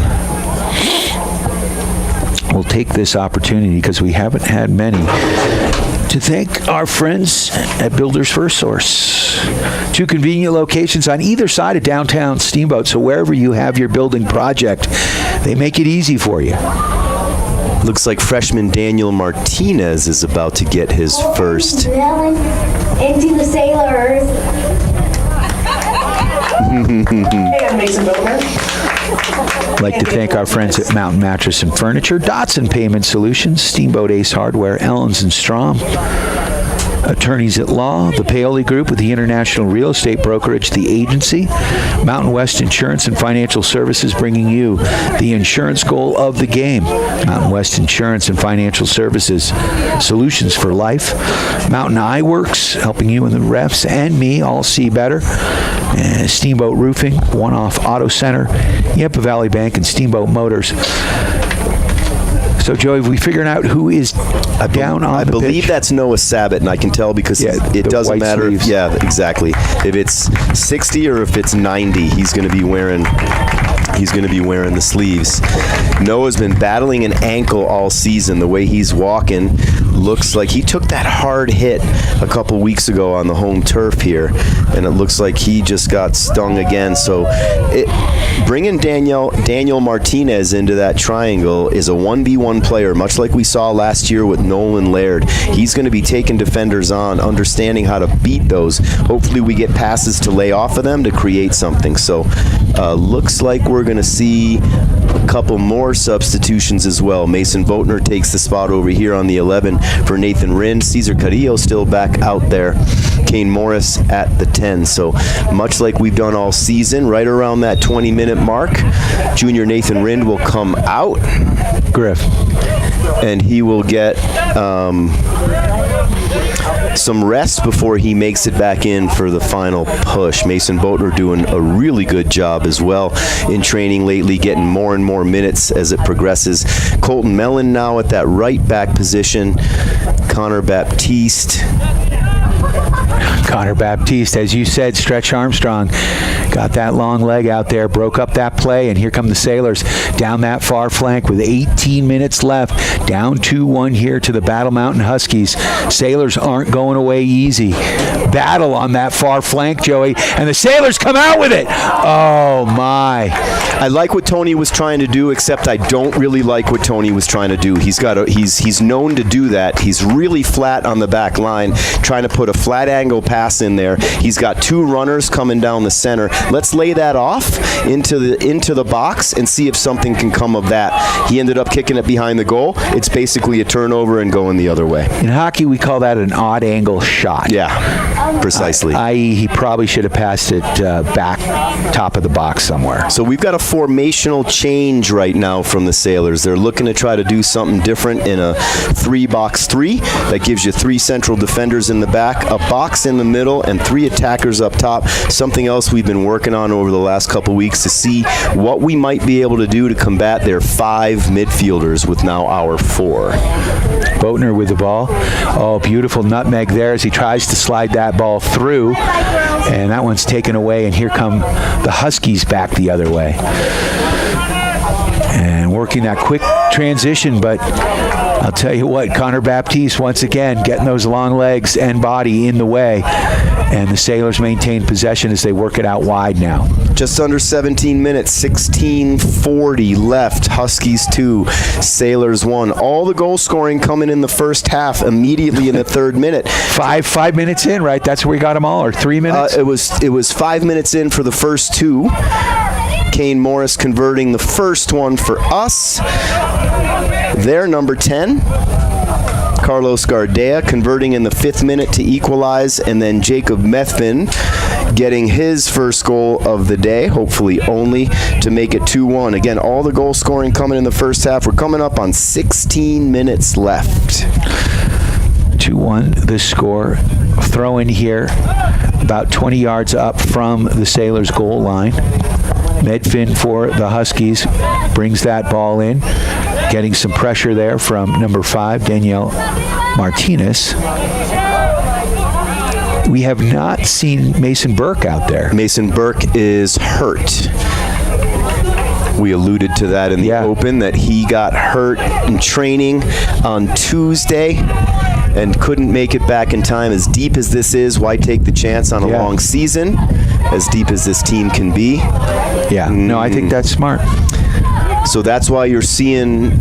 We'll take this opportunity, because we haven't had many, to thank our friends at Builders First Source. 2 convenient locations on either side of downtown Steamboat, so wherever you have your building project, they make it easy for you. Looks like freshman Daniel Martinez is about to get his first. Into the Sailors. Hey, I'm Mason Boatner. I'd like to thank our friends at Mountain Mattress and Furniture, Dotson Payment Solutions, Steamboat Ace Hardware, Ellens and Strom, attorneys at law, the Paoli Group with the International Real Estate Brokerage, the agency, Mountain West Insurance and Financial Services, bringing you the insurance goal of the game. Mountain West Insurance and Financial Services, solutions for life. Mountain Eye Works, helping you and the refs and me all see better. And Steamboat Roofing, One Off Auto Center, Yampa Valley Bank, and Steamboat Motors. So, Joey, we figured out who is down on the pitch. I believe that's Noah Sabat, and I can tell because it doesn't matter. Yeah, exactly. If it's 60 or if it's 90, he's going to be wearing the sleeves. Noah's been battling an ankle all season. The way he's walking looks like he took that hard hit a couple weeks ago on the home turf here, and it looks like he just got stung again. So bringing Daniel Martinez into that triangle is a 1v1 player, much like we saw last year with Nolan Laird. He's going to be taking defenders on, understanding how to beat those. Hopefully we get passes to lay off of them to create something. So looks like we're going to see a couple more substitutions as well. Mason Votner takes the spot over here on the 11 for Nathan Rind. Cesar Carrillo still back out there. Kane Morris at the 10. So much like we've done all season, right around that 20-minute mark, junior Nathan Rind will come out. Griff. And he will get some rest before he makes it back in for the final push. Mason Boatner doing a really good job as well in training lately, getting more and more minutes as it progresses. Colton Mellon now at that right back position. Connor Baptiste, as you said, Stretch Armstrong got that long leg out there, broke up that play, and here come the Sailors down that far flank with 18 minutes left. Down 2-1 here to the Battle Mountain Huskies. Sailors aren't going away easy. Battle on that far flank, Joey, and the Sailors come out with it. Oh, my. I like what Tony was trying to do, except I don't really like what Tony was trying to do. He's known to do that. He's really flat on the back line, trying to put a flat angle pass in there. He's got 2 runners coming down the center. Let's lay that off into the box and see if something can come of that. He ended up kicking it behind the goal. It's basically a turnover and going the other way. In hockey, we call that an odd angle shot. Yeah, precisely. I.e., he probably should have passed it back top of the box somewhere. So we've got a formational change right now from the Sailors. They're looking to try to do something different in a 3-box-3. That gives you 3 central defenders in the back, a box in the middle, and 3 attackers up top. Something else we've been working on over the last couple weeks to see what we might be able to do to combat their 5 midfielders with now our 4. Boatner with the ball. Oh, beautiful nutmeg there as he tries to slide that ball through. And that one's taken away, and here come the Huskies back the other way. And working that quick transition, but I'll tell you what, Connor Baptiste once again getting those long legs and body in the way. And the Sailors maintain possession as they work it out wide now. Just under 17 minutes, 16:40 left. Huskies 2, Sailors 1. All the goal scoring coming in the first half, immediately in the 3rd minute. Five minutes in, right? That's where we got them all, or 3 minutes? It was 5 minutes in for the first 2. Kane Morris converting the first one for us. Their number 10. Carlos Gardea converting in the 5th minute to equalize, and then Jacob Methvin getting his first goal of the day, hopefully only, to make it 2-1. Again, all the goal scoring coming in the first half. We're coming up on 16 minutes left. 2-1 the score. Throw in here about 20 yards up from the Sailors' goal line. Medfin for the Huskies brings that ball in, getting some pressure there from number 5, Danielle Martinez. We have not seen Mason Burke out there. Mason Burke is hurt. We alluded to that in the open, that he got hurt in training on Tuesday and couldn't make it back in time. As deep as this is, why take the chance on a long season? As deep as this team can be. Yeah, no, I think that's smart. So that's why you're seeing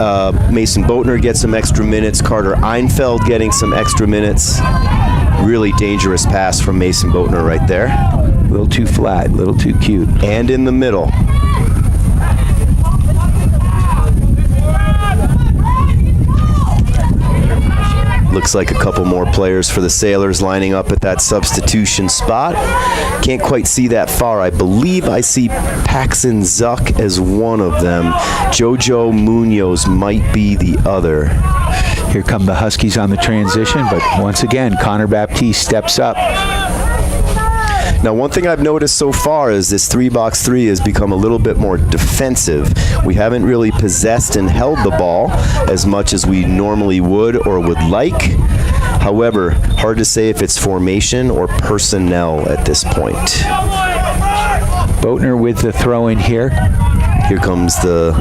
Mason Boatner get some extra minutes, Carter Einfeld getting some extra minutes. Really dangerous pass from Mason Boatner right there. A little too flat, a little too cute. And in the middle. Looks like a couple more players for the Sailors lining up at that substitution spot. Can't quite see that far. I believe I see Paxton Zuck as one of them. Jojo Munoz might be the other. Here come the Huskies on the transition, but once again, Connor Baptiste steps up. Now, one thing I've noticed so far is this 3-box-3 has become a little bit more defensive. We haven't really possessed and held the ball as much as we normally would or would like. However, hard to say if it's formation or personnel at this point. Boatner with the throw in here. Here comes the...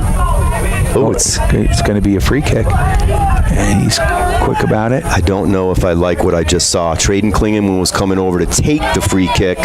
Oh, it's going to be a free kick. And he's quick about it. I don't know if I like what I just saw. Traden Klingeman was coming over to take the free kick.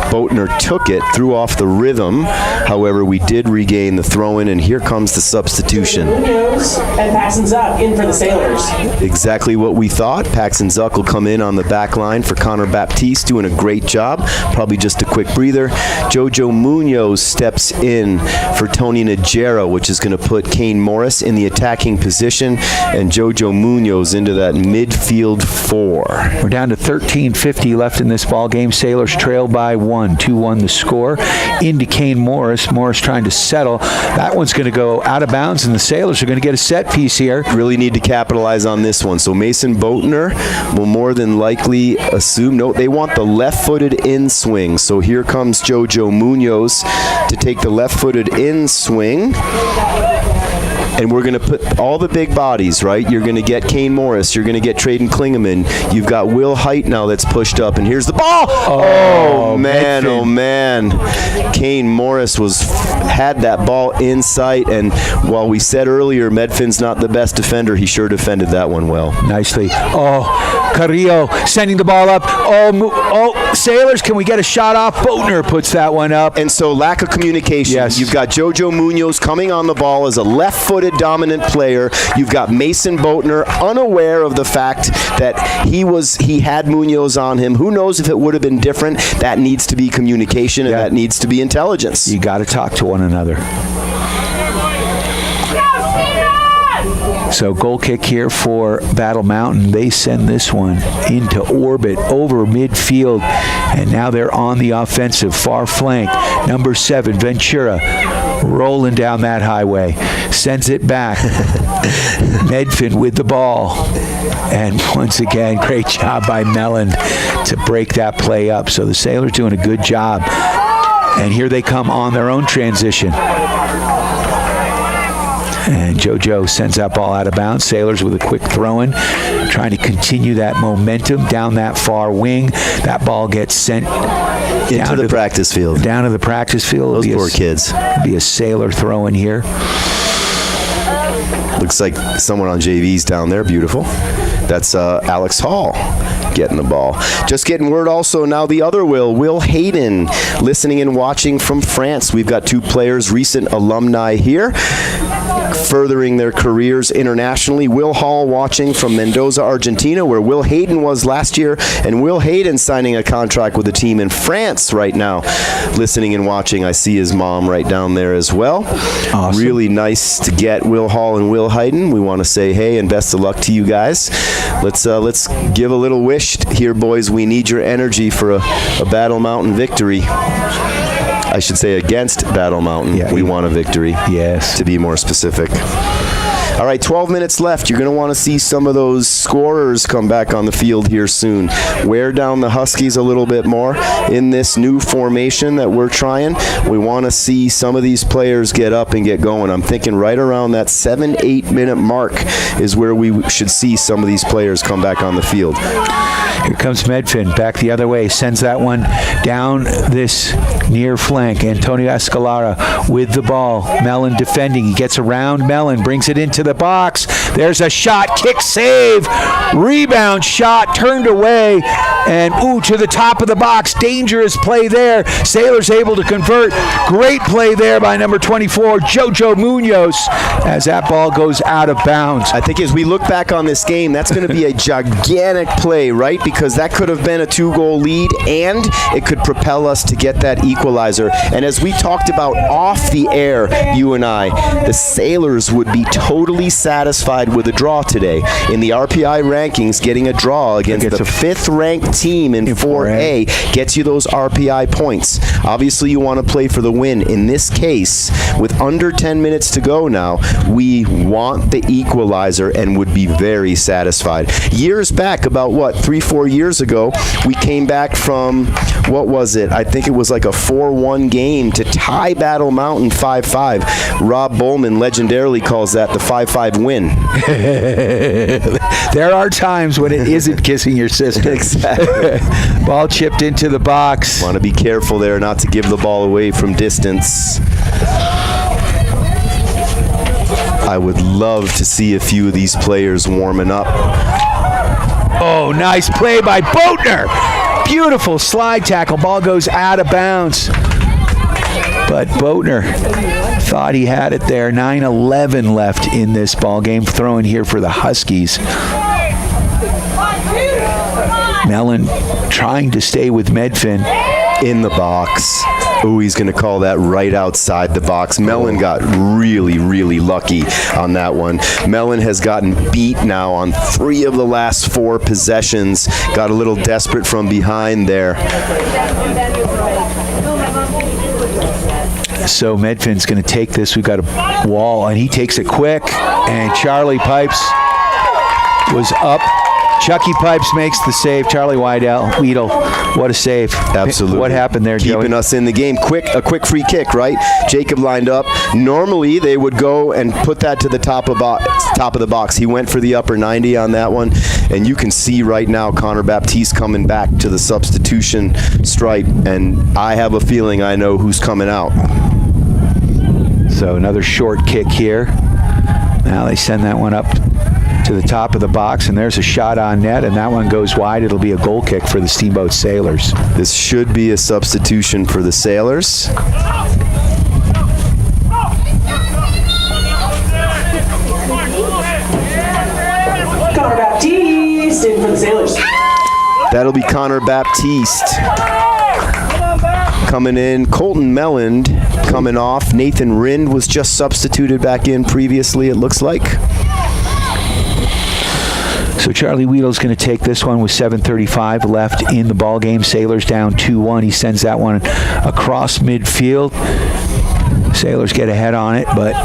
Boatner took it, threw off the rhythm. However, we did regain the throw-in, and here comes the substitution. Munoz and Paxton Zuck in for the Sailors. Exactly what we thought. Paxton Zuck will come in on the back line for Connor Baptiste, doing a great job. Probably just a quick breather. Jojo Munoz steps in for Tony Najera, which is going to put Kane Morris in the attacking position, and Jojo Munoz into that midfield 4. We're down to 13:50 left in this ball game. Sailors trail by 1. 2-1 the score. Into Kane Morris. Morris trying to settle. That one's going to go out of bounds, and the Sailors are going to get a set piece here. Really need to capitalize on this one. So Mason Boatner will more than likely assume, no, they want the left-footed in swing. So here comes Jojo Munoz to take the left-footed in swing. And we're going to put all the big bodies, right? You're going to get Kane Morris. You're going to get Traden Klingeman. You've got Will Height now that's pushed up. And here's the ball. Oh, man. Medfin. Oh, man. Kane Morris had that ball in sight. And while we said earlier Medfin's not the best defender, he sure defended that one well. Nicely. Oh, Carrillo sending the ball up. Oh, Sailors, can we get a shot off? Boatner puts that one up. And so lack of communication. Yes. You've got Jojo Munoz coming on the ball as a left-footed dominant player. You've got Mason Boatner unaware of the fact that he had Munoz on him. Who knows if it would have been different? That needs to be communication, and that needs to be intelligence. You got to talk to one another. So goal kick here for Battle Mountain. They send this one into orbit over midfield, and now they're on the offensive far flank. Number 7, Ventura, rolling down that highway, sends it back. Medfin with the ball, and once again, great job by Melland to break that play up. So the Sailors doing a good job, and here they come on their own transition. And JoJo sends that ball out of bounds. Sailors with a quick throw-in, trying to continue that momentum down that far wing. That ball gets sent into the practice field. Down to the practice field. Those poor kids. Be a Sailor throw-in here. Looks like someone on JV's down there. Beautiful. That's Alex Hall getting the ball. Just getting word also now the other Will Hayden, listening and watching from France. We've got 2 players, recent alumni here. furthering their careers internationally. Will Hall watching from Mendoza, Argentina, where Will Hayden was last year, and Will Hayden signing a contract with a team in France right now. Listening and watching, I see his mom right down there as well. Awesome. Really nice to get Will Hall and Will Hayden. We want to say hey and best of luck to you guys. Let's give a little wish here, boys. We need your energy for a Battle Mountain victory. I should say against Battle Mountain. Yeah, we want a victory. Yes. To be more specific. All right, 12 minutes left. You're going to want to see some of those scorers come back on the field here soon. Wear down the Huskies a little bit more in this new formation that we're trying. We want to see some of these players get up and get going. I'm thinking right around that 7-8 minute mark is where we should see some of these players come back on the field. Here comes Medfin back the other way, sends that one down this near flank. Antonio Escalara with the ball. Mellon defending. He gets around Mellon, brings it into the box. There's a shot, kick, save, rebound shot, turned away, and to the top of the box. Dangerous play there. Sailors able to convert. Great play there by number 24, Jojo Munoz, as that ball goes out of bounds. I think as we look back on this game, that's going to be a gigantic play, right? Because that could have been a 2-goal lead, and it could propel us to get that equalizer. And as we talked about off the air, you and I, the Sailors would be totally satisfied with a draw today. In the RPI rankings, getting a draw against the 5th-ranked team in 4A gets you those RPI points. Obviously, you want to play for the win. In this case, with under 10 minutes to go now, we want the equalizer and would be very satisfied. Years back, about 3-4 years ago, we came back from, what was it? I think it was like a 4-1 game to tie Battle Mountain 5-5. Rob Bowman legendarily calls that the 5-5 win. There are times when it isn't kissing your sister. Exactly. Ball chipped into the box. Want to be careful there not to give the ball away from distance. I would love to see a few of these players warming up. Oh, nice play by Boatner. Beautiful slide tackle. Ball goes out of bounds. But Boatner thought he had it there. 9:11 left in this ball game. Throwing here for the Huskies. Mellon trying to stay with Medfin. In the box. Oh, he's going to call that right outside the box. Mellon got really, really lucky on that one. Mellon has gotten beat now on 3 of the last 4 possessions. Got a little desperate from behind there. So Medfin's going to take this. We've got a wall, and he takes it quick. And Charlie Pipes was up. Chucky Pipes makes the save. Charlie Weedle, what a save. Absolutely. What happened there, Joey? Keeping us in the game. A quick free kick, right? Jacob lined up. Normally, they would go and put that to the top of the box. He went for the upper 90 on that one. And you can see right now Connor Baptiste coming back to the substitution stripe. And I have a feeling I know who's coming out. So another short kick here. Now they send that one up to the top of the box, and there's a shot on net, and that one goes wide. It'll be a goal kick for the Steamboat Sailors. This should be a substitution for the Sailors. Connor Baptiste in for the Sailors. That'll be Connor Baptiste coming in. Colton Mellon coming off. Nathan Rind was just substituted back in previously, it looks like. So Charlie Weedle's going to take this one with 7:35 left in the ball game. Sailors down 2-1. He sends that one across midfield. Sailors get ahead on it, but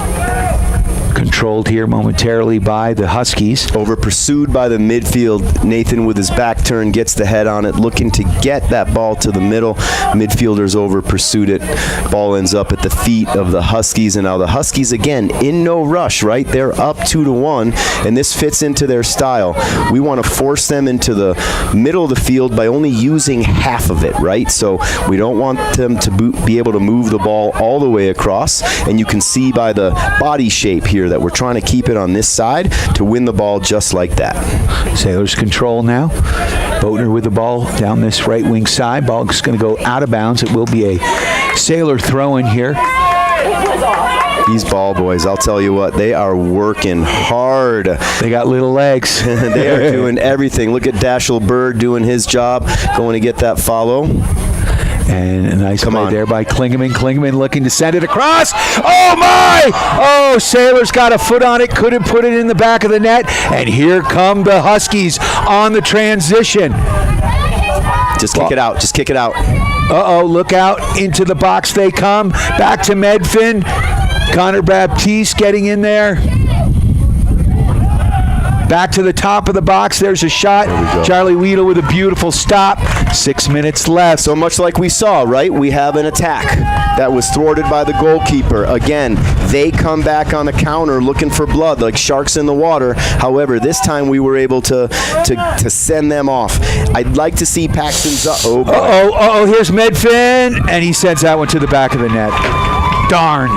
controlled here momentarily by the Huskies. Over pursued by the midfield. Nathan with his back turn gets the head on it, looking to get that ball to the middle. Midfielders over pursued it. Ball ends up at the feet of the Huskies, and now the Huskies again in no rush, right? They're up 2-1, and this fits into their style. We want to force them into the middle of the field by only using half of it, right? So we don't want them to be able to move the ball all the way across, and you can see by the body shape here that we're trying to keep it on this side to win the ball just like that. Sailors control now. Boatner with the ball down this right wing side. Ball's going to go out of bounds. It will be a Sailor throw in here. These ball boys, I'll tell you what, they are working hard. They got little legs. They are doing everything. Look at Dashel Bird doing his job, going to get that follow. And a nice play there by Klingeman. Klingeman looking to send it across. Oh, my! Oh, Sailors got a foot on it. Couldn't put it in the back of the net. And here come the Huskies on the transition. Just kick it out. Just kick it out. Uh-oh, look out. Into the box they come. Back to Medfin. Connor Baptiste getting in there. Back to the top of the box. There's a shot. Charlie Weedle with a beautiful stop. 6 minutes left. So much like we saw, right? We have an attack that was thwarted by the goalkeeper. Again, they come back on the counter looking for blood like sharks in the water. However, this time we were able to send them off. I'd like to see Paxton's up. Oh, here's Medfin. And he sends that one to the back of the net. Darn.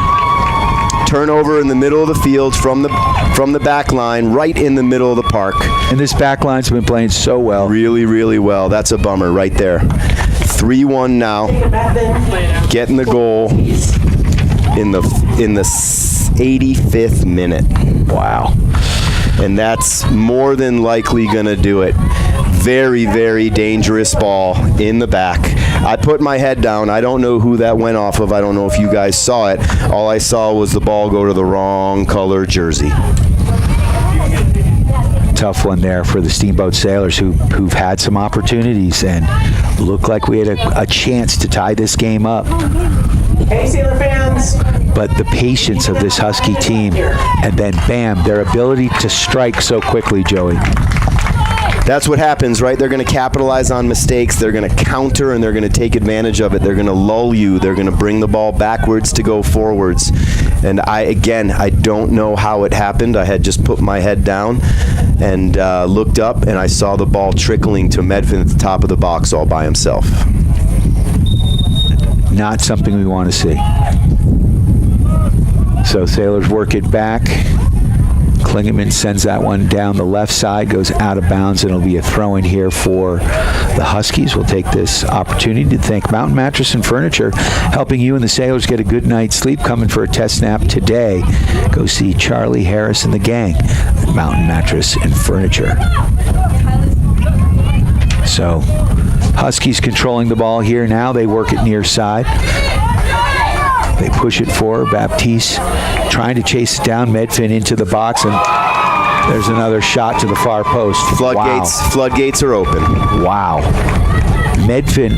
Turnover in the middle of the field from the back line, right in the middle of the park. And this back line's been playing so well. Really, really well. That's a bummer right there. 3-1 now. Getting the goal in the 85th minute. Wow. And that's more than likely going to do it. Very, very dangerous ball in the back. I put my head down. I don't know who that went off of. I don't know if you guys saw it. All I saw was the ball go to the wrong color jersey. Tough one there for the Steamboat Sailors who've had some opportunities and looked like we had a chance to tie this game up. Hey, Sailor fans! But the patience of this Husky team, and then bam, their ability to strike so quickly, Joey. That's what happens, right? They're going to capitalize on mistakes. They're going to counter, and they're going to take advantage of it. They're going to lull you. They're going to bring the ball backwards to go forwards. And I don't know how it happened. I had just put my head down and looked up, and I saw the ball trickling to Medfin at the top of the box all by himself. Not something we want to see. So Sailors work it back. Klingeman sends that one down the left side, goes out of bounds, and it'll be a throw-in here for the Huskies. We'll take this opportunity to thank Mountain Mattress and Furniture, helping you and the Sailors get a good night's sleep. Coming for a test nap today. Go see Charlie Harris and the gang at Mountain Mattress and Furniture. So, Huskies controlling the ball here now. They work it near side. They push it forward. Baptiste trying to chase it down. Medfin into the box, and there's another shot to the far post. Floodgates are open. Wow. Medfin,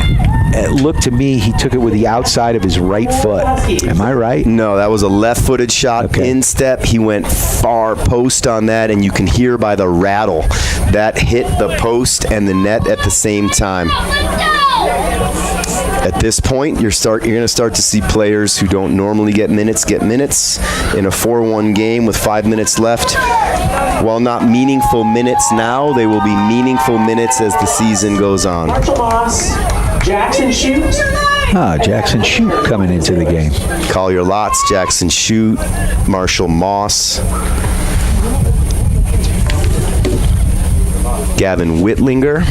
it looked to me, he took it with the outside of his right foot. Am I right? No, that was a left-footed shot. Instep. He went far post on that, and you can hear by the rattle that hit the post and the net at the same time. At this point, you're going to start to see players who don't normally get minutes in a 4-1 game with 5 minutes left. While not meaningful minutes now, they will be meaningful minutes as the season goes on. Marshall Moss, Jackson Shoot. Jackson Shoot coming into the game. Call your lots, Jackson Shoot, Marshall Moss, Gavin Whitlinger.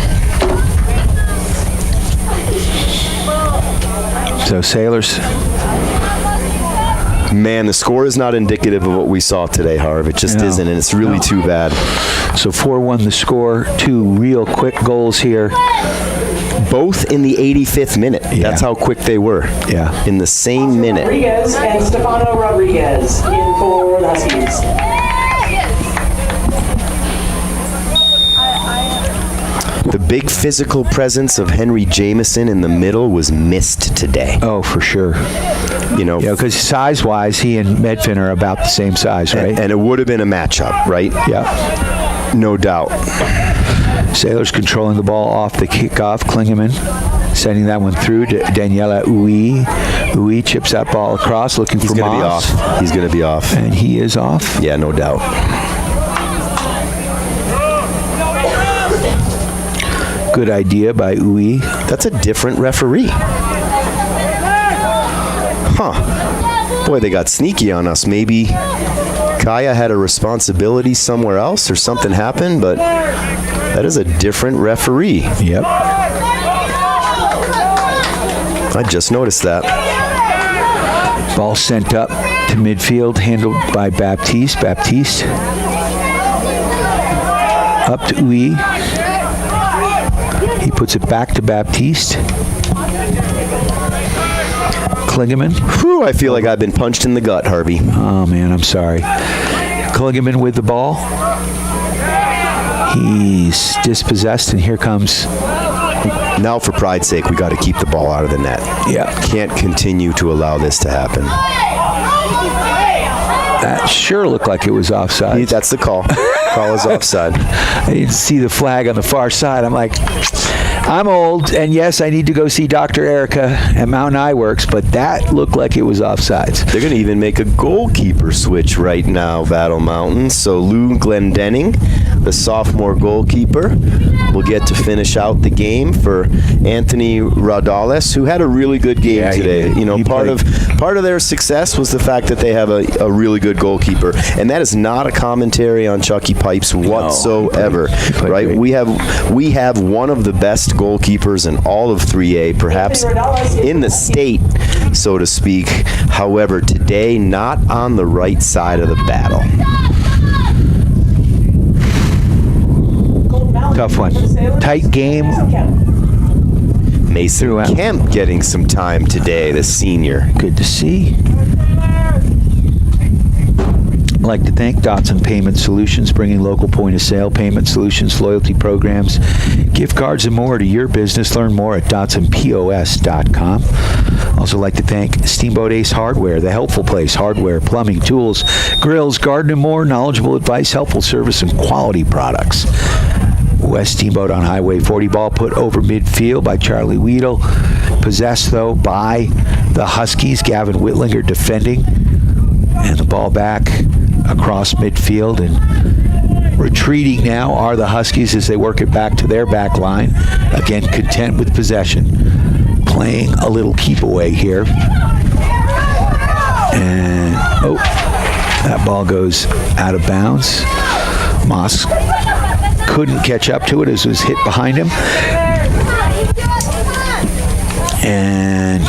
So Sailors. Man, the score is not indicative of what we saw today, Harv. It just isn't, and it's really too bad. So 4-1 the score. 2 real quick goals here. Both in the 85th minute. Yeah. That's how quick they were. Yeah. In the same minute. Rodriguez and Stefano Rodriguez in for the Huskies. The big physical presence of Henry Jameson in the middle was missed today. Oh, for sure. You know, because size-wise, he and Medfin are about the same size, right? And it would have been a matchup, right? Yeah. No doubt. Sailors controlling the ball off the kickoff. Klingeman sending that one through to Daniela Uwe. Uwe chips that ball across, looking for Moss. He's going to be off. And he is off. Yeah, no doubt. Good idea by Uwe. That's a different referee. Huh. Boy, they got sneaky on us. Maybe Kaya had a responsibility somewhere else or something happened, but that is a different referee. Yep. I just noticed that. Ball sent up To midfield, handled by Baptiste. Baptiste up to Uy. He puts it back to Baptiste. Kligerman. Whew, I feel like I've been punched in the gut, Harvey. Oh, man, I'm sorry. Kligerman with the ball. He's dispossessed, and here comes... Now, for pride's sake, we got to keep the ball out of the net. Yeah. Can't continue to allow this to happen. That sure looked like it was offside. That's the call. Call is offside. I didn't see the flag on the far side. I'm like, I'm old, and yes, I need to go see Dr. Erica at Mountain Eye Works, but that looked like it was offsides. They're going to even make a goalkeeper switch right now, Battle Mountain. So Lou Glendenning, the sophomore goalkeeper, will get to finish out the game for Anthony Rodales, who had a really good game today. You know, part of their success was the fact that they have a really good goalkeeper, and that is not a commentary on Chucky Pipes whatsoever. Right? Great. We have one of the best goalkeepers in all of 3A, perhaps in the state, so to speak. However, today, not on the right side of the battle. Tough one. Tight game. Mason Kemp getting some time today, the senior. Good to see. I'd like to thank Dotson Payment Solutions, bringing local point-of-sale payment solutions, loyalty programs, gift cards, and more to your business. Learn more at dotsonpos.com. Also like to thank Steamboat Ace Hardware, the helpful place. Hardware, plumbing, tools, grills, garden, and more. Knowledgeable advice, helpful service, and quality products. West Steamboat on Highway 40. Ball put over midfield by Charlie Weedle. Possessed, though, by the Huskies. Gavin Whitlinger defending. And the ball back across midfield. And retreating now are the Huskies as they work it back to their back line. Again, content with possession. Playing a little keep away here. And, that ball goes out of bounds. Moss couldn't catch up to it as it was hit behind him. And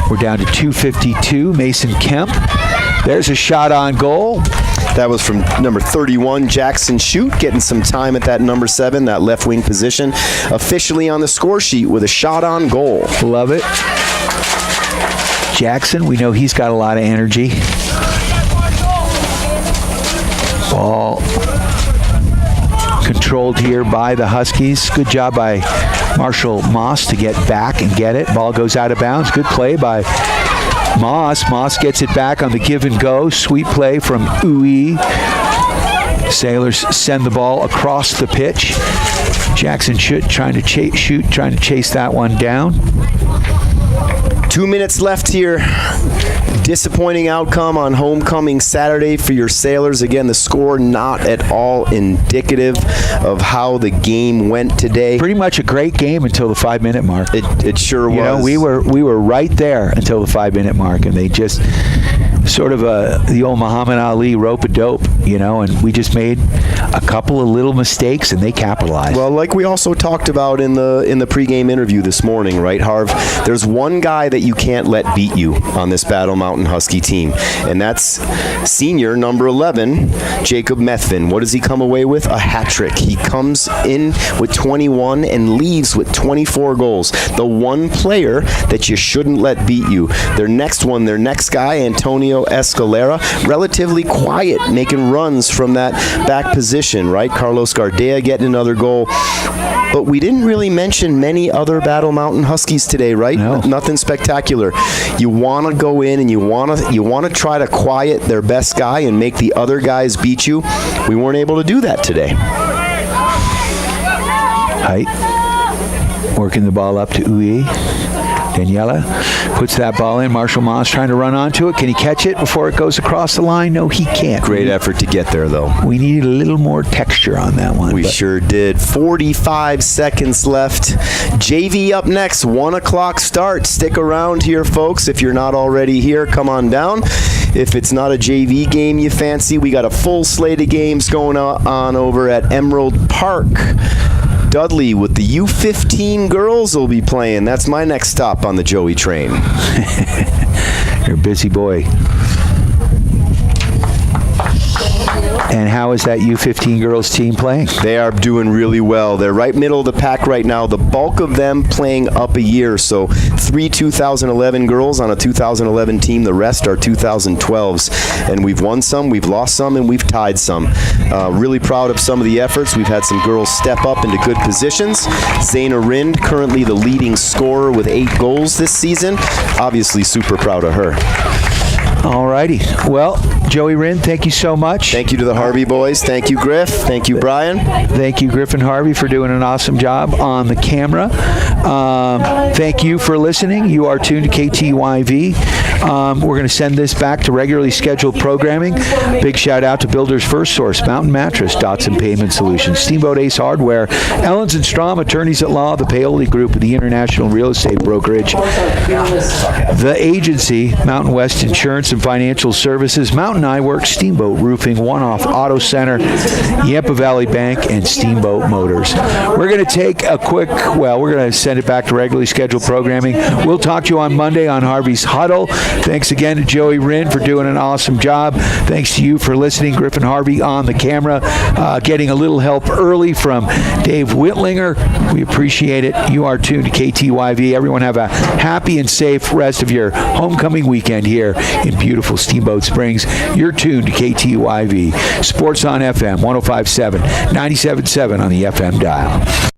we're down to 2:52. Mason Kemp. There's a shot on goal. That was from number 31, Jackson Shute, getting some time at that number 7, that left wing position. Officially on the score sheet with a shot on goal. Love it. Jackson, we know he's got a lot of energy. Ball controlled here by the Huskies. Good job by Marshall Moss to get back and get it. Ball goes out of bounds. Good play by Moss. Moss gets it back on the give and go. Sweet play from Uy. Sailors send the ball across the pitch. Jackson trying to chase that one down. 2 minutes left here. Disappointing outcome on homecoming Saturday for your Sailors. Again, the score not at all indicative of how the game went today. Pretty much a great game until the 5-minute mark. It sure was. You know, we were right there until the 5-minute mark, and they just sort of the old Muhammad Ali rope-a-dope, you know, and we just made a couple of little mistakes, and they capitalized. Well, like we also talked about in the pregame interview this morning, right, Harv? There's one guy that you can't let beat you on this Battle Mountain Husky team, and that's senior number 11, Jacob Methvin. What does he come away with? A hat trick. He comes in with 21 and leaves with 24 goals. The one player that you shouldn't let beat you. Their next guy, Antonio Escalera, relatively quiet, making runs from that back position, right? Carlos Gardea getting another goal. But we didn't really mention many other Battle Mountain Huskies today, right? No. Nothing spectacular. You want to go in and you want to try to quiet their best guy and make the other guys beat you. We weren't able to do that today. Height. Working the ball up to Uy. Daniela puts that ball in. Marshall Moss trying to run onto it. Can he catch it before it goes across the line? No, he can't. Great effort to get there, though. We needed a little more texture on that one. We sure did. 45 seconds left. JV up next. 1 o'clock start. Stick around here, folks. If you're not already here, come on down. If it's not a JV game you fancy, we got a full slate of games going on over at Emerald Park. Dudley with the U15 girls will be playing. That's my next stop on the Joey train. You're a busy boy. And how is that U15 girls team playing? They are doing really well. They're right middle of the pack right now. The bulk of them playing up a year. So 3 2011 girls on a 2011 team. The rest are 2012s. And we've won some, we've lost some, and we've tied some. Really proud of some of the efforts. We've had some girls step up into good positions. Zaina Rind, currently the leading scorer with 8 goals this season. Obviously super proud of her. All righty. Well, Joey Rind, thank you so much. Thank you to the Harvey boys. Thank you, Griff. Thank you, Brian. Thank you, Griff and Harvey, for doing an awesome job on the camera. Thank you for listening. You are tuned to KTYV. We're going to send this back to regularly scheduled programming. Big shout out to Builder's First Source, Mountain Mattress, Dotson Payment Solutions, Steamboat Ace Hardware, Ellens and Strom, Attorneys at Law, the Paoli Group of the International Real Estate Brokerage, the agency, Mountain West Insurance and Financial Services, Mountain Eyeworks, Steamboat Roofing, One-Off Auto Center, Yampa Valley Bank, and Steamboat Motors. We're going to take a quick, we're going to send it back to regularly scheduled programming. We'll talk to you on Monday on Harvey's Huddle. Thanks again to Joey Rind for doing an awesome job. Thanks to you for listening. Griffin Harvey on the camera, getting a little help early from Dave Whitlinger. We appreciate it. You are tuned to KTYV. Everyone have a happy and safe rest of your homecoming weekend here in beautiful Steamboat Springs. You're tuned to KTYV. Sports on FM 105.7, 97.7 on the FM dial.